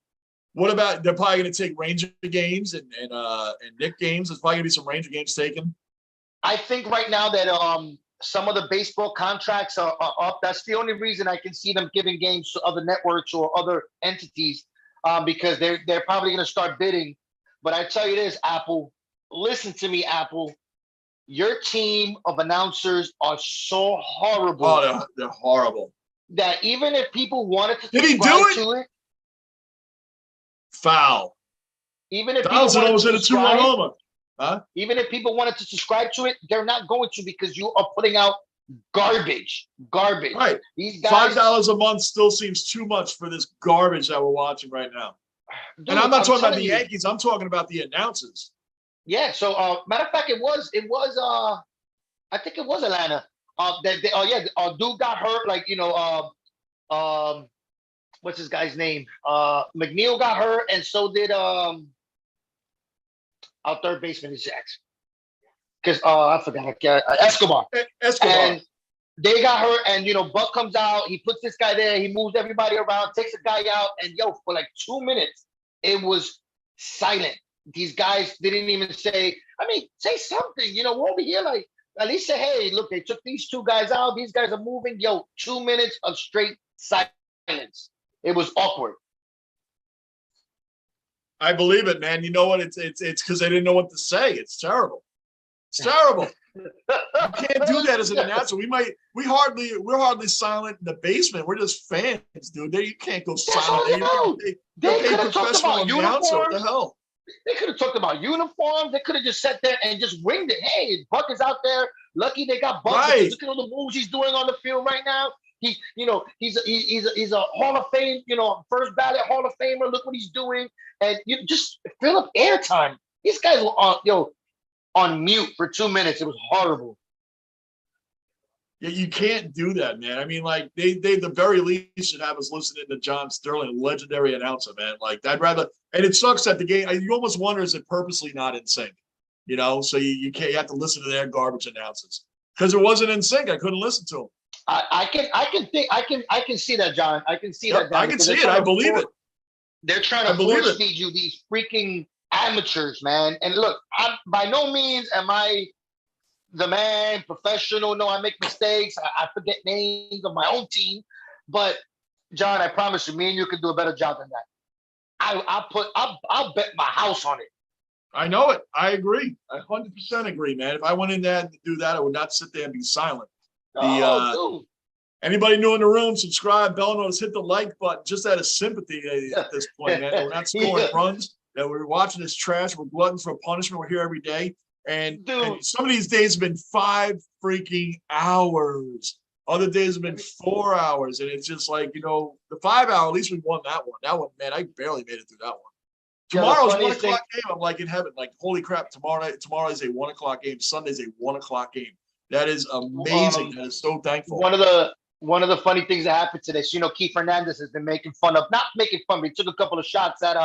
A: What about they're probably going to take Ranger games and Nick games? There's probably going to be some Ranger games taken.
C: I think right now that some of the baseball contracts are up. That's the only reason I can see them giving games to other networks or other entities. Because they're probably going to start bidding. But I tell you this, Apple, listen to me, Apple. Your team of announcers are so horrible.
A: Oh, they're horrible.
C: That even if people wanted to
A: subscribe to it, foul.
C: Even if
A: people wanted to subscribe,
C: even if people wanted to subscribe to it, they're not going to because you are putting out garbage.
A: Right.
C: These guys,
A: $5 a month still seems too much for this garbage that we're watching right now. Dude, and I'm not talking about the Yankees. I'm talking about the announcers.
C: Yeah. So, matter of fact, it was. I think it was Atlanta. Dude got hurt. Like what's this guy's name? McNeil got hurt, and so did our third baseman is Jackson. Because I forgot Escobar. And they got hurt, and Buck comes out. He puts this guy there. He moves everybody around, takes a guy out, and for like 2 minutes, it was silent. These guys didn't even say. I mean, say something. We're over here like at least say, hey, look, they took these 2 guys out. These guys are moving. 2 minutes of straight silence. It was awkward.
A: I believe it, man. You know what? It's because they didn't know what to say. It's terrible. It's terrible. You can't do that as an announcer. We're hardly silent in the basement. We're just fans, dude. You can't go silent.
C: They
A: You're
C: could
A: a
C: have talked
A: professional
C: about
A: announcer. What the
C: uniforms.
A: hell?
C: They could have talked about uniforms. They could have just sat there and just winged it. Hey, Buck is out there. Lucky they got Buck.
A: Right.
C: Look at all the moves he's doing on the field right now. He's a Hall of Fame, first ballot Hall of Famer. Look what he's doing, and you just fill up airtime. These guys were on mute for 2 minutes. It was horrible.
A: Yeah, you can't do that, man. I mean, like they the very least should have us listening to John Sterling, legendary announcer, man. Like I'd rather, and it sucks that the game. You almost wonder is it purposely not in sync, So you can't. You have to listen to their garbage announcers because it wasn't in sync. I couldn't listen to them.
C: I can see that, John. I can see that.
A: I can see it. I believe it.
C: They're trying to force feed you these freaking amateurs, man. And look, by no means am I the man, professional. No, I make mistakes. I forget names of my own team. But John, I promise you, me and you can do a better job than that. I'll bet my house on it.
A: I know it. I agree. I 100% agree, man. If I went in there to do that, I would not sit there and be silent. Anybody new in the room, subscribe, bell notice, hit the like button, just out of sympathy at this point, man. We're not scoring runs. That we're watching this trash. We're gluttons for punishment. We're here every day. And some of these days have been 5 freaking hours. Other days have been 4 hours. And it's just like, the 5 hour, at least we won that one. That one, man, I barely made it through that one. Tomorrow's 1 o'clock game. I'm like in heaven. Like, holy crap, tomorrow is a 1 o'clock game. Sunday's a 1 o'clock game. That is amazing. That is so thankful.
C: One of the funny things that happened today, Keith Hernandez has been not making fun, but he took a couple of shots at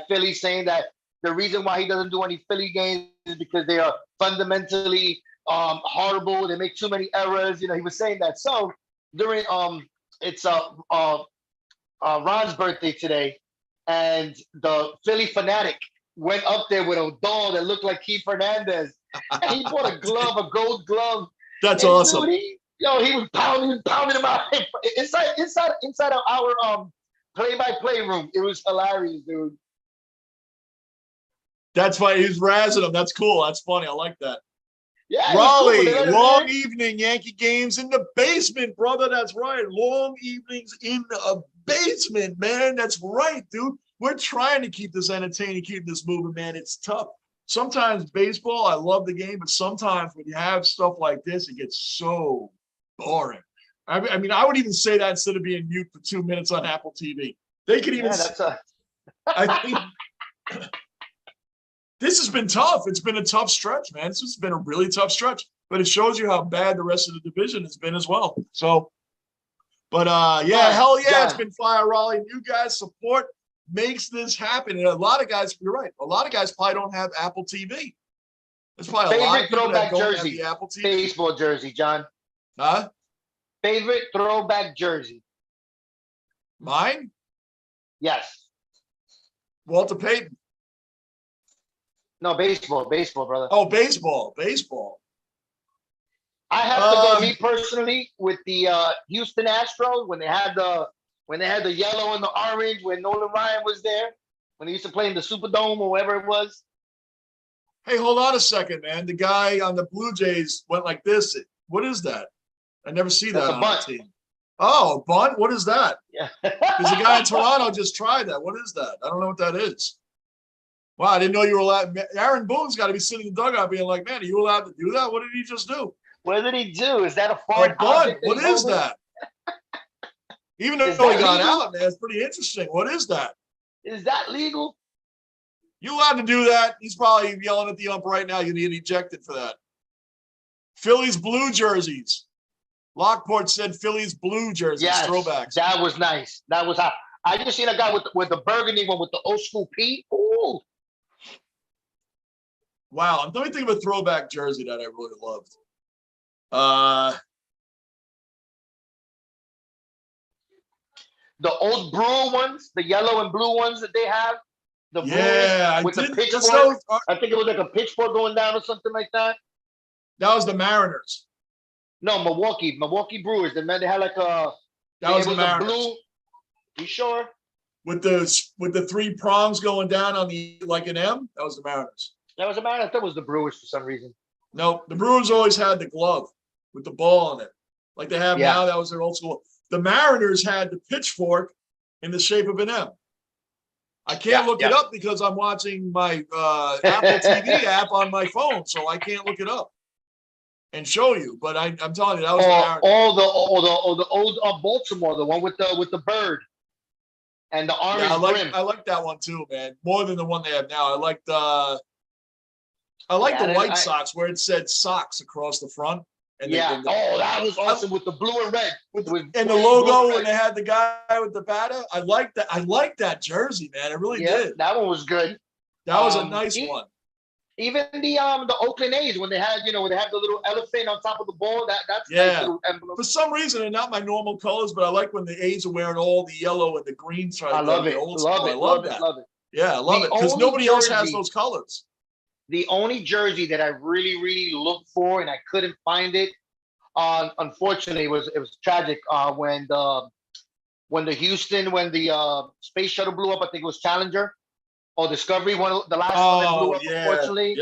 C: Philly, saying that the reason why he doesn't do any Philly games is because they are fundamentally horrible. They make too many errors. He was saying that. So during it's Ron's birthday today, and the Philly fanatic went up there with a doll that looked like Keith Hernandez. And he bought a gold glove.
A: That's awesome.
C: Dude, he was pounding him out inside of our play-by-play room. It was hilarious, dude.
A: That's funny. He's razzing him. That's cool. That's funny. I like that.
C: Yeah,
A: Raleigh, long evening Yankee games in the basement, brother. That's right. Long evenings in the basement, man. That's right, dude. We're trying to keep this entertaining, keep this moving, man. It's tough. Sometimes baseball, I love the game, but sometimes when you have stuff like this, it gets so boring. I mean, I would even say that instead of being mute for 2 minutes on Apple TV. They could even. I think this has been tough. It's been a tough stretch, man. This has been a really tough stretch, but it shows you how bad the rest of the division has been as well. So, but hell yeah, it's been fire, Raleigh. You guys support makes this happen. And a lot of guys, you're right. A lot of guys probably don't have Apple TV. There's probably a lot of people that don't have the Apple TV.
C: Baseball jersey, John.
A: Huh?
C: Favorite throwback jersey.
A: Mine?
C: Yes.
A: Walter Payton.
C: No, baseball, brother.
A: Oh, baseball.
C: I have to go, me personally, with the Houston Astros when they had the yellow and the orange when Nolan Ryan was there, when he used to play in the Superdome or wherever it was.
A: Hey, hold on a second, man. The guy on the Blue Jays went like this. What is that? I never see that on the team. Oh, bunt? What is that?
C: Yeah.
A: There's a guy in Toronto just tried that. What is that? I don't know what that is. Wow, I didn't know you were allowed. Aaron Boone's got to be sitting in the dugout being like, man, are you allowed to do that? What did he just do?
C: What did he do? Is that a foreign
A: bunt? What is that? Even though he got out, man, it's pretty interesting. What is that?
C: Is that legal?
A: You allowed to do that? He's probably yelling at the ump right now. You get ejected for that. Phillies blue jerseys. Lockport said Phillies blue jerseys,
C: yes,
A: throwbacks.
C: That was nice. That was hot. I just seen a guy with the burgundy one with the old school P. Ooh.
A: Wow. Let me think of a throwback jersey that I really loved.
C: The old Brewer ones, the yellow and blue ones that they have. The
A: yeah,
C: with the pitchfork. I think it was like a pitchfork going down or something like that.
A: That was the Mariners.
C: No, Milwaukee Brewers. They had like a.
A: That was the Mariners.
C: Blue. You sure?
A: With the 3 prongs going down on the like an M. That was the Mariners.
C: That was the Mariners. That was the Brewers for some reason.
A: No, the Brewers always had the glove with the ball on it, like they have
C: Yeah.
A: now. That was their old school. The Mariners had the pitchfork in the shape of an M. I can't look it up because I'm watching my Apple TV app on my phone, so I can't look it up and show you. But I'm telling you, that was the Mariners.
C: Or the old Baltimore, the one with the bird and the orange brim.
A: I like that one too, man. More than the one they have now. I like the White Sox where it said Sox across the front. And
C: that was awesome with the blue and red.
A: And the logo when they had the guy with the batter. I like that. I like that jersey, man. I really did.
C: That one was good.
A: That was a nice one.
C: Even the Oakland A's when they had when they have the little elephant on top of the ball. That's a nice little emblem.
A: For some reason, they're not my normal colors, but I like when the A's are wearing all the yellow and the green.
C: I love it. Love it.
A: Yeah, I love it because nobody else has those colors.
C: The only jersey that I really, really looked for and I couldn't find it, unfortunately, it was tragic when the space shuttle blew up. I think it was Challenger or Discovery, the last one that blew up. Unfortunately,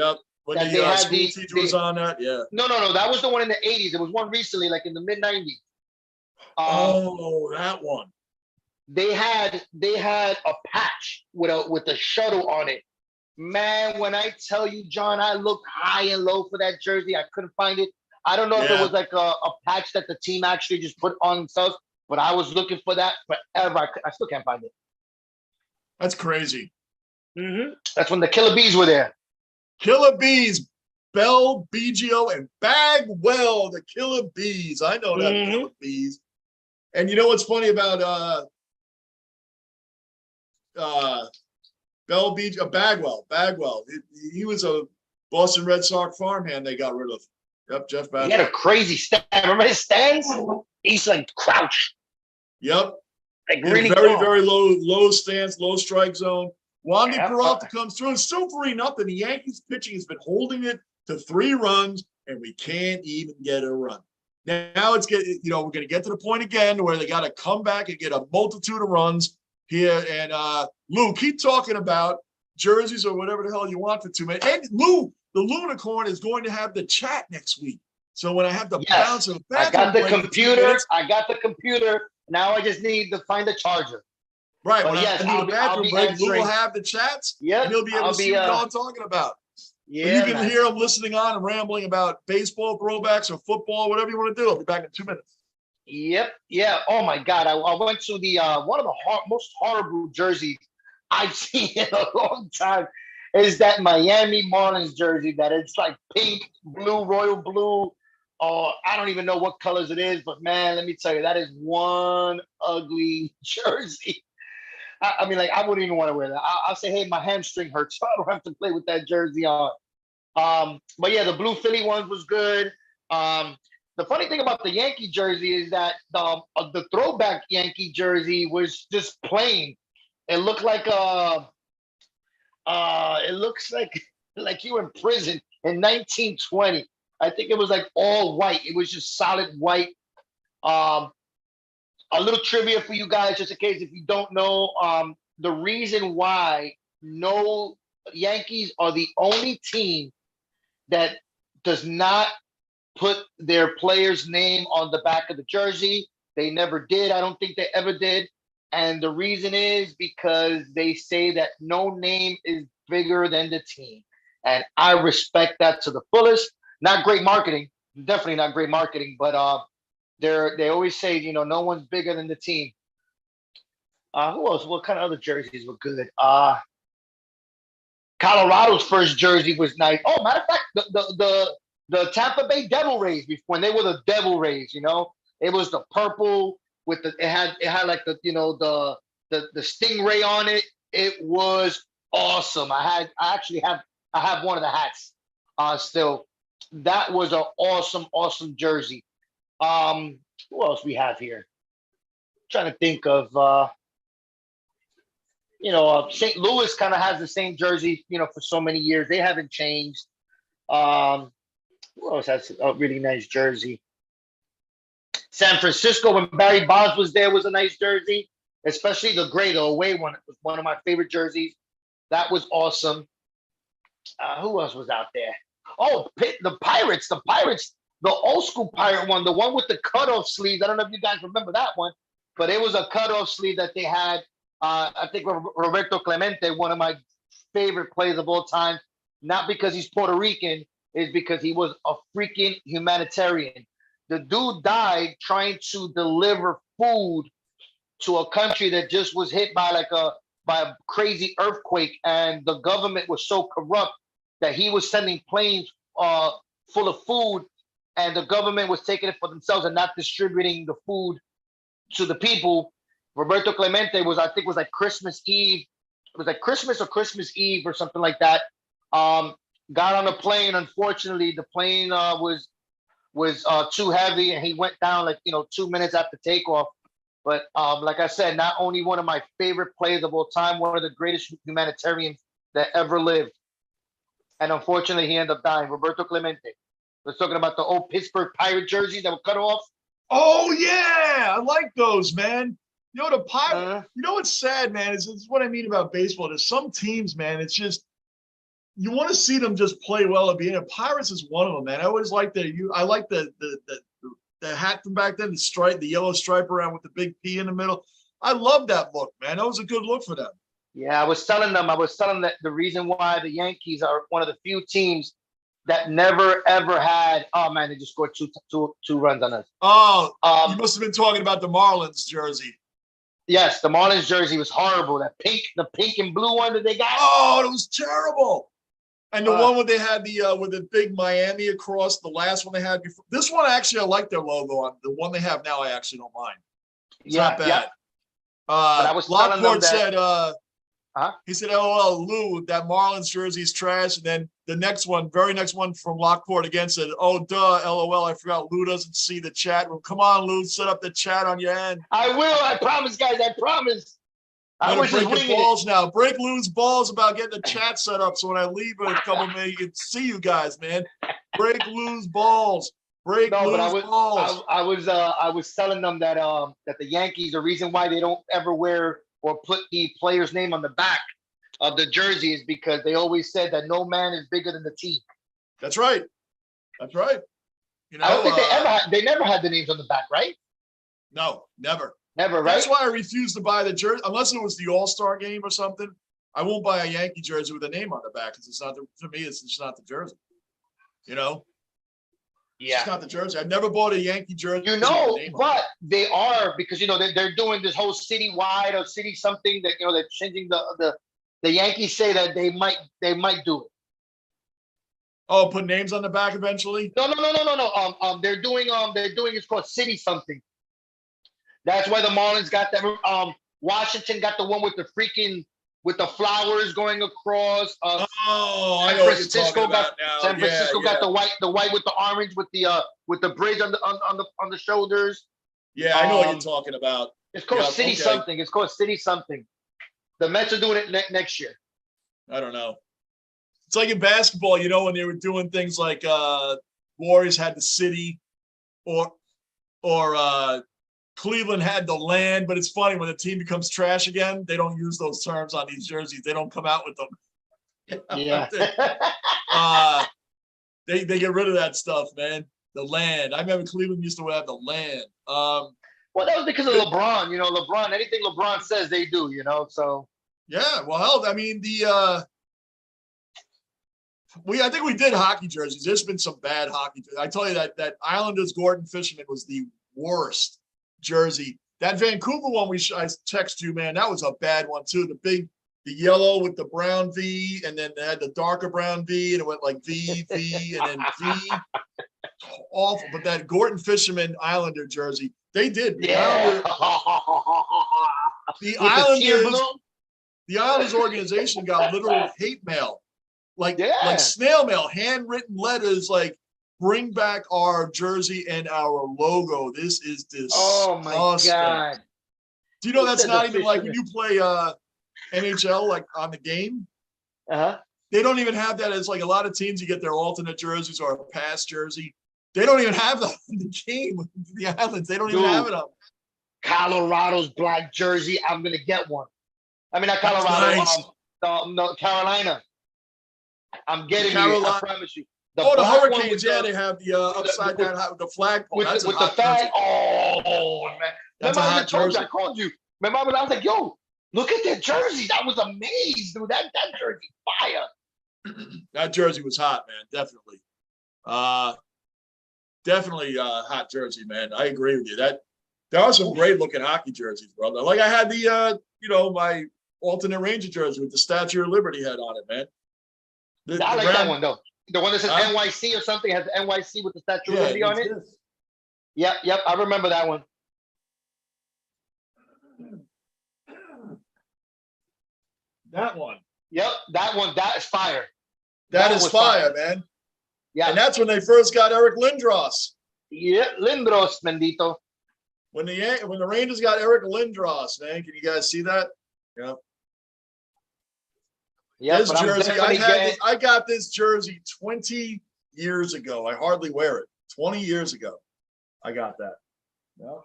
A: when the school teacher was on that. Yeah.
C: No, that was the one in the 80s. It was one recently, like in the mid 90s.
A: That one.
C: They had a patch with a shuttle on it. Man, when I tell you, John, I looked high and low for that jersey. I couldn't find it. I don't know if it was like a patch that the team actually just put on themselves, but I was looking for that forever. I still can't find it.
A: That's crazy.
C: Mm-hmm. That's when the Killer Bees were there.
A: Killer Bees, Bell, BGO, and Bagwell, the Killer Bees. I know that Killer Bees. And you know what's funny about Bagwell. He was a Boston Red Sox farmhand they got rid of. Yep, Jeff Bagwell.
C: He had a crazy stand. Remember his stance? He's like crouched.
A: Yep.
C: Like really
A: very low stance, low strike zone. Wandy Peralta comes through. It's still 3-0. The Yankees pitching has been holding it to 3 runs, and we can't even get a run. Now we're going to get to the point again where they got to come back and get a multitude of runs here. And Lou, keep talking about jerseys or whatever the hell you wanted to, man. And Lou, the Lunicorn is going to have the chat next week. So when I have to bounce it back,
C: I got the computer. Now I just need to find the charger.
A: Right. When I do the bathroom break, Lou will have the chats.
C: Yeah.
A: And he'll be able to see what I'm talking about. Yeah. You can hear him listening on and rambling about baseball throwbacks or football, whatever you want to do. I'll be back in 2 minutes.
C: Yep. Yeah. Oh my God. I went to the one of the most horrible jerseys I've seen in a long time. Is that Miami Marlins jersey that it's like pink, blue, royal blue. I don't even know what colors it is, but man, let me tell you, that is one ugly jersey. I mean, like, I wouldn't even want to wear that. I'll say, hey, my hamstring hurts, so I don't have to play with that jersey on. But yeah, the blue Philly ones was good. The funny thing about the Yankee jersey is that the throwback Yankee jersey was just plain. It looked like it looks like you were in prison in 1920. I think it was like all white. It was just solid white. A little trivia for you guys, just in case if you don't know, the reason why Yankees are the only team that does not put their player's name on the back of the jersey. They never did. I don't think they ever did. And the reason is because they say that no name is bigger than the team. And I respect that to the fullest. Not great marketing, definitely not great marketing, but they always say, no one's bigger than the team. Who else? What kind of other jerseys were good? Colorado's first jersey was nice. Oh, matter of fact, the Tampa Bay Devil Rays, when they were the Devil Rays, it was the purple with it had like the stingray on it. It was awesome. I have one of the hats still. That was an awesome jersey. Who else we have here? I'm trying to think of St. Louis kind of has the same jersey, for so many years. They haven't changed. Who else has a really nice jersey? San Francisco, when Barry Bonds was there, was a nice jersey, especially the gray, the away one. It was one of my favorite jerseys. That was awesome. Who else was out there? the Pirates, the old school Pirate one, the one with the cutoff sleeves. I don't know if you guys remember that one, but it was a cutoff sleeve that they had. I think Roberto Clemente, one of my favorite players of all time, not because he's Puerto Rican, is because he was a freaking humanitarian. The dude died trying to deliver food to a country that just was hit by a crazy earthquake, and the government was so corrupt that he was sending planes full of food, and the government was taking it for themselves and not distributing the food to the people. Roberto Clemente was like Christmas Eve. It was like Christmas or Christmas Eve or something like that. Got on a plane. Unfortunately, the plane was too heavy, and he went down 2 minutes after takeoff. But like I said, not only one of my favorite players of all time, one of the greatest humanitarians that ever lived. And unfortunately, he ended up dying. Roberto Clemente. We're talking about the old Pittsburgh Pirate jerseys that were cut off.
A: Oh yeah, I like those, man. You know the Pirate. You know what's sad, man? Is what I mean about baseball. There's some teams, man. It's just you want to see them just play well at the end. Pirates is one of them, man. I always like I like the hat from back then, the yellow stripe around with the big P in the middle. I love that look, man. That was a good look for them.
C: Yeah, I was telling them that the reason why the Yankees are one of the few teams that never ever had. Oh man, they just scored two runs on us.
A: Oh, you must have been talking about the Marlins jersey.
C: Yes, the Marlins jersey was horrible. The pink and blue one that they got.
A: Oh, it was terrible. And the one where they had with the big Miami across, the last one they had before. This one, actually, I like their logo on. The one they have now, I actually don't mind. It's not bad.
C: Yeah. But I was
A: Lockport said, he said, "LOL, Lou, that Marlins jersey's trash." And then the very next one from Lockport again said, "Oh, duh, LOL, I forgot Lou doesn't see the chat room. Come on, Lou, set up the chat on your end."
C: I will. I promise, guys. I promise. I was just
A: break your balls now. Break Lou's balls about getting the chat set up, so when I leave in a couple minutes, you can see you guys, man. Break Lou's balls. Break Lou's balls.
C: I was telling them that the Yankees, the reason why they don't ever wear or put the player's name on the back of the jersey is because they always said that no man is bigger than the team.
A: That's right. That's right. You know,
C: I don't think they never had the names on the back, right?
A: No, never.
C: Never, right?
A: That's why I refuse to buy the jersey unless it was the All-Star game or something. I won't buy a Yankee jersey with a name on the back because it's not for me. It's just not the jersey. You know.
C: Yeah.
A: It's not the jersey. I've never bought a Yankee jersey.
C: You know, but they are because they're doing this whole citywide or city something that they're changing the Yankees say that they might do it.
A: Oh, put names on the back eventually?
C: No. They're doing it's called city something. That's why the Marlins got that. Washington got the one with the flowers going across.
A: I know what you're talking about now.
C: San Francisco got the white with the orange with the bridge on the shoulders.
A: Yeah, I know what you're talking about.
C: It's called City something. It's called City something. The Mets are doing it next year.
A: I don't know. It's like in basketball, when they were doing things like Warriors had the city, or Cleveland had the land, but it's funny when the team becomes trash again, they don't use those terms on these jerseys. They don't come out with them.
C: Yeah.
A: They get rid of that stuff, man. The land. I remember Cleveland used to have the land.
C: Well, that was because of LeBron. LeBron, anything LeBron says, they do, so.
A: Yeah, well, hell, I mean, I think we did hockey jerseys. There's been some bad hockey jerseys. I tell you that Islanders Gordon Fisherman was the worst jersey. That Vancouver one I text you, man, that was a bad one too. The yellow with the brown V, and then they had the darker brown V, and it went like V, and then V. Awful. But that Gordon Fisherman Islander jersey, they did. The Islanders organization got literal hate mail, like snail mail, handwritten letters, like, bring back our jersey and our logo. This is disgusting.
C: Oh my God.
A: Do you know that's not even like when you play NHL, like on the game? They don't even have that as like a lot of teams, you get their alternate jerseys or a pass jersey. They don't even have that in the game with the Islands. They don't even have it up.
C: Colorado's black jersey. I'm going to get one. I mean, not Colorado.
A: Nice.
C: No, Carolina. I'm getting it. I promise you. The
A: the
C: black one
A: Hurricanes,
C: with
A: yeah,
C: the-
A: they have the upside down with the flagpole.
C: with
A: That's
C: the,
A: a
C: with the
A: hot
C: flag.
A: jersey.
C: Oh man!
A: That's
C: Remember,
A: a
C: I
A: hot
C: just told you,
A: jersey.
C: I called you. Remember, I was like, "Yo, look at that jersey! I was amazed, dude. That jersey, fire!"
A: That jersey was hot, man. Definitely. Definitely hot jersey, man. I agree with you. There are some great looking hockey jerseys, brother. Like I had the my alternate Ranger jersey with the Statue of Liberty head on it, man.
C: I like that one though. The one that says NYC or something has NYC with the Statue of Liberty on it. Yep. I remember that one.
A: That one.
C: Yep, that one. That is fire.
A: That is fire, man.
C: Yeah.
A: And that's when they first got Eric Lindros.
C: Yeah, Lindros, bendito.
A: When the Rangers got Eric Lindros, man. Can you guys see that? Yeah.
C: Yeah,
A: this jersey, I got this jersey 20 years ago. I hardly wear it. 20 years ago, I got that. Yeah.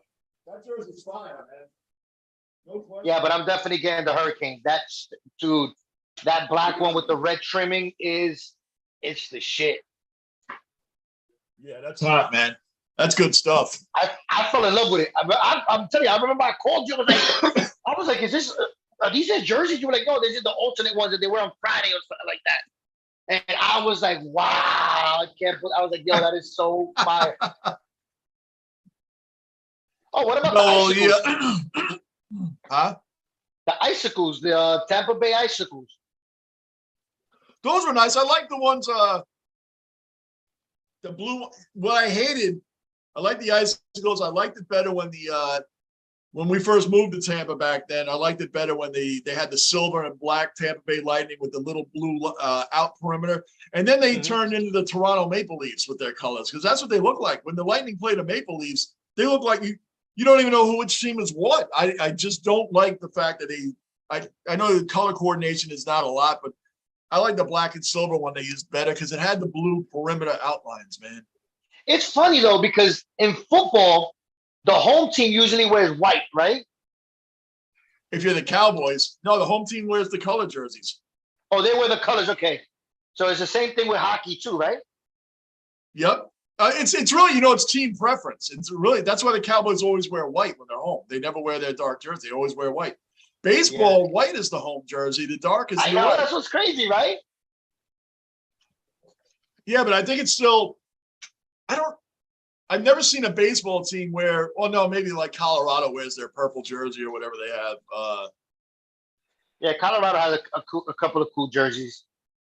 A: That jersey's fire, man. No question.
C: Yeah, but I'm definitely getting the Hurricanes. Dude, that black one with the red trimming it's the shit.
A: Yeah, that's hot, man. That's good stuff.
C: I fell in love with it. I'm telling you, I remember I called you. I was like, is this, are these your jerseys? You were like, no, these are the alternate ones that they wear on Friday or something like that. And I was like, wow, I was like, yo, that is so fire. Oh, what about the icicles?
A: Yeah. Huh?
C: The icicles, the Tampa Bay icicles.
A: Those were nice. I like the ones, the blue. What I hated, I like the icicles. I liked it better when we first moved to Tampa back then. I liked it better when they had the silver and black Tampa Bay Lightning with the little blue out perimeter. And then they turned into the Toronto Maple Leafs with their colors, because that's what they look like. When the Lightning play the Maple Leafs, they look like you don't even know which team is what. I just don't like the fact that I know the color coordination is not a lot, but I like the black and silver one they used better because it had the blue perimeter outlines, man.
C: It's funny though, because in football, the home team usually wears white, right?
A: If you're the Cowboys, no, the home team wears the color jerseys.
C: Oh, they wear the colors. Okay, so it's the same thing with hockey too, right?
A: Yep. It's really, it's team preference. It's really, that's why the Cowboys always wear white when they're home. They never wear their dark jersey. They always wear white. Baseball, white is the home jersey. The dark is the away.
C: That's what's crazy, right?
A: Yeah, but I think it's still, I've never seen a baseball team wear, well, no, maybe like Colorado wears their purple jersey or whatever they have.
C: Yeah, Colorado has a couple of cool jerseys.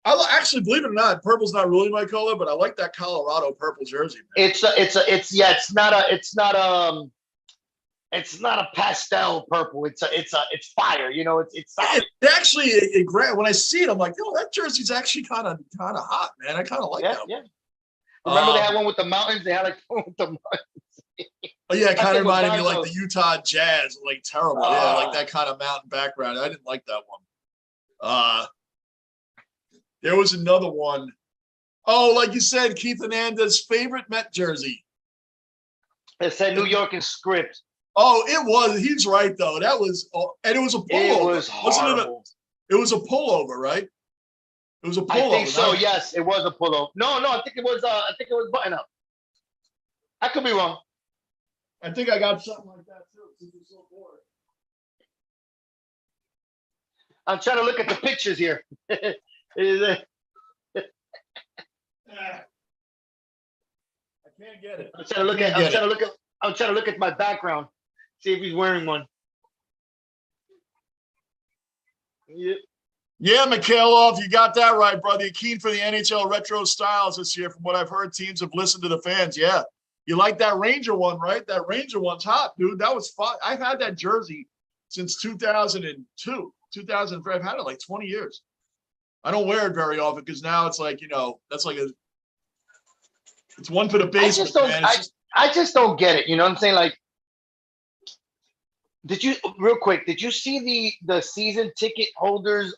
A: I actually, believe it or not, purple's not really my color, but I like that Colorado purple jersey, man.
C: It's not a pastel purple. It's fire. It's solid.
A: It actually, when I see it, I'm like, that jersey's actually kind of hot, man. I kind of like that.
C: Yeah. Remember they had one with the mountains? They had like one with the mountains.
A: Oh yeah, it kind of reminded me like the Utah Jazz, like terrible. Yeah, like that kind of mountain background. I didn't like that one. There was another one. Oh, like you said, Keith Hernandez's favorite Met jersey.
C: It said New York in script.
A: Oh, it was. He's right though. That was, and it was a pullover.
C: It was horrible.
A: It was a pullover, right? It was a pullover.
C: I think so. Yes, it was a pullover. No, I think it was. I think it was button up. I could be wrong.
A: I think I got something like that too. Since you're so bored.
C: I'm trying to look at the pictures here. I
A: can't get it.
C: I'm trying to look at my background. See if he's wearing one. Yep.
A: Yeah, Mikhailov, you got that right, brother. You're keen for the NHL retro styles this year. From what I've heard, teams have listened to the fans. Yeah. You like that Ranger one, right? That Ranger one's hot, dude. That was fun. I've had that jersey since 2002, 2003. I've had it like 20 years. I don't wear it very often because now it's like, that's like it's one for the basement, man.
C: I just don't get it. You know what I'm saying? Like, did you see the season ticket holders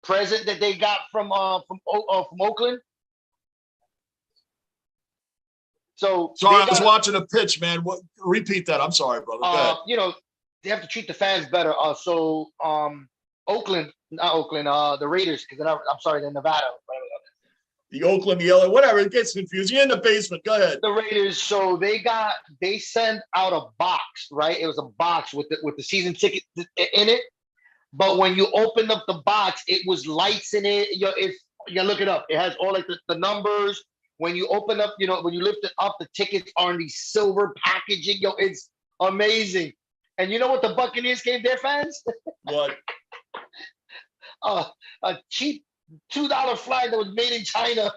C: present that they got from Oakland? So
A: sorry, I was watching a pitch, man. Repeat that. I'm sorry, brother. Go ahead.
C: They have to treat the fans better. Oakland, not Oakland, the Raiders, because I'm sorry, they're Nevada.
A: The Oakland Yellow, whatever. It gets confusing. You're in the basement. Go ahead.
C: The Raiders. So they sent out a box, right? It was a box with the season ticket in it. But when you opened up the box, it was lights in it. You look it up. It has all like the numbers. When you open up, when you lift it up, the tickets are in these silver packaging. It's amazing. And you know what the Buccaneers gave their fans?
A: What?
C: A cheap $2 flag that was made in China.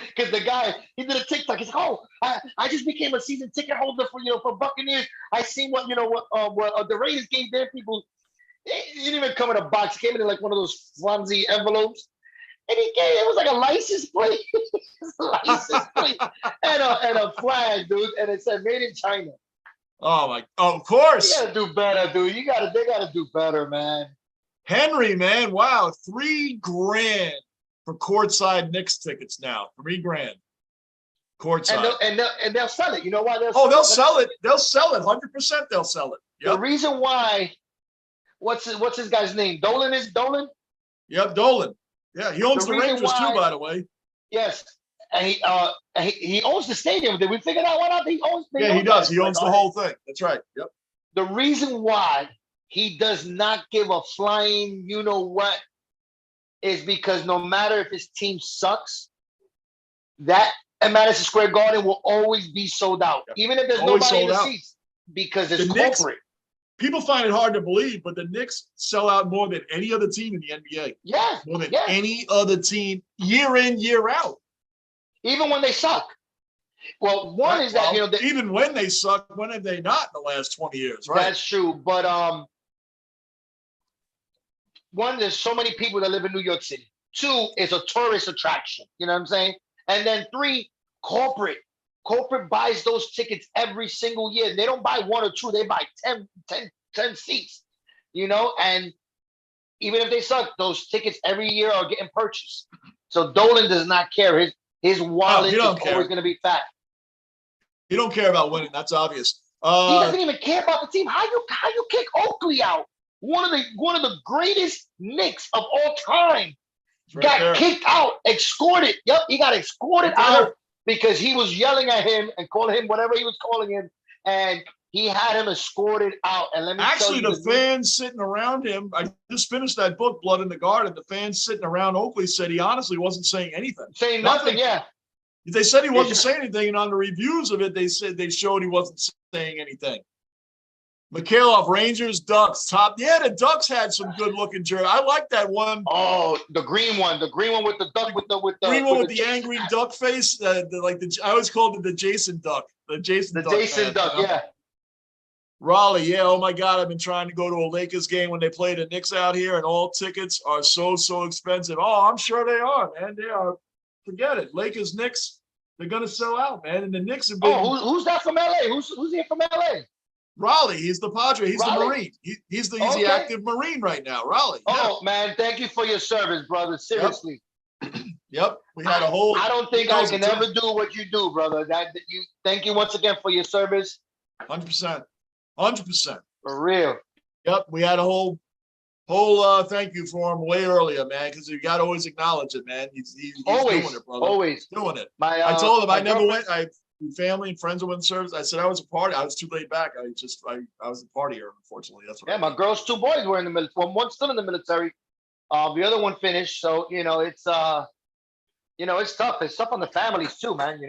C: Because the guy, he did a TikTok. He's like, "Oh, I just became a season ticket holder for Buccaneers. I seen what the Raiders gave their people. It didn't even come in a box. It came in like one of those flimsy envelopes, and it was like a license plate, and a flag, dude, and it said made in China.
A: Oh of course.
C: You gotta do better, dude. They gotta do better, man.
A: Henry, man, wow, $3,000 for courtside Knicks tickets now. $3,000 courtside,
C: and they'll sell it. You know why?
A: They'll sell it. They'll sell it. 100%. They'll sell it. Yep.
C: The reason why, what's his guy's name? Dolan is Dolan.
A: Yep, Dolan. Yeah, he owns the Rangers too, by the way.
C: Yes, and he owns the stadium. Did we figure that one out? He owns.
A: He does. He owns the whole thing. That's right. Yep.
C: The reason why he does not give a flying what is because no matter if his team sucks, that at Madison Square Garden will always be sold out, even if there's nobody in the seats, because it's corporate.
A: Knicks, people find it hard to believe, but the Knicks sell out more than any other team in the NBA.
C: Yeah,
A: more than any other team, year in, year out.
C: Even when they suck. Well,
A: even when they suck, when have they not in the last 20 years? Right.
C: That's true, but one, there's so many people that live in New York City. Two, it's a tourist attraction. You know what I'm saying? And then three, corporate. Corporate buys those tickets every single year. They don't buy one or two. They buy 10 seats, and even if they suck, those tickets every year are getting purchased. So Dolan does not care. His wallet is always going to be fat.
A: He don't care about winning. That's obvious.
C: He doesn't even care about the team. How you kick Oakley out? One of the greatest Knicks of all time got kicked out, escorted. Yep, he got escorted out because he was yelling at him and calling him whatever he was calling him, and he had him escorted out. And let me tell you,
A: the fans sitting around him. I just finished that book, Blood in the Garden. The fans sitting around Oakley said he honestly wasn't saying anything.
C: Saying nothing. Yeah.
A: They said he wasn't saying anything, and on the reviews of it, they said they showed he wasn't saying anything. Mikhailov, Rangers, Ducks, top. Yeah, the Ducks had some good-looking jerseys. I like that one.
C: Oh, the green one with the duck with the
A: green one with the angry duck face. I always called it the Jason Duck. The Jason Duck.
C: Yeah.
A: Raleigh, yeah. Oh my God, I've been trying to go to a Lakers game when they play the Knicks out here, and all tickets are so expensive. Oh, I'm sure they are, man. They are. Forget it. Lakers, Knicks, they're gonna sell out, man. And the Knicks have been.
C: Oh, who's that from LA? Who's here from LA?
A: Raleigh, he's the Padre. He's the Marine. He's the active Marine right now. Raleigh.
C: Oh man, thank you for your service, brother. Seriously.
A: Yep. We had a whole.
C: I don't think I can ever do what you do, brother. Thank you once again for your service.
A: 100%. 100%.
C: For real.
A: Yep. We had a whole thank you for him way earlier, man, because you got to always acknowledge it, man. He's
C: always
A: doing it, brother.
C: Always
A: doing it. I told him I never went. Family and friends went in service. I said I was a party. I was too late back. I was a partier, unfortunately. That's what.
C: Yeah, my girl's two boys were in the military. Well, one's still in the military. The other one finished. So it's it's tough. It's tough on the families too, man.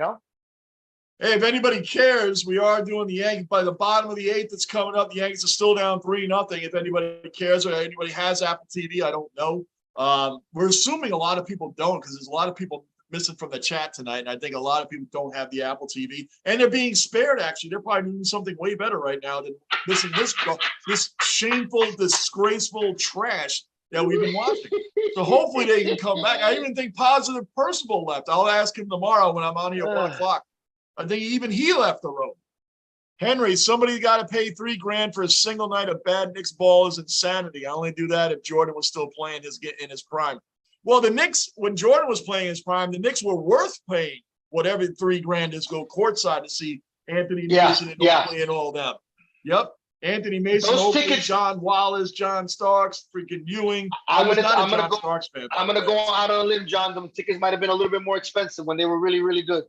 A: Hey, if anybody cares, we are doing the Yankees by the bottom of the eighth. That's coming up. The Yankees are still down 3-0. If anybody cares or anybody has Apple TV, I don't know. We're assuming a lot of people don't, because there's a lot of people missing from the chat tonight, and I think a lot of people don't have the Apple TV, and they're being spared. Actually, they're probably doing something way better right now than missing this shameful, disgraceful trash that we've been watching. So hopefully they can come back. I even think Positive Percival left. I'll ask him tomorrow when I'm on here at 1 o'clock. I think even he left the room. Henry, somebody got to pay $3,000 for a single night of bad Knicks ball is insanity. I only do that if Jordan was still playing in his prime. Well, the Knicks, when Jordan was playing his prime, the Knicks were worth paying whatever $3,000 is, go courtside to see Anthony Mason and Oakley and all them. Yep. Anthony Mason,
C: Those
A: Oakley,
C: tickets-
A: John Wallace, John Starks, freaking Ewing. I
C: I'm
A: was
C: gonna
A: not a
C: I'm gonna
A: John
C: go
A: Starks fan.
C: I'm
A: by
C: gonna
A: the way.
C: go out on a limb, John. Them tickets might have been a little bit more expensive when they were really, really good.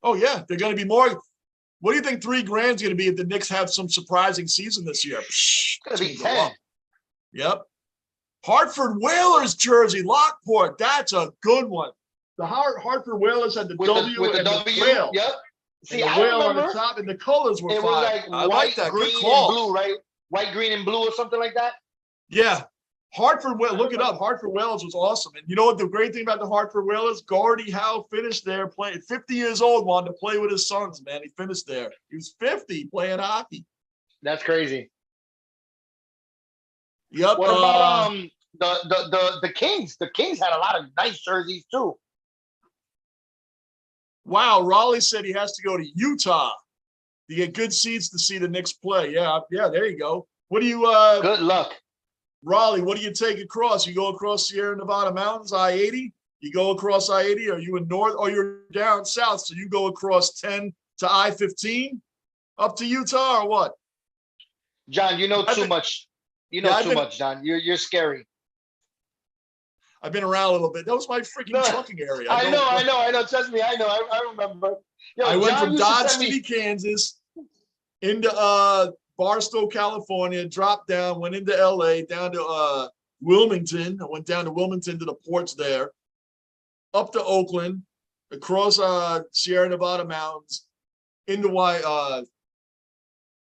A: Oh yeah, they're going to be more. What do you think $3,000 is going to be if the Knicks have some surprising season this year?
C: It's gonna be
A: go
C: 10.
A: up. Yep. Hartford Whalers jersey, Lockport. That's a good one. The Hartford Whalers had the
C: With
A: W
C: the
A: and
C: W.
A: the whale.
C: Yep.
A: And
C: See,
A: the
C: I
A: whale on the
C: remember
A: top, and the colors were
C: it was
A: fine.
C: like
A: I
C: white,
A: like that.
C: green,
A: Good call.
C: and blue, right? White, green, and blue, or something like that.
A: Yeah. Hartford, look it up. Hartford Whalers was awesome. And you know what the great thing about the Hartford Whalers? Gordie Howe finished there playing, 50 years old, wanted to play with his sons, man. He finished there. He was 50 playing hockey.
C: That's crazy.
A: Yep.
C: What about the Kings? The Kings had a lot of nice jerseys too.
A: Wow, Raleigh said he has to go to Utah to get good seats to see the Knicks play. Yeah, there you go. What do you
C: Good luck.
A: Raleigh, what do you take across? You go across Sierra Nevada Mountains, I-80? You go across I-80? Are you in north or you're down south? So you go across 10 to I-15 up to Utah or what?
C: John, you know too much. You know too much, John. You're scary.
A: I've been around a little bit. That was my freaking trucking area.
C: I know. Trust me, I know. I remember. Yo,
A: I went
C: John
A: from
C: used to
A: Dodge
C: send me-
A: City, Kansas into Barstow, California, dropped down, went into LA, down to Wilmington. I went down to Wilmington to the ports there, up to Oakland, across Sierra Nevada mountains, into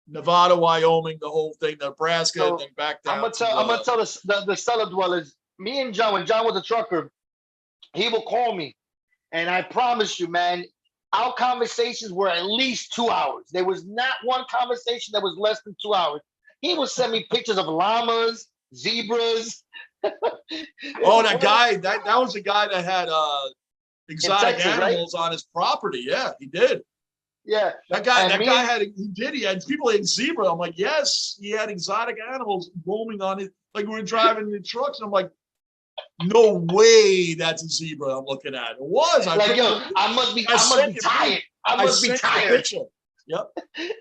A: Nevada, Wyoming, the whole thing, Nebraska,
C: So,
A: and then back down.
C: I'm gonna tell the cellar dwellers. Me and John, when John was a trucker, he will call me, and I promise you, man, our conversations were at least 2 hours. There was not one conversation that was less than 2 hours. He would send me pictures of llamas, zebras.
A: Oh, that guy, that was the guy that had exotic
C: Texas,
A: animals on his property. Yeah, he did.
C: Yeah.
A: That guy
C: And
A: he had people had zebra. I'm like, yes, he had exotic animals roaming on it. Like we were driving the trucks, and I'm like, no way that's a zebra I'm looking at. It was.
C: I must be tired. I must be tired.
A: Yep.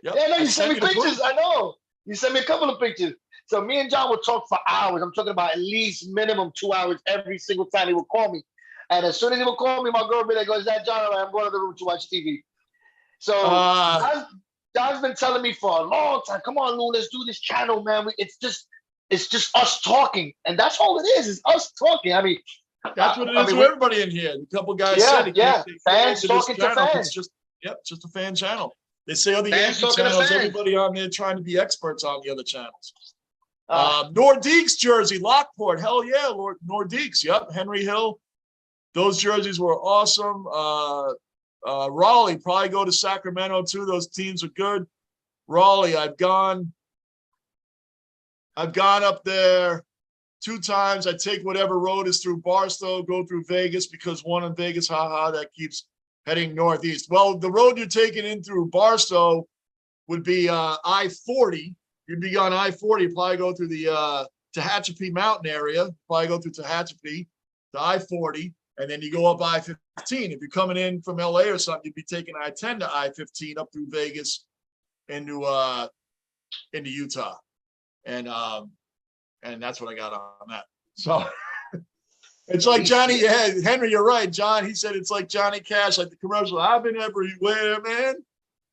C: Yeah, no, you sent me pictures. I know. You sent me a couple of pictures. So me and John would talk for hours. I'm talking about at least minimum 2 hours every single time he would call me. And as soon as he would call me, my girl would be like, "Is that John? I'm going to the room to watch TV." So John's been telling me for a long time, "Come on, Lou, let's do this channel, man. It's just us talking." And that's all it is us talking. I mean,
A: that's what it is to everybody in here. A couple guys said it.
C: Fans talking to fans.
A: It's just a fan channel. They say on the
C: Fans
A: Yankee
C: talking to
A: channels,
C: fans.
A: everybody on there trying to be experts on the other channels. Nordiques jersey, Lockport. Hell yeah, Nordiques. Yep, Henry Hill. Those jerseys were awesome. Raleigh, probably go to Sacramento too. Those teams are good. Raleigh, I've gone up there 2 times. I take whatever road is through Barstow, go through Vegas because one in Vegas, that keeps heading northeast. Well, the road you're taking in through Barstow would be I-40. You'd be on I-40, probably go through the Tehachapi Mountain area, probably go through Tehachapi to I-40, and then you go up I-15. If you're coming in from LA or something, you'd be taking I-10 to I-15 up through Vegas into Utah. And that's what I got on that. So it's like Johnny, Henry, you're right, John. He said it's like Johnny Cash, like the commercial. I've been everywhere, man.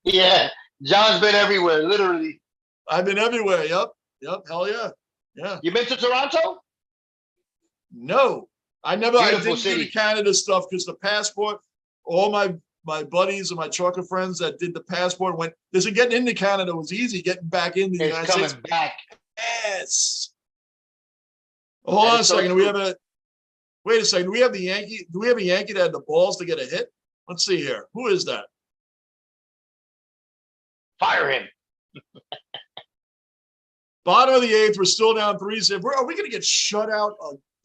C: Yeah, John's been everywhere, literally.
A: I've been everywhere. Yep. Hell yeah. Yeah.
C: You been to Toronto?
A: No, I never.
C: Beautiful
A: I didn't
C: city.
A: do the Canada stuff because the passport. All my buddies and my trucker friends that did the passport went. Listen, getting into Canada was easy. Getting back into the United States.
C: It's coming back.
A: Yes. Hold on a second. Wait a second. Do we have the Yankee? Do we have a Yankee that had the balls to get a hit? Let's see here. Who is that?
C: Fire him.
A: Bottom of the 8th. We're still down 3-0. Are we going to get shut out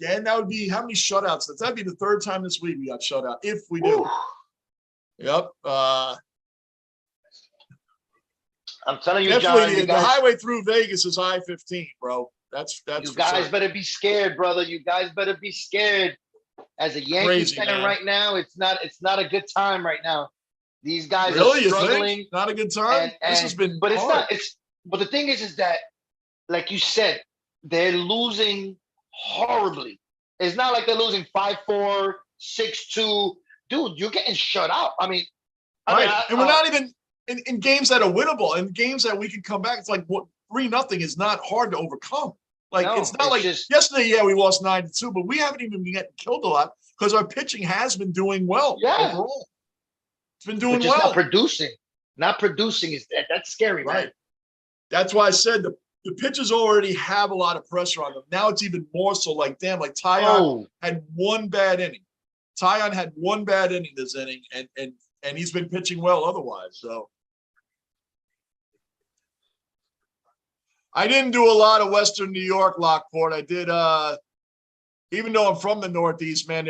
A: again? That would be how many shutouts? That'd be the 3rd time this week we got shut out. If we do.
C: Ooh.
A: Yep.
C: I'm telling you,
A: Definitely
C: John.
A: the highway through Vegas is I-15, bro. That's
C: you guys better be scared, brother. You guys better be scared. As a Yankees fan right now, it's not a good time right now. These guys are struggling.
A: Not a good time. This has been
C: but
A: hard.
C: But the thing is that, like you said, they're losing horribly. It's not like they're losing 5-4, 6-2. Dude, you're getting shut out. I mean,
A: and we're not even in games that are winnable, and games that we can come back. It's like what 3-0 is not hard to overcome. Like
C: No,
A: it's not
C: it's
A: like
C: just-
A: yesterday. Yeah, we lost 9-2, but we haven't even been getting killed a lot because our pitching has been doing well
C: Yeah.
A: overall. It's been
C: but
A: doing
C: just
A: well.
C: not producing. Not producing is that's scary, man.
A: Right. That's why I said the pitchers already have a lot of pressure on them. Now it's even more so. Like damn, like Tyon had one bad inning. Tyon had one bad inning this inning, and he's been pitching well otherwise. So I didn't do a lot of Western New York, Lockport. I did, even though I'm from the Northeast, man,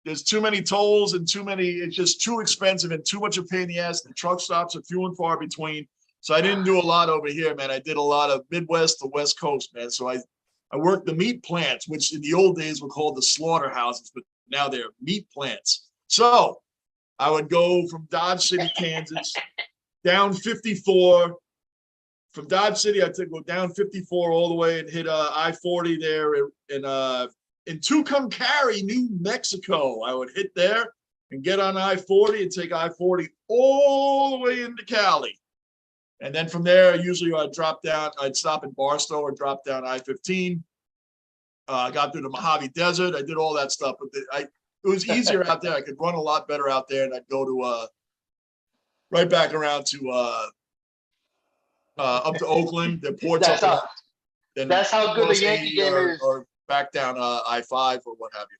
A: there's too many tolls and it's just too expensive and too much of a pain in the ass. The truck stops are few and far between. So I didn't do a lot over here, man. I did a lot of Midwest to West Coast, man. So I worked the meat plants, which in the old days were called the slaughterhouses, but now they're meat plants. So I would go from Dodge City, Kansas, down 54. From Dodge City, I took go down 54 all the way and hit I-40 there in Tucumcari, New Mexico. I would hit there and get on I-40 and take I-40 all the way into Cali. And then from there, usually I'd drop down, I'd stop in Barstow or drop down I-15. I got through the Mojave Desert. I did all that stuff, but it was easier out there. I could run a lot better out there, and I'd go to right back around to up to Oakland, then ports
C: That's
A: up.
C: how,
A: Then
C: that's how good the Yankee game is.
A: Or back down I-5 or what have you.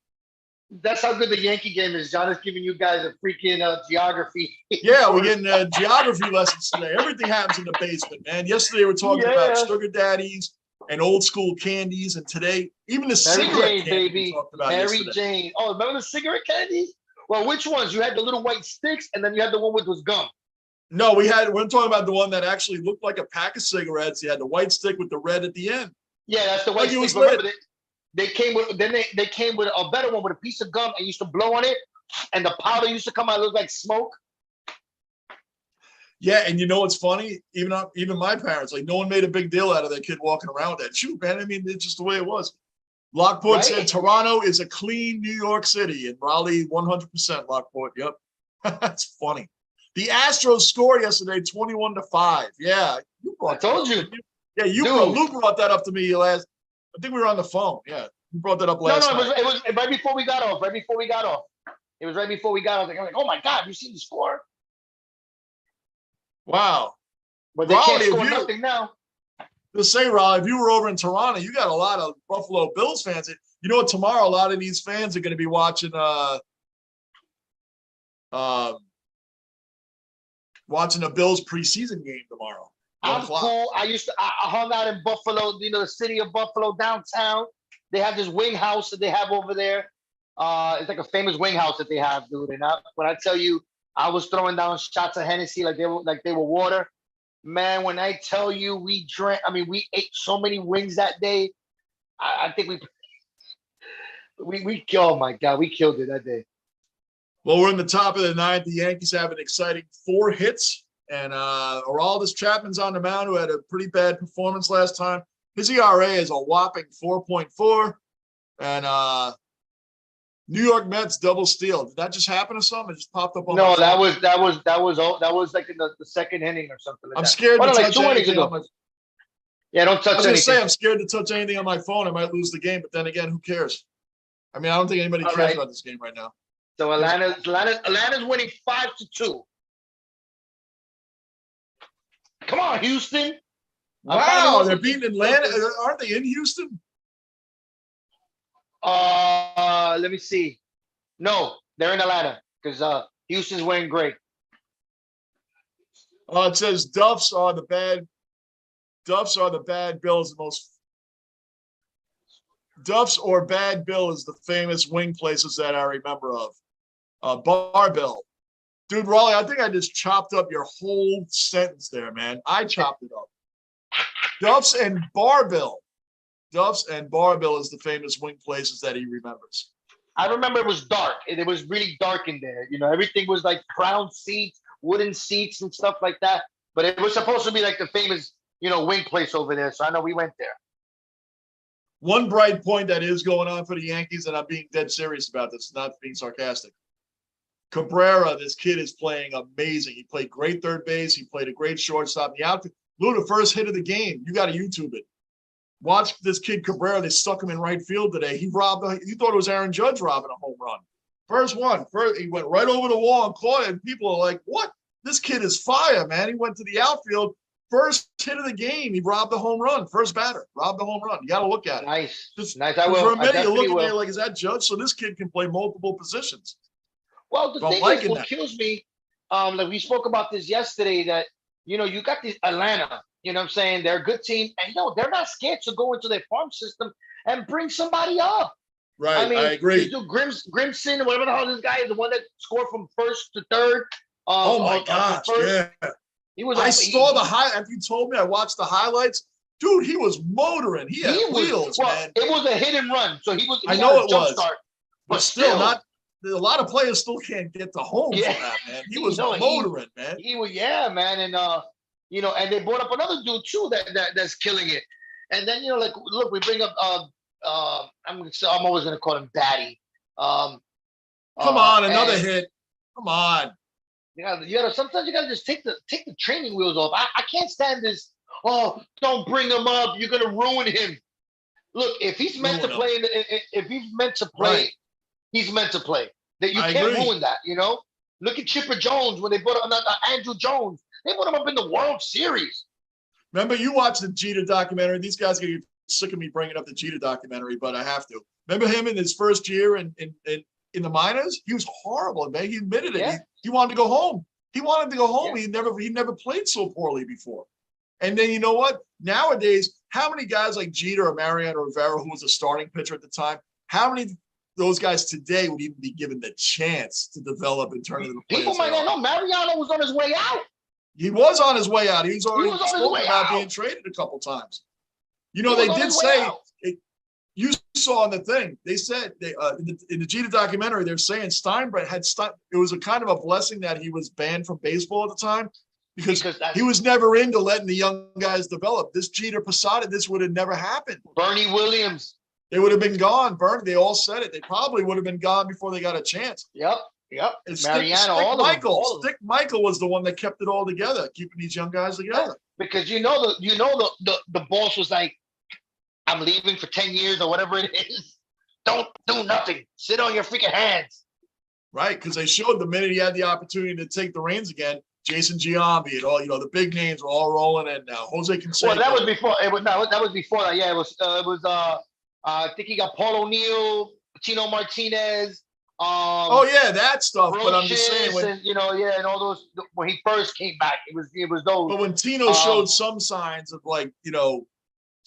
C: That's how good the Yankee game is. John is giving you guys a freaking geography.
A: Yeah, we're getting geography lessons today. Everything happens in the basement, man. Yesterday we were talking about sugar daddies and old school candies, and today even the
C: Mary
A: cigarette
C: Jane,
A: candy
C: baby.
A: we talked about
C: Mary
A: yesterday.
C: Jane. Oh, remember the cigarette candies? Well, which ones? You had the little white sticks, and then you had the one with was gum.
A: No, we're talking about the one that actually looked like a pack of cigarettes. You had the white stick with the red at the end.
C: Yeah, that's the white
A: Like
C: stick. Remember, they came with they came with a better one with a piece of gum and used to blow on it, and the powder used to come out, look like smoke.
A: Yeah, and you know what's funny? Even my parents, like no one made a big deal out of their kid walking around with that. Shoot, man, I mean, it's just the way it was. Lockport said Toronto is a clean New York City, and Raleigh 100% Lockport. Yep, that's funny. The Astros scored yesterday, 21-5. Yeah,
C: I told you.
A: Yeah, Lou brought that up to me last. I think we were on the phone. Yeah, you brought that up last night.
C: No, it was right before we got off. It was right before we got off. I'm like, oh my God, you see the score?
A: Wow.
C: But they can't score nothing now.
A: Just say, Raleigh, if you were over in Toronto, you got a lot of Buffalo Bills fans. You know what? Tomorrow, a lot of these fans are going to be watching watching a Bills preseason game tomorrow.
C: I'm cool. I hung out in Buffalo, the city of Buffalo downtown. They have this wing house that they have over there. It's like a famous wing house that they have, dude. And when I tell you, I was throwing down shots of Hennessy like they were water. Man, when I tell you we ate so many wings that day. I think we oh my God, we killed it that day.
A: Well, we're in the top of the ninth. The Yankees have an exciting 4 hits. And Aroldis Chapman's on the mound, who had a pretty bad performance last time. His ERA is a whopping 4.4. And New York Mets double steal. Did that just happen or something? It just popped up on
C: No,
A: my
C: that
A: phone.
C: was like in the second inning or something like
A: I'm
C: that.
A: scared to touch anything on my
C: Yeah, don't touch
A: I was
C: anything.
A: going to say, I'm scared to touch anything on my phone. I might lose the game, but then again, who cares? I mean, I don't think anybody cares about this game right now.
C: So Atlanta's winning 5-2. Come on, Houston.
A: Wow, they're beating Atlanta. Aren't they in Houston?
C: Let me see. No, they're in Atlanta because Houston's winning great.
A: It says Duffs are the bad Bills. Duffs or Bad Bill is the famous wing places that I remember of. Bar Bill. Dude, Raleigh, I think I just chopped up your whole sentence there, man. I chopped it up. Duffs and Bar Bill. Duffs and Bar Bill is the famous wing places that he remembers.
C: I remember it was dark. It was really dark in there. Everything was like crown seats, wooden seats and stuff like that. But it was supposed to be like the famous wing place over there. So I know we went there.
A: One bright point that is going on for the Yankees, and I'm being dead serious about this, not being sarcastic. Cabrera, this kid is playing amazing. He played great third base. He played a great shortstop. The outfield, Lou, the first hit of the game, you got to YouTube it. Watch this kid Cabrera. They stuck him in right field today. He thought it was Aaron Judge robbing a home run. First, he went right over the wall and caught it. And people are like, what? This kid is fire, man. He went to the outfield. First hit of the game, he robbed the home run. First batter, robbed the home run. You got to look at it.
C: Nice.
A: Nice.
C: I will.
A: For a minute, you're looking
C: will.
A: there like, is that Judge? So this kid can play multiple positions.
C: Well, the
A: So
C: thing is, what kills me, like we spoke about this yesterday, that, you got this Atlanta, you know what I'm saying? They're a good team. And, they're not scared to go into their farm system and bring somebody up.
A: Right,
C: I mean,
A: I agree.
C: Grimson, whatever the hell this guy is, the one that scored from first to third.
A: Oh, my gosh, yeah. I saw the highlight. If you told me, I watched the highlights. Dude, he was motoring. He had wheels, man.
C: It was a hit and run, so he was.
A: I know it was.
C: Start,
A: but still, not. A lot of players still can't get to home for that, man. He was motoring, man.
C: He was, man, and and they brought up another dude too that's killing it. And then look, we bring up I'm always gonna call him Batty.
A: Come on, another hit. Come on.
C: Sometimes you gotta just take the training wheels off. I can't stand this. Oh, don't bring him up. You're gonna ruin him. Look, if he's meant to play,
A: Right.
C: he's meant to play. That you can't ruin that. Look at Chipper Jones when they brought up Andrew Jones. They put him up in the World Series.
A: Remember, you watched the Jeter documentary. These guys are gonna get sick of me bringing up the Jeter documentary, but I have to. Remember him in his first year in the minors? He was horrible, man. He admitted it.
C: Yeah.
A: He wanted to go home. He wanted to go home.
C: Yeah.
A: He never played so poorly before. And then you know what? Nowadays, how many guys like Jeter or Mariano Rivera, who was a starting pitcher at the time, how many of those guys today would even be given the chance to develop and turn into the players?
C: People might not know Mariano was on his way out.
A: He was on his way out. He was already spoken about
C: out.
A: being traded a couple times. They did say you saw in the thing. They said in the Jeter documentary, they're saying Steinbrenner it was a kind of a blessing that he was banned from baseball at the time because he was never into letting the young guys develop. This Jeter Posada, this would have never happened.
C: Bernie Williams,
A: they would have been gone. They all said it. They probably would have been gone before they got a chance.
C: Yep.
A: And
C: Mariano,
A: Stick Michael was the one that kept it all together, keeping these young guys together.
C: Because the boss was like, I'm leaving for 10 years or whatever it is. Don't do nothing. Sit on your freaking hands.
A: Right, because they showed the minute he had the opportunity to take the reins again, Jason Giambi and all, the big names were all rolling in now. Jose Canseco.
C: Well, that was before. That was before that. Yeah, it was. I think he got Paul O'Neill, Tino Martinez.
A: That stuff. But I'm just saying,
C: and all those when he first came back, it was those.
A: But when Tino showed some signs of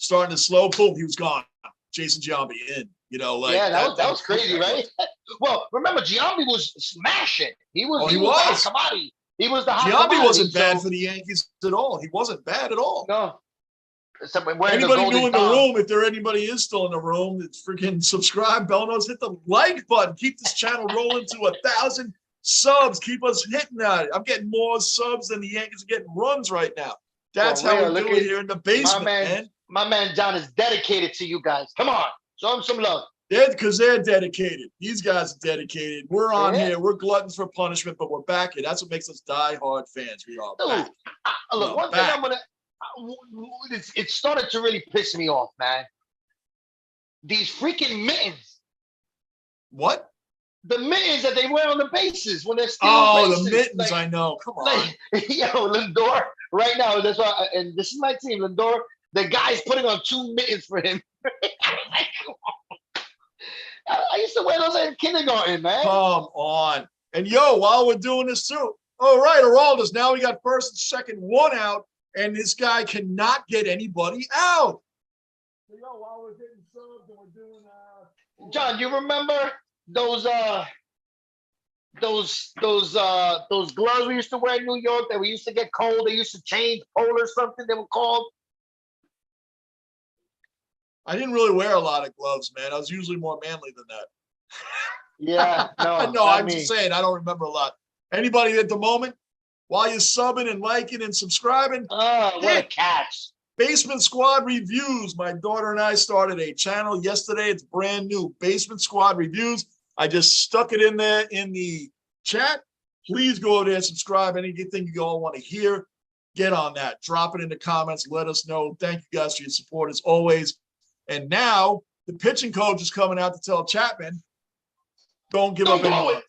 A: starting to slow, boom, he was gone. Jason Giambi in.
C: That was crazy, right? Well, remember Giambi was smashing. He was the hot commodity. He was the hot commodity.
A: Giambi wasn't bad for the Yankees at all. He wasn't bad at all.
C: No.
A: Anybody new in the room, if anybody is still in the room, it's freaking subscribe, bell notes, hit the like button. Keep this channel rolling to 1,000 subs. Keep us hitting that. I'm getting more subs than the Yankees are getting runs right now. That's how we're doing here in the basement, man.
C: My man John is dedicated to you guys. Come on, show him some love.
A: Because they're dedicated. These guys are dedicated. We're on here. We're gluttons for punishment, but we're back here. That's what makes us die-hard fans. We are back.
C: Look, one thing I'm gonna. It started to really piss me off, man. These freaking mittens.
A: What?
C: The mittens that they wear on the bases when they're stealing bases.
A: The mittens, I know. Come on.
C: Lindor, right now, that's why, and this is my team, Lindor, the guy's putting on 2 mittens for him. I used to wear those in kindergarten, man.
A: Come on. And while we're doing this too, all right, Araldus, now we got first and second, one out. And this guy cannot get anybody out. So, while we're getting subs and we're doing
C: John, you remember those gloves we used to wear in New York that we used to get cold? They used to change pole or something they were called.
A: I didn't really wear a lot of gloves, man. I was usually more manly than that.
C: Yeah, no.
A: I'm just saying, I don't remember a lot. Anybody at the moment? While you're subbing and liking and subscribing,
C: what a catch.
A: Basement Squad Reviews. My daughter and I started a channel yesterday. It's brand new. Basement Squad Reviews. I just stuck it in there in the chat. Please go over there and subscribe. Anything you all want to hear, get on that. Drop it in the comments. Let us know. Thank you guys for your support as always. And now the pitching coach is coming out to tell Chapman, don't give up any runs.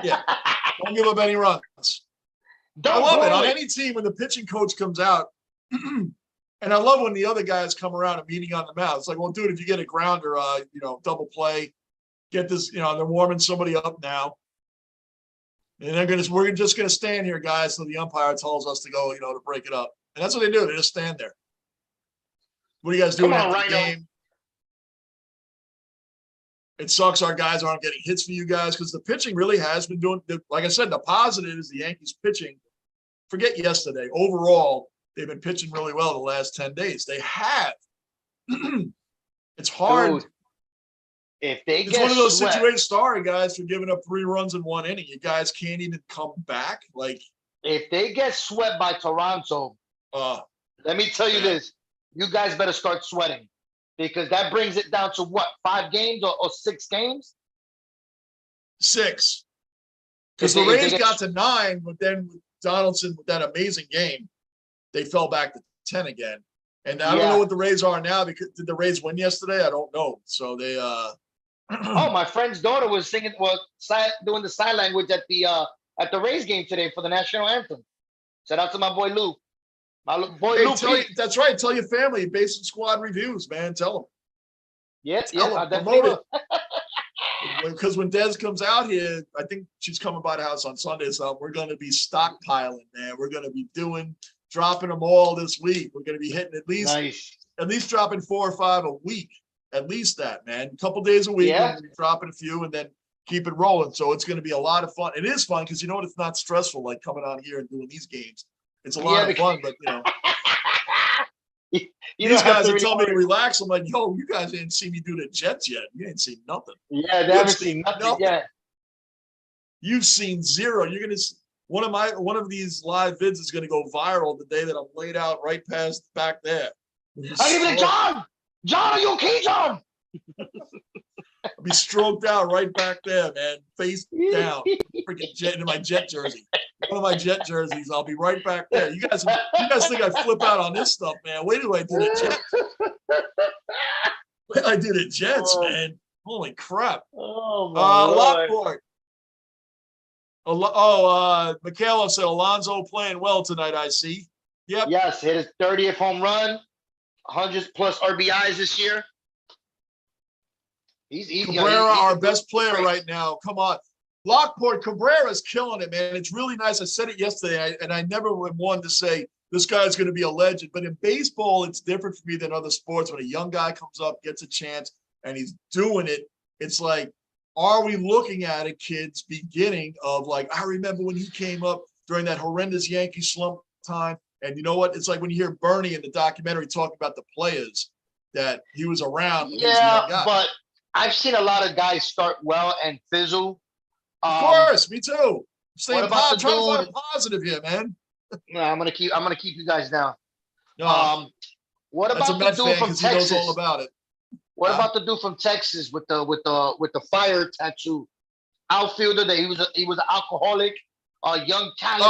A: Yeah, don't give up any runs. I love it on any team when the pitching coach comes out. And I love when the other guys come around and meeting on the mound. It's like, well, dude, if you get a grounder, double play, get this, they're warming somebody up now. And we're just gonna stand here, guys, till the umpire tells us to go, to break it up. And that's what they do. They just stand there. What are you guys doing after the game? It sucks our guys aren't getting hits for you guys because the pitching really has been doing, like I said, the positive is the Yankees pitching. Forget yesterday. Overall, they've been pitching really well the last 10 days. They have. It's hard.
C: Dude, if they
A: it's
C: get
A: one of those
C: swept,
A: situations. Sorry, guys, for giving up 3 runs in 1 inning. You guys can't even come back. Like,
C: if they get swept by Toronto, let me tell you this: you guys better start sweating because that brings it down to what, 5 games or 6 games?
A: 6. Because the Rays got to 9, but then with Donaldson with that amazing game, they fell back to 10 again. And I don't know what the Rays are now because did the Rays win yesterday? I don't know. So they
C: Oh, my friend's daughter was singing, doing the sign language at the Rays game today for the national anthem. Shout out to my boy Lou. My boy Lou.
A: That's right. Tell your family. Basement Squad Reviews, man. Tell them.
C: Yeah, I definitely will.
A: Because when Des comes out here, I think she's coming by the house on Sunday. So we're going to be stockpiling, man. We're going to be dropping them all this week. We're going to be hitting at least dropping 4 or 5 a week. At least that, man. A couple days a week, we're going to be dropping a few and then keep it rolling. So it's going to be a lot of fun. It is fun because you know what? It's not stressful like coming on here and doing these games. It's a lot of fun, but these guys are telling me to relax. I'm like, yo, you guys didn't see me do the Jets yet. You ain't seen nothing.
C: Yeah, they haven't seen nothing yet.
A: You've seen 0. You're gonna one of these live vids is gonna go viral the day that I'm laid out right past back there.
C: I'll be like, John, are you okay, John?
A: I'll be stroked out right back there, man. Face down. Freaking Jet in my Jet jersey. One of my Jet jerseys. I'll be right back there. You guys think I flip out on this stuff, man. Wait till I do the Jets. Wait, I do the Jets, man. Holy crap.
C: Oh my Lord.
A: Lockport. Michaela said Alonso playing well tonight, I see. Yep.
C: Yes, hit his 30th home run, 100+ RBIs this year.
A: Cabrera, our best player right now. Come on. Lockport, Cabrera's killing it, man. It's really nice. I said it yesterday, and I never would want to say this guy's going to be a legend. But in baseball, it's different for me than other sports. When a young guy comes up, gets a chance, and he's doing it, it's like, are we looking at a kid's beginning of like, I remember when he came up during that horrendous Yankee slump time. And you know what? It's like when you hear Bernie in the documentary talking about the players that he was around.
C: Yeah, but I've seen a lot of guys start well and fizzle.
A: Of course, me too. Trying to find a positive here, man.
C: No, I'm gonna keep you guys down.
A: No,
C: what about the dude from Texas?
A: He knows all about it.
C: What about the dude from Texas with the fire tattoo? Outfielder that he was an alcoholic, a young talent.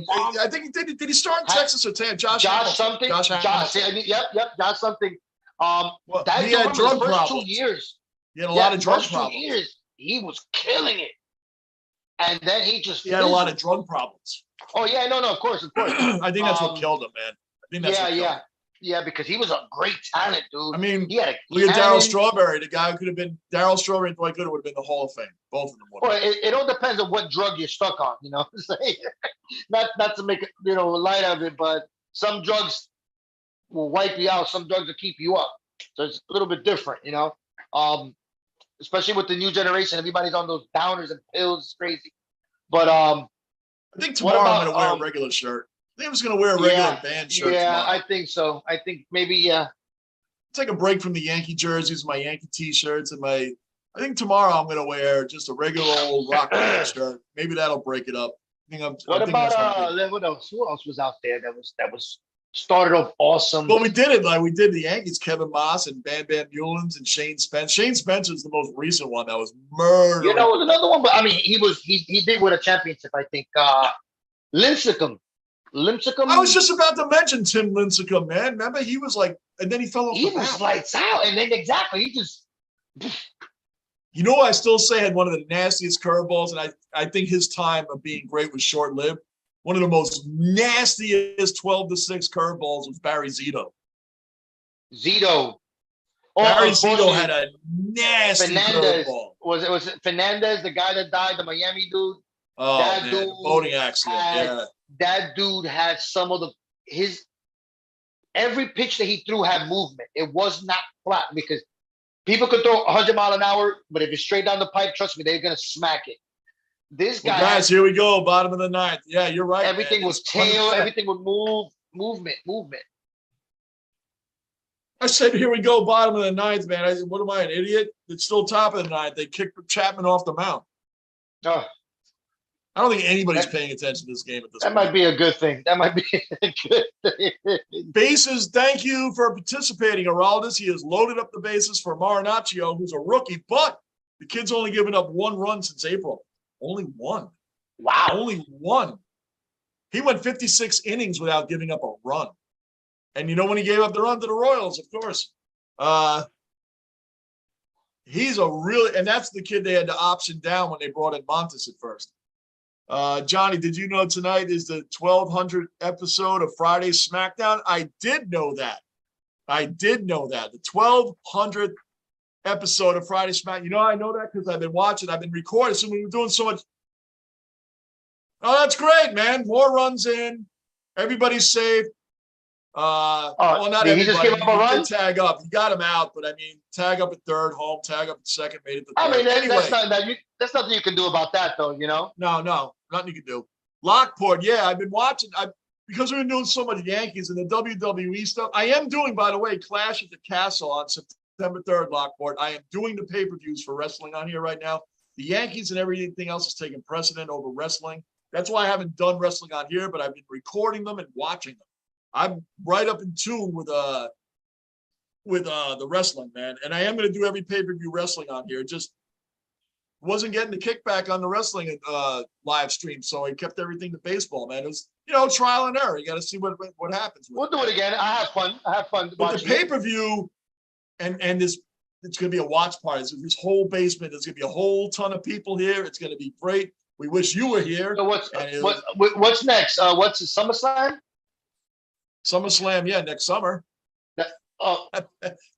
A: Oh, I think did he start in Texas or Josh something?
C: Josh something. That
A: he had drug problems.
C: 2 years.
A: He had a lot of drug problems.
C: 2 years, he was killing it, and then he
A: had a lot of drug problems.
C: Oh yeah, no, of course.
A: I think that's what killed him, man. I think that's what killed him.
C: Yeah, because he was a great talent, dude.
A: I mean,
C: look
A: at Darryl Strawberry, the guy who could have been Darryl Strawberry and Dwight Gooden would have been the Hall of Fame. Both of them would.
C: Well, it all depends on what drug you're stuck on, you know. not to make it, light of it, but some drugs will wipe you out. Some drugs will keep you up. So it's a little bit different, especially with the new generation. Everybody's on those downers and pills. It's crazy. But
A: I think tomorrow I'm going to wear a regular shirt. I think I'm just going to wear a regular band shirt tomorrow.
C: I think so. I think maybe,
A: take a break from the Yankee jerseys, my Yankee T-shirts, and I think tomorrow I'm going to wear just a regular old rock band shirt. Maybe that'll break it up.
C: What else? Who else was out there that was started off awesome.
A: Well, we did it like we did the Yankees, Kevin Moss and Bam Bam Newlands and Shane Spence. Shane Spencer's the most recent one that was murder.
C: You know, was another one, but I mean, he did win a championship, I think. Lincecum.
A: I was just about to mention Tim Lincecum, man. Remember, he was like, and then he fell off
C: He
A: the
C: was
A: map.
C: lights out, and then exactly, he just.
A: You know, I still say had one of the nastiest curveballs, and I think his time of being great was short-lived. One of the most nastiest 12-6 curveballs was Barry Zito.
C: Zito.
A: Barry Zito had a nasty curveball.
C: Was it Fernandez, the guy that died, the Miami dude?
A: Oh,
C: that
A: man,
C: dude
A: the boating accident. Yeah.
C: That dude had some of every pitch that he threw had movement. It was not flat because people could throw 100 mile an hour, but if it's straight down the pipe, trust me, they're gonna smack it. This guy,
A: well, guys, here we go, bottom of the ninth. Yeah, you're right.
C: Everything
A: man.
C: was tail, everything would movement.
A: I said, here we go, bottom of the ninth, man. What am I, an idiot? It's still top of the ninth. They kicked Chapman off the mound.
C: Oh,
A: I don't think anybody's paying attention to this game at this point.
C: That might be a good thing. That might be a good thing.
A: Bases, thank you for participating, Araldus. He has loaded up the bases for Marinaccio, who's a rookie, but the kid's only given up one run since April. Only one.
C: Wow.
A: Only one. He went 56 innings without giving up a run. And you know when he gave up the run to the Royals, of course. He's a really, and that's the kid they had to option down when they brought in Montes at first. Johnny, did you know tonight is the 1200th episode of Friday's SmackDown? I did know that. The 1200th episode of Friday SmackDown. You know, I know that because I've been watching. I've been recording. So we were doing so much. Oh, that's great, man. More runs in. Everybody's safe. Well, not
C: did
A: everybody.
C: He just give up a run?
A: Did tag up. He got him out, but I mean, tag up at third, home, tag up at second, made it to third.
C: I mean,
A: anyway,
C: that's nothing you can do about that, though. You know.
A: No, nothing you can do. Lockport, yeah, I've been watching. Because we've been doing so much Yankees and the WWE stuff. I am doing, by the way, Clash at the Castle on September 3rd, Lockport. I am doing the pay-per-views for wrestling on here right now. The Yankees and everything else is taking precedent over wrestling. That's why I haven't done wrestling on here, but I've been recording them and watching them. I'm right up in tune with the wrestling, man. And I am going to do every pay-per-view wrestling on here. Just wasn't getting the kickback on the wrestling live stream, so I kept everything to baseball, man. It was, trial and error. You got to see what happens.
C: We'll do it again. I have fun.
A: But the pay-per-view and this, it's going to be a watch party. This whole basement, there's going to be a whole ton of people here. It's going to be great. We wish you were here.
C: So what's next? What's the SummerSlam?
A: SummerSlam, yeah, next summer.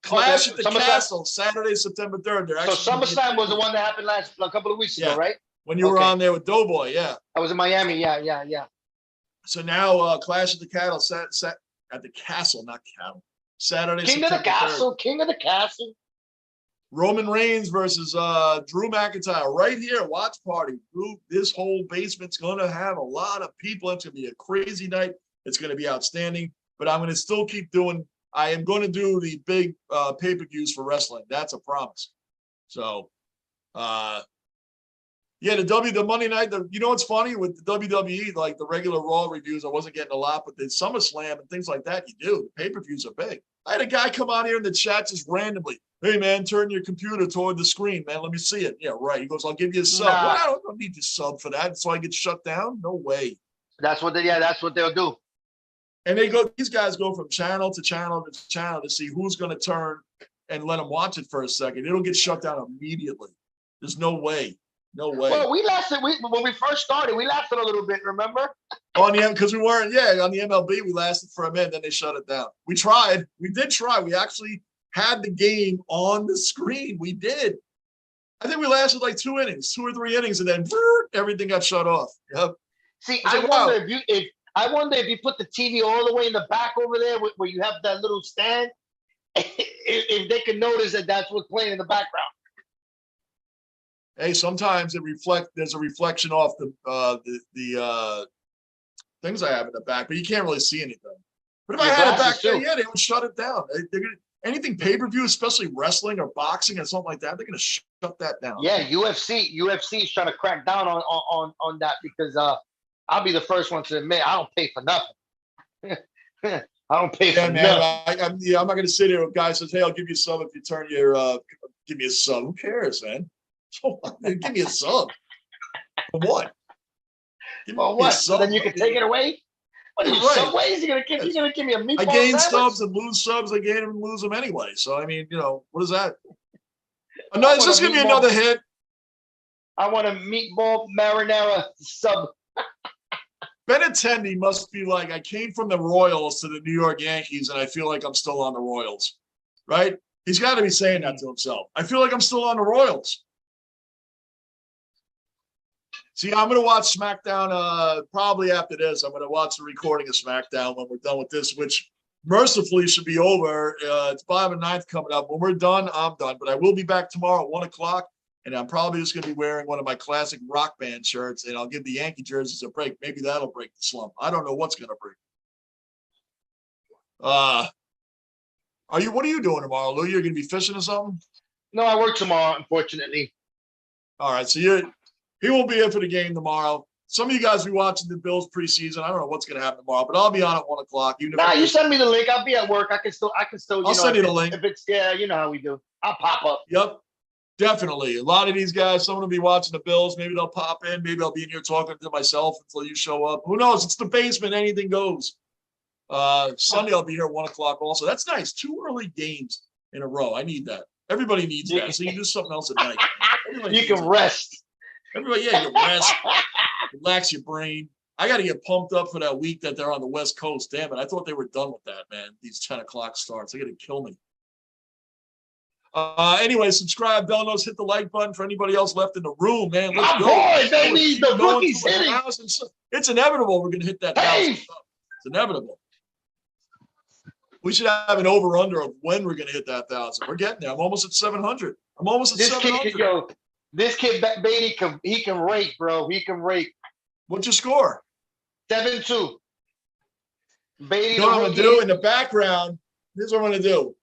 A: Clash at the Castle, Saturday, September 3rd.
C: So SummerSlam was the one that happened a couple of weeks ago, right?
A: When you were on there with Doughboy, yeah.
C: I was in Miami, yeah.
A: So now Clash at the Cattle, at the Castle, not Cattle. Saturday,
C: King of the Castle.
A: Roman Reigns versus Drew McIntyre right here, watch party. This whole basement's going to have a lot of people. It's going to be a crazy night. It's going to be outstanding, but I'm going to still keep doing. I am going to do the big pay-per-views for wrestling. That's a promise. So, the Monday night. You know what's funny with the WWE, like the regular Raw reviews, I wasn't getting a lot, but the SummerSlam and things like that, you do. The pay-per-views are big. I had a guy come on here in the chat just randomly. Hey man, turn your computer toward the screen, man. Let me see it. Yeah, right. He goes, I'll give you a sub.
C: Nah.
A: Well, I don't need your sub for that. So I get shut down. No way.
C: That's what they'll do.
A: And these guys go from channel to channel to channel to see who's going to turn and let them watch it for a second. It'll get shut down immediately. There's no way. No way.
C: Well, when we first started, we lasted a little bit, remember?
A: Because we weren't, on the MLB, we lasted for a minute, then they shut it down. We tried. We did try. We actually had the game on the screen. We did. I think we lasted like 2 or 3 innings, and then everything got shut off. Yep.
C: See, I wonder if you put the TV all the way in the back over there where you have that little stand, if they can notice that that's what's playing in the background.
A: Hey, sometimes there's a reflection off the things I have in the back, but you can't really see anything. But if I had it back there, they would shut it down. Anything pay-per-view, especially wrestling or boxing and something like that, they're going to shut that down.
C: Yeah, UFC is trying to crack down on that because I'll be the first one to admit I don't pay for nothing. I don't pay
A: Yeah,
C: for
A: man.
C: nothing.
A: I'm not going to sit here. A guy says, "Hey, I'll give you a sub if you turn your give me a sub." Who cares, man? Give me a sub for what? Give me
C: Well,
A: a
C: what? So
A: sub.
C: then you can take it away? What are you,
A: Right.
C: Subways? You're gonna give me a
A: I
C: meatball
A: gain
C: sandwich?
A: subs and lose subs. I gain them and lose them anyway. So I mean, what is that? No,
C: I
A: it's
C: want
A: just
C: a
A: gonna be
C: meatball.
A: another hit.
C: I want a meatball marinara sub.
A: Benintendi must be like, I came from the Royals to the New York Yankees, and I feel like I'm still on the Royals, right? He's got to be saying that to himself. I feel like I'm still on the Royals. See, I'm going to watch SmackDown probably after this. I'm going to watch the recording of SmackDown when we're done with this, which mercifully should be over. It's bottom of ninth coming up. When we're done, I'm done. But I will be back tomorrow at 1 o'clock. And I'm probably just going to be wearing one of my classic rock band shirts, and I'll give the Yankee jerseys a break. Maybe that'll break the slump. I don't know what's going to break. What are you doing tomorrow, Lou? You're going to be fishing or something?
C: No, I work tomorrow, unfortunately.
A: All right, so he won't be here for the game tomorrow. Some of you guys will be watching the Bills preseason. I don't know what's going to happen tomorrow, but I'll be on at 1 o'clock.
C: Nah, you send me the link. I'll be at work. I can still.
A: I'll send you the link.
C: If it's you know how we do. I'll pop up.
A: Yep. Definitely. A lot of these guys, someone will be watching the Bills. Maybe they'll pop in. Maybe I'll be in here talking to myself until you show up. Who knows? It's the basement. Anything goes. Sunday, I'll be here at 1 o'clock also. That's nice. 2 early games in a row. I need that. Everybody needs that. So you do something else at night.
C: You can rest.
A: Everybody, yeah, you can rest. Relax your brain. I got to get pumped up for that week that they're on the West Coast. Damn it. I thought they were done with that, man. These 10 o'clock starts. They're going to kill me. Anyway, subscribe, bell notes, hit the like button for anybody else left in the room, man. Let's go.
C: Boy, baby, the rookie's hitting.
A: It's inevitable we're going to hit that 1,000. It's inevitable. We should have an over-under of when we're going to hit that 1,000. We're getting there. I'm almost at 700. I'm almost at 700.
C: This kid, Beatty, he can rake, bro. He can rake.
A: What'd you score?
C: 7-2. Beatty,
A: you know what I'm going to do in the background? Here's what I'm going to do.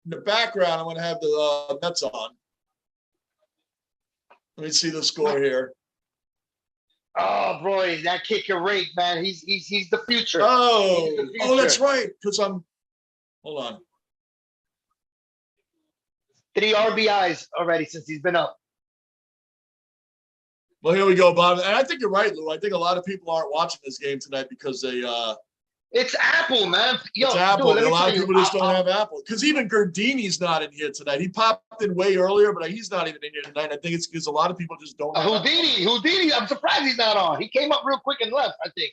A: In the background, I'm going to have the Mets on. Let me see the score here.
C: Oh, boy, that kid can rake, man. He's the future.
A: Oh, that's right. Because hold on.
C: 3 RBIs already since he's been up.
A: Well, here we go, Bob. And I think you're right, Lou. I think a lot of people aren't watching this game tonight because they
C: it's Apple, man. Yo,
A: it's Apple.
C: Dude,
A: a lot of people just don't have Apple. Because even Gardini's not in here tonight. He popped in way earlier, but he's not even in here tonight. I think it's because a lot of people just don't have
C: Houdini, I'm surprised he's not on. He came up real quick and left, I think.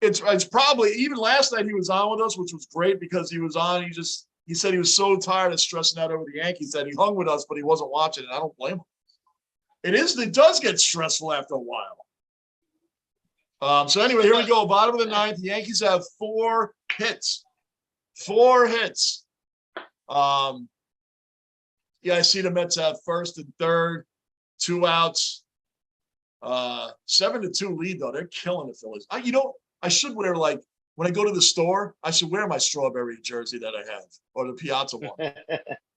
A: It's probably, even last night he was on with us, which was great because he was on. He said he was so tired of stressing out over the Yankees that he hung with us, but he wasn't watching, and I don't blame him. It does get stressful after a while. So anyway, here we go. Bottom of the ninth. The Yankees have 4 hits. 4 hits. Yeah, I see the Mets have first and third, 2 outs. 7-2 lead, though. They're killing the Phillies. I should wear, like, when I go to the store, I should wear my strawberry jersey that I have, or the Piazza one.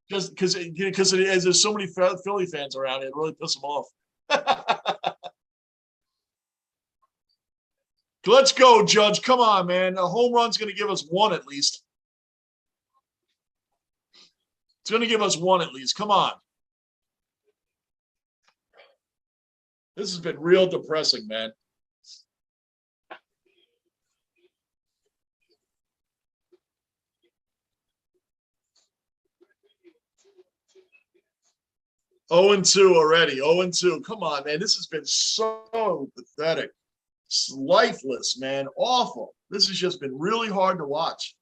A: Just because there's so many Philly fans around, it really pisses them off. Let's go, Judge. Come on, man. A home run's going to give us 1 at least. It's going to give us 1 at least. Come on. This has been real depressing, man. Oh and 2 already. 0-2. Come on, man. This has been so pathetic. It's lifeless, man. Awful. This has just been really hard to watch.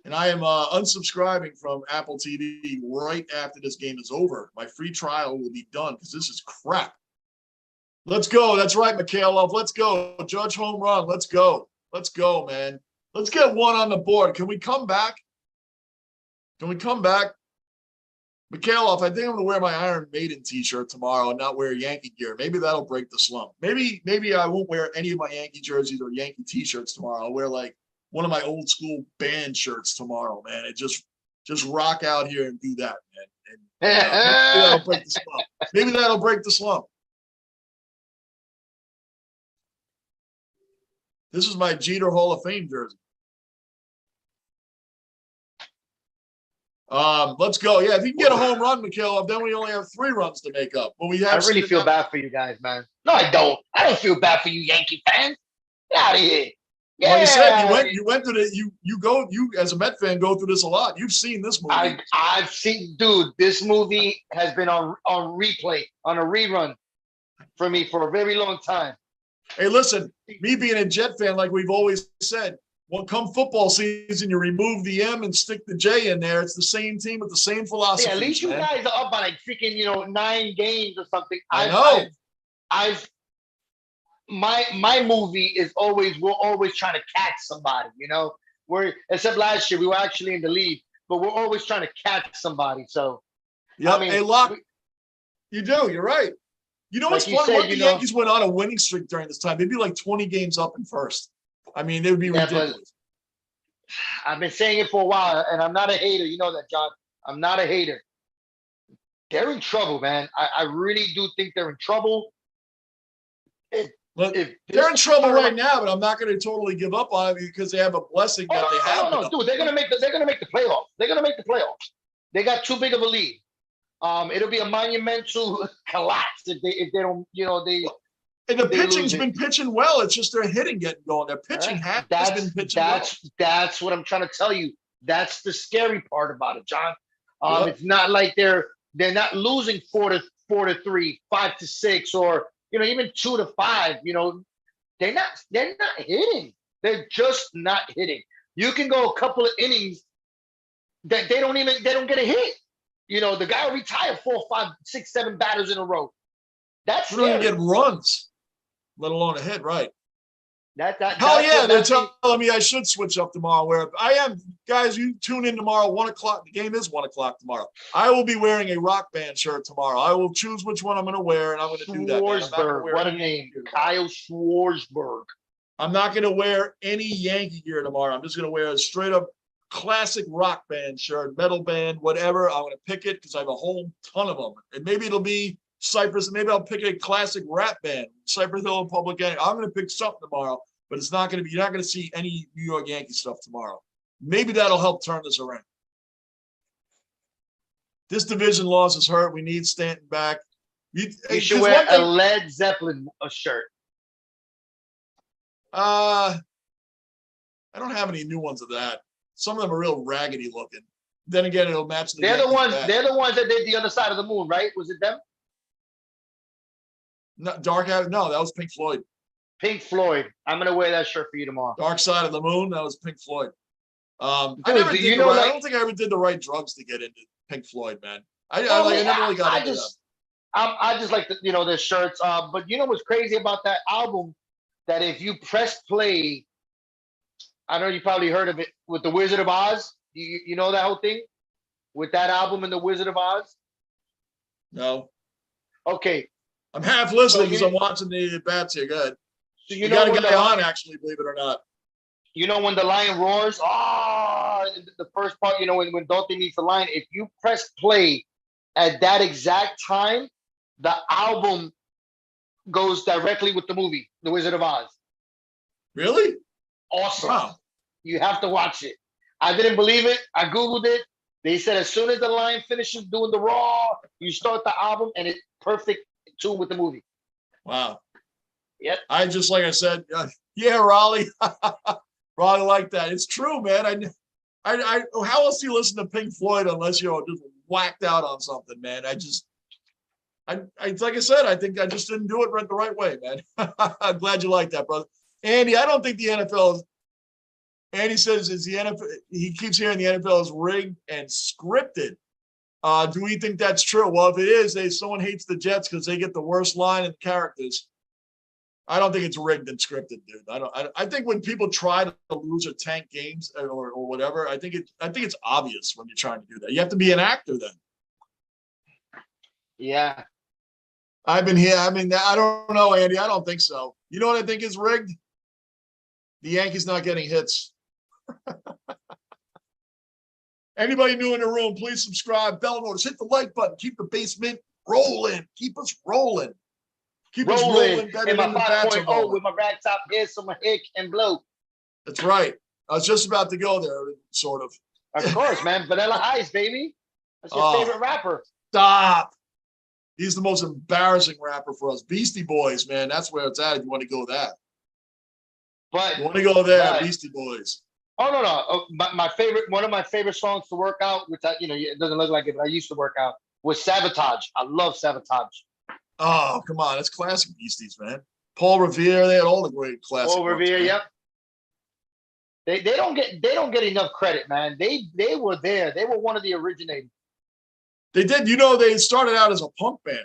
A: And I am unsubscribing from Apple TV right after this game is over. My free trial will be done because this is crap. Let's go. That's right, Mikhailov. Let's go. Judge home run. Let's go. Let's go, man. Let's get 1 on the board. Can we come back? Can we come back? Mikhailov, I think I'm going to wear my Iron Maiden t-shirt tomorrow and not wear Yankee gear. Maybe that'll break the slump. Maybe I won't wear any of my Yankee jerseys or Yankee t-shirts tomorrow. I'll wear like one of my old school band shirts tomorrow, man. It just rock out here and do that, man. And maybe that'll break the slump. Maybe that'll break the slump. This is my Jeter Hall of Fame jersey. Let's go. Yeah, if you can get a home run, Mikhail, then we only have 3 runs to make up. But we have.
C: I really feel bad for you guys, man. No, I don't. I don't feel bad for you, Yankee fans. Get out of here.
A: Like I said, you went through you as a Met fan go through this a lot. You've seen this movie.
C: I've seen, dude. This movie has been on replay, on a rerun for me for a very long time.
A: Hey, listen, me being a Jet fan, like we've always said, well, come football season, you remove the M and stick the J in there. It's the same team with the same philosophy.
C: Yeah, at least you guys are up by like freaking 9 games or something.
A: I know.
C: My movie is always, we're always trying to catch somebody. Except last year we were actually in the lead, but we're always trying to catch somebody. So
A: yeah, hey, Locke, you do. You're right. You know what's funny? What the Yankees went on a winning streak during this time? They'd be like 20 games up in first. I mean, they would be ridiculous.
C: I've been saying it for a while, and I'm not a hater. You know that, John. I'm not a hater. They're in trouble, man. I really do think they're in trouble.
A: They're in trouble right now, but I'm not going to totally give up on it because they have a blessing that they have.
C: No, dude, they're gonna make the playoffs. They're gonna make the playoffs. They got too big of a lead. It'll be a monumental collapse if they don't,
A: And the pitching's been pitching well. It's just their hitting getting going. Their pitching has been pitching well.
C: That's what I'm trying to tell you. That's the scary part about it, John. It's not like they're not losing 4-3, 5-6, or even 2-5. They're not hitting. They're just not hitting. You can go a couple of innings that they don't get a hit. The guy will retire 4, 5, 6, 7 batters in a row. That's
A: we don't even get runs, let alone a hit, right?
C: Hell
A: yeah, they're telling me I should switch up tomorrow. Where I am, guys, you tune in tomorrow, 1 o'clock. The game is 1 o'clock tomorrow. I will be wearing a Rock Band shirt tomorrow. I will choose which one I'm going to wear, and I'm going to do that.
C: Schwarzberg, what a name. Kyle Schwarzberg.
A: I'm not going to wear any Yankee gear tomorrow. I'm just going to wear a straight up classic Rock Band shirt, metal band, whatever. I'm going to pick it because I have a whole ton of them. And maybe it'll be Cypress. Maybe I'll pick a classic rap band, Cypress Hill and Public Enemy. I'm going to pick something tomorrow, but it's not going to be, you're not going to see any New York Yankee stuff tomorrow. Maybe that'll help turn this around. This division loss is hurt. We need Stanton back.
C: You should wear a Led Zeppelin shirt.
A: I don't have any new ones of that. Some of them are real raggedy looking. Then again, it'll match the.
C: They're the ones that did The Other Side of the Moon, right? Was it them?
A: No, no, that was Pink Floyd.
C: Pink Floyd. I'm gonna wear that shirt for you tomorrow.
A: Dark Side of the Moon. That was Pink Floyd. I don't think I ever did the right drugs to get into Pink Floyd, man. I never really got into that.
C: I just like the shirts. But you know what's crazy about that album? That if you press play, I know you probably heard of it with the Wizard of Oz. You know that whole thing with that album and the Wizard of Oz?
A: No.
C: Okay.
A: I'm half listening because I'm watching the bats here. Go ahead. So you got a guy on, actually, believe it or not.
C: You know when the lion roars? The first part, when Dorothy meets the lion, if you press play at that exact time, the album goes directly with the movie, The Wizard of Oz.
A: Really?
C: Awesome.
A: Wow.
C: You have to watch it. I didn't believe it. I Googled it. They said as soon as the lion finishes doing the raw, you start the album and it's perfect tune with the movie.
A: Wow.
C: Yep.
A: I just, like I said, yeah, Raleigh. Raleigh like that. It's true, man. I how else do you listen to Pink Floyd unless you're just whacked out on something, man? Like I said, I think I just didn't do it the right way, man. I'm glad you like that, brother. Andy, I don't think the NFL is. Andy says is the NFL. He keeps hearing the NFL is rigged and scripted. Do we think that's true? Well, if it is, someone hates the Jets because they get the worst line and characters. I don't think it's rigged and scripted, dude. I think when people try to lose or tank games or whatever, I think it's obvious when you're trying to do that. You have to be an actor then.
C: Yeah.
A: I've been here. I mean, I don't know, Andy. I don't think so. You know what I think is rigged? The Yankees not getting hits. Anybody new in the room, please subscribe. Bell notice. Hit the like button. Keep the basement rolling. Keep us rolling. Keep us rolling better
C: in my
A: than the bats are rolling.
C: with my rag top hair so my hair can blow.
A: That's right. I was just about to go there, sort of.
C: Of course, man. Vanilla Ice, baby. That's your favorite rapper.
A: Stop. He's the most embarrassing rapper for us. Beastie Boys, man. That's where it's at if you want to go that.
C: But
A: You want to go there, Beastie Boys.
C: Oh no. My favorite, one of my favorite songs to work out, which it doesn't look like it, but I used to work out, was Sabotage. I love Sabotage.
A: Oh, come on. That's classic Beasties, man. Paul Revere, they had all the great classic
C: Paul Revere, yep. They don't get enough credit, man. They were there. They were one of the originators.
A: They did. They started out as a punk band.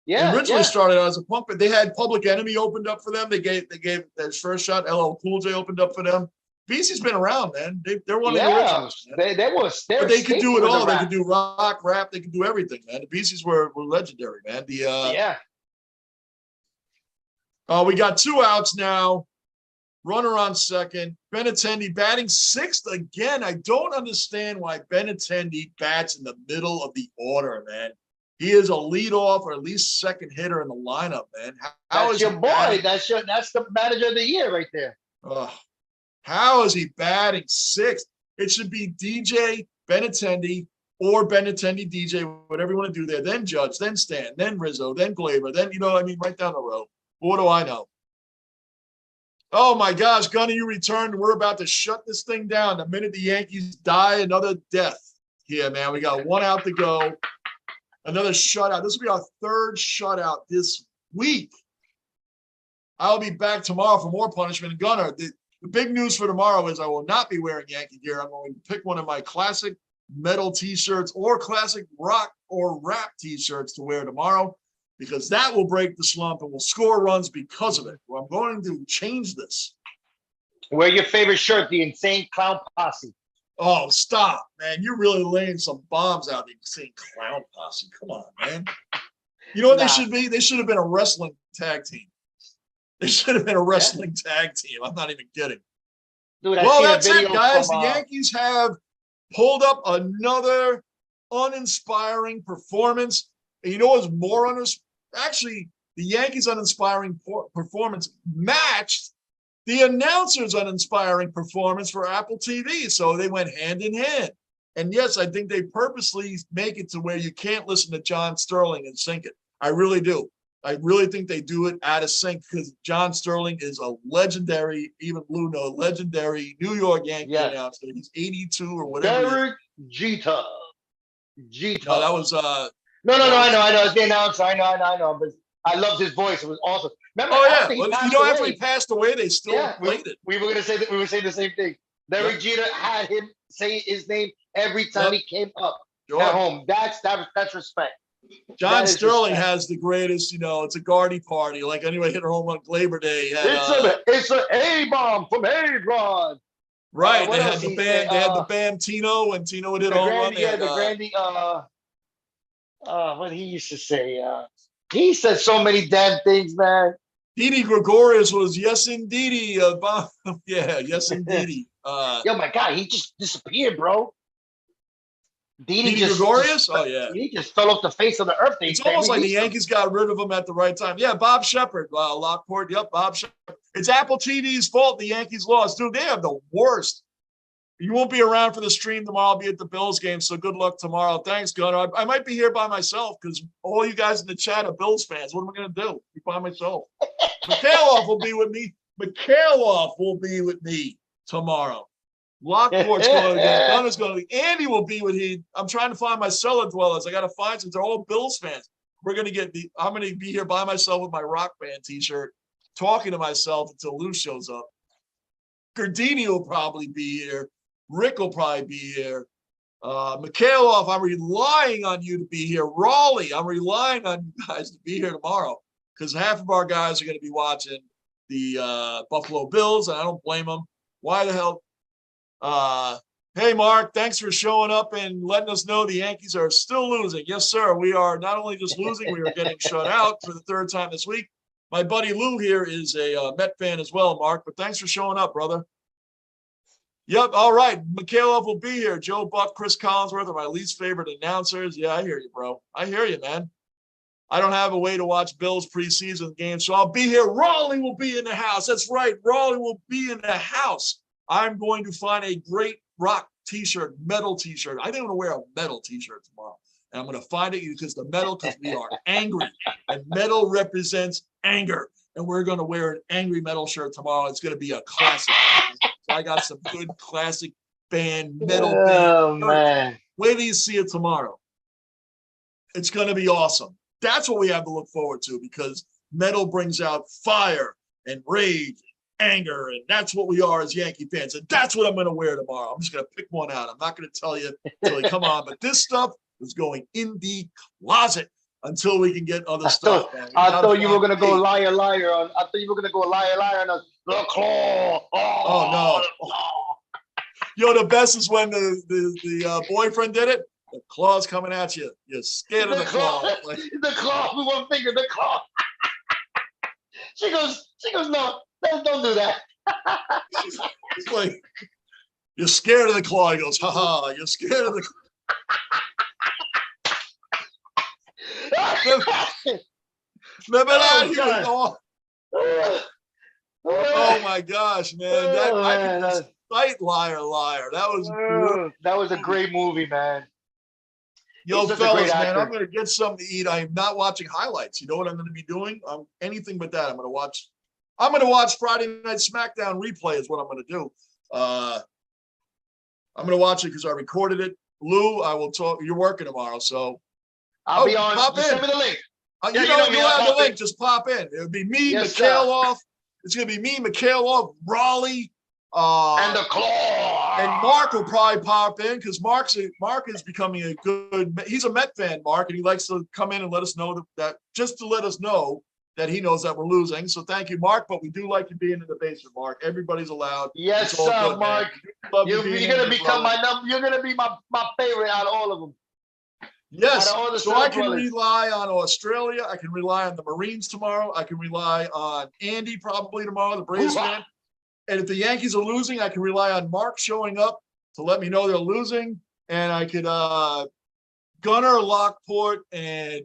C: Yeah.
A: They originally started out as a punk band. They had Public Enemy opened up for them. They gave their first shot. LL Cool J opened up for them. Beastie's been around, man. They're one of the originals.
C: But
A: they could do it all. They could do rock, rap. They could do everything, man. The Beasties were legendary, man. We got 2 outs now. Runner on second. Benintendi batting 6th again. I don't understand why Benintendi bats in the middle of the order, man. He is a leadoff or at least second hitter in the lineup, man.
C: That's your boy. That's the manager of the year right there.
A: How is he batting 6th? It should be DJ Benintendi or Benintendi DJ, whatever you want to do there. Then Judge, then Stan, then Rizzo, then Glaber, then right down the road. What do I know? Oh my gosh, Gunny, you returned. We're about to shut this thing down. The minute the Yankees die, another death here, man. We got 1 out to go. Another shutout. This will be our 3rd shutout this week. I'll be back tomorrow for more punishment. Gunner, the big news for tomorrow is I will not be wearing Yankee gear. I'm going to pick one of my classic metal T-shirts or classic rock or rap T-shirts to wear tomorrow, because that will break the slump and will score runs because of it. Well, I'm going to change this.
C: Wear your favorite shirt, the Insane Clown Posse.
A: Oh, stop, man. You're really laying some bombs out, the Insane Clown Posse. Come on, man. You know what they should be? They should have been a wrestling tag team. They should have been a wrestling tag team. I'm not even kidding.
C: Dude,
A: well, that's it, guys. The Yankees have pulled up another uninspiring performance. And you know what's more uninspiring? Actually, the Yankees' uninspiring performance matched the announcer's uninspiring performance for Apple TV. So they went hand in hand. And yes, I think they purposely make it to where you can't listen to John Sterling and sync it. I really do. I really think they do it out of sync because John Sterling is a legendary, even Blue know, legendary New York Yankee announcer. He's 82 or whatever.
C: Derek Jeter.
A: No, that was
C: No, I know. It's the announcer. I know. But I loved his voice. It was awesome. Remember,
A: after he passed away, they still played it.
C: We were saying the same thing. Derek Jeter had him say his name every time he came up at home. That's respect.
A: John Sterling has the greatest, it's a Gardy party. Like anyway, hit a home on Glaber Day.
C: It's an A-bomb from A-Rod.
A: Right. They had the band. They had the band Tino, and Tino would hit a home run.
C: Yeah, the Grandy. What he used to say. He said so many damn things, man.
A: Didi Gregorius was yes indeedy. Yes indeedy.
C: Yo, my God, he just disappeared, bro.
A: Didi Gregorius?
C: He just fell off the face of the earth.
A: It's almost like the Yankees got rid of him at the right time. Yeah, Bob Shepard, Lockport. Yep, Bob Shepard. It's Apple TV's fault the Yankees lost. Dude, they have the worst. You won't be around for the stream tomorrow. I'll be at the Bills game, so good luck tomorrow. Thanks, Gunnar. I might be here by myself because all you guys in the chat are Bills fans. What am I going to do? Be by myself. Mikhailov will be with me. Mikhailov will be with me tomorrow. Lockport's going to be. Gunner's going to be. Andy will be with me. I'm trying to find my cellar dwellers. I got to find some. They're all Bills fans. I'm going to be here by myself with my Rock Band T-shirt, talking to myself until Lou shows up. Gardini will probably be here. Rick will probably be here. Mikhailov, I'm relying on you to be here. Raleigh, I'm relying on you guys to be here tomorrow because half of our guys are going to be watching the Buffalo Bills, and I don't blame them. Why the hell? Hey, Mark, thanks for showing up and letting us know the Yankees are still losing. Yes, sir. We are not only just losing, we are getting shut out for the 3rd time this week. My buddy Lou here is a Met fan as well, Mark, but thanks for showing up, brother. Yep, all right. Mikhailov will be here. Joe Buck, Chris Collinsworth are my least favorite announcers. Yeah, I hear you, bro. I hear you, man. I don't have a way to watch Bills preseason games, so I'll be here. Raleigh will be in the house. That's right. Raleigh will be in the house. I'm going to find a great rock t-shirt, metal t-shirt. I think I'm gonna wear a metal t-shirt tomorrow. And I'm gonna find it because we are angry. And metal represents anger. And we're gonna wear an angry metal shirt tomorrow. It's gonna be a classic. So I got some good classic band, metal band.
C: Oh man.
A: Wait till you see it tomorrow. It's gonna be awesome. That's what we have to look forward to because metal brings out fire and rage, anger, and that's what we are as Yankee fans. And that's what I'm going to wear tomorrow. I'm just going to pick one out. I'm not going to tell you until you come on, but this stuff is going in the closet until we can get other stuff.
C: I thought you were going to go liar, liar on. I thought you were going to go liar, liar on us. The claw.
A: Oh no. Yo, the best is when the boyfriend did it. The claw's coming at you. You're scared of the claw. Like,
C: the claw with one finger, the claw. She goes, no, don't do that.
A: it's like, you're scared of the claw. He goes, haha, you're scared of the claw. Remember that? Oh my gosh, man. I could just fight liar, liar. That was
C: a great movie, man.
A: Yo, fellas, man, I'm going to get something to eat. I am not watching highlights. You know what I'm going to be doing? Anything but that. I'm going to watch Friday Night SmackDown replay is what I'm going to do. I'm going to watch it because I recorded it. Lou, I will talk. You're working tomorrow, so.
C: I'll be on.
A: Pop in.
C: Send me the link.
A: You have the link. Just pop in. It'll be me, Mikhailov. It's going to be me, Mikhailov, Raleigh.
C: And the claw.
A: And Mark will probably pop in because Mark is becoming a good. He's a Met fan, Mark, and he likes to come in and let us know that just to let us know that he knows that we're losing. So thank you, Mark. But we do like you being in the basement, Mark. Everybody's allowed.
C: Yes, sir, good, Mark. You're gonna become my number. You're gonna be my favorite out of all of them.
A: Yes. So I can rely on Australia. I can rely on the Marines tomorrow. I can rely on Andy probably tomorrow, the Braves fan. And if the Yankees are losing, I can rely on Mark showing up to let me know they're losing. And I could Gunnar, Lockport, and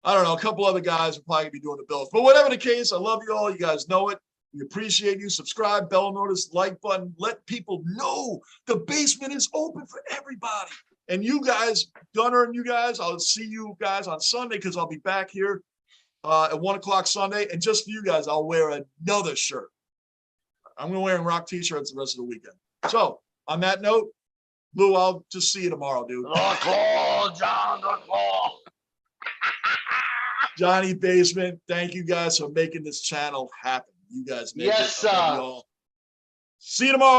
A: I don't know, a couple other guys will probably be doing the Bills. But whatever the case, I love you all. You guys know it. We appreciate you. Subscribe, bell notice, like button. Let people know the basement is open for everybody. And you guys, Gunnar and you guys, I'll see you guys on Sunday because I'll be back here at 1 o'clock Sunday. And just for you guys, I'll wear another shirt. I'm going to wear rock t-shirts the rest of the weekend. So on that note, Lou, I'll just see you tomorrow, dude.
C: The claw, John, the claw.
A: Johnny Basement, thank you guys for making this channel happen. You guys make it.
C: Yes, sir.
A: See you tomorrow.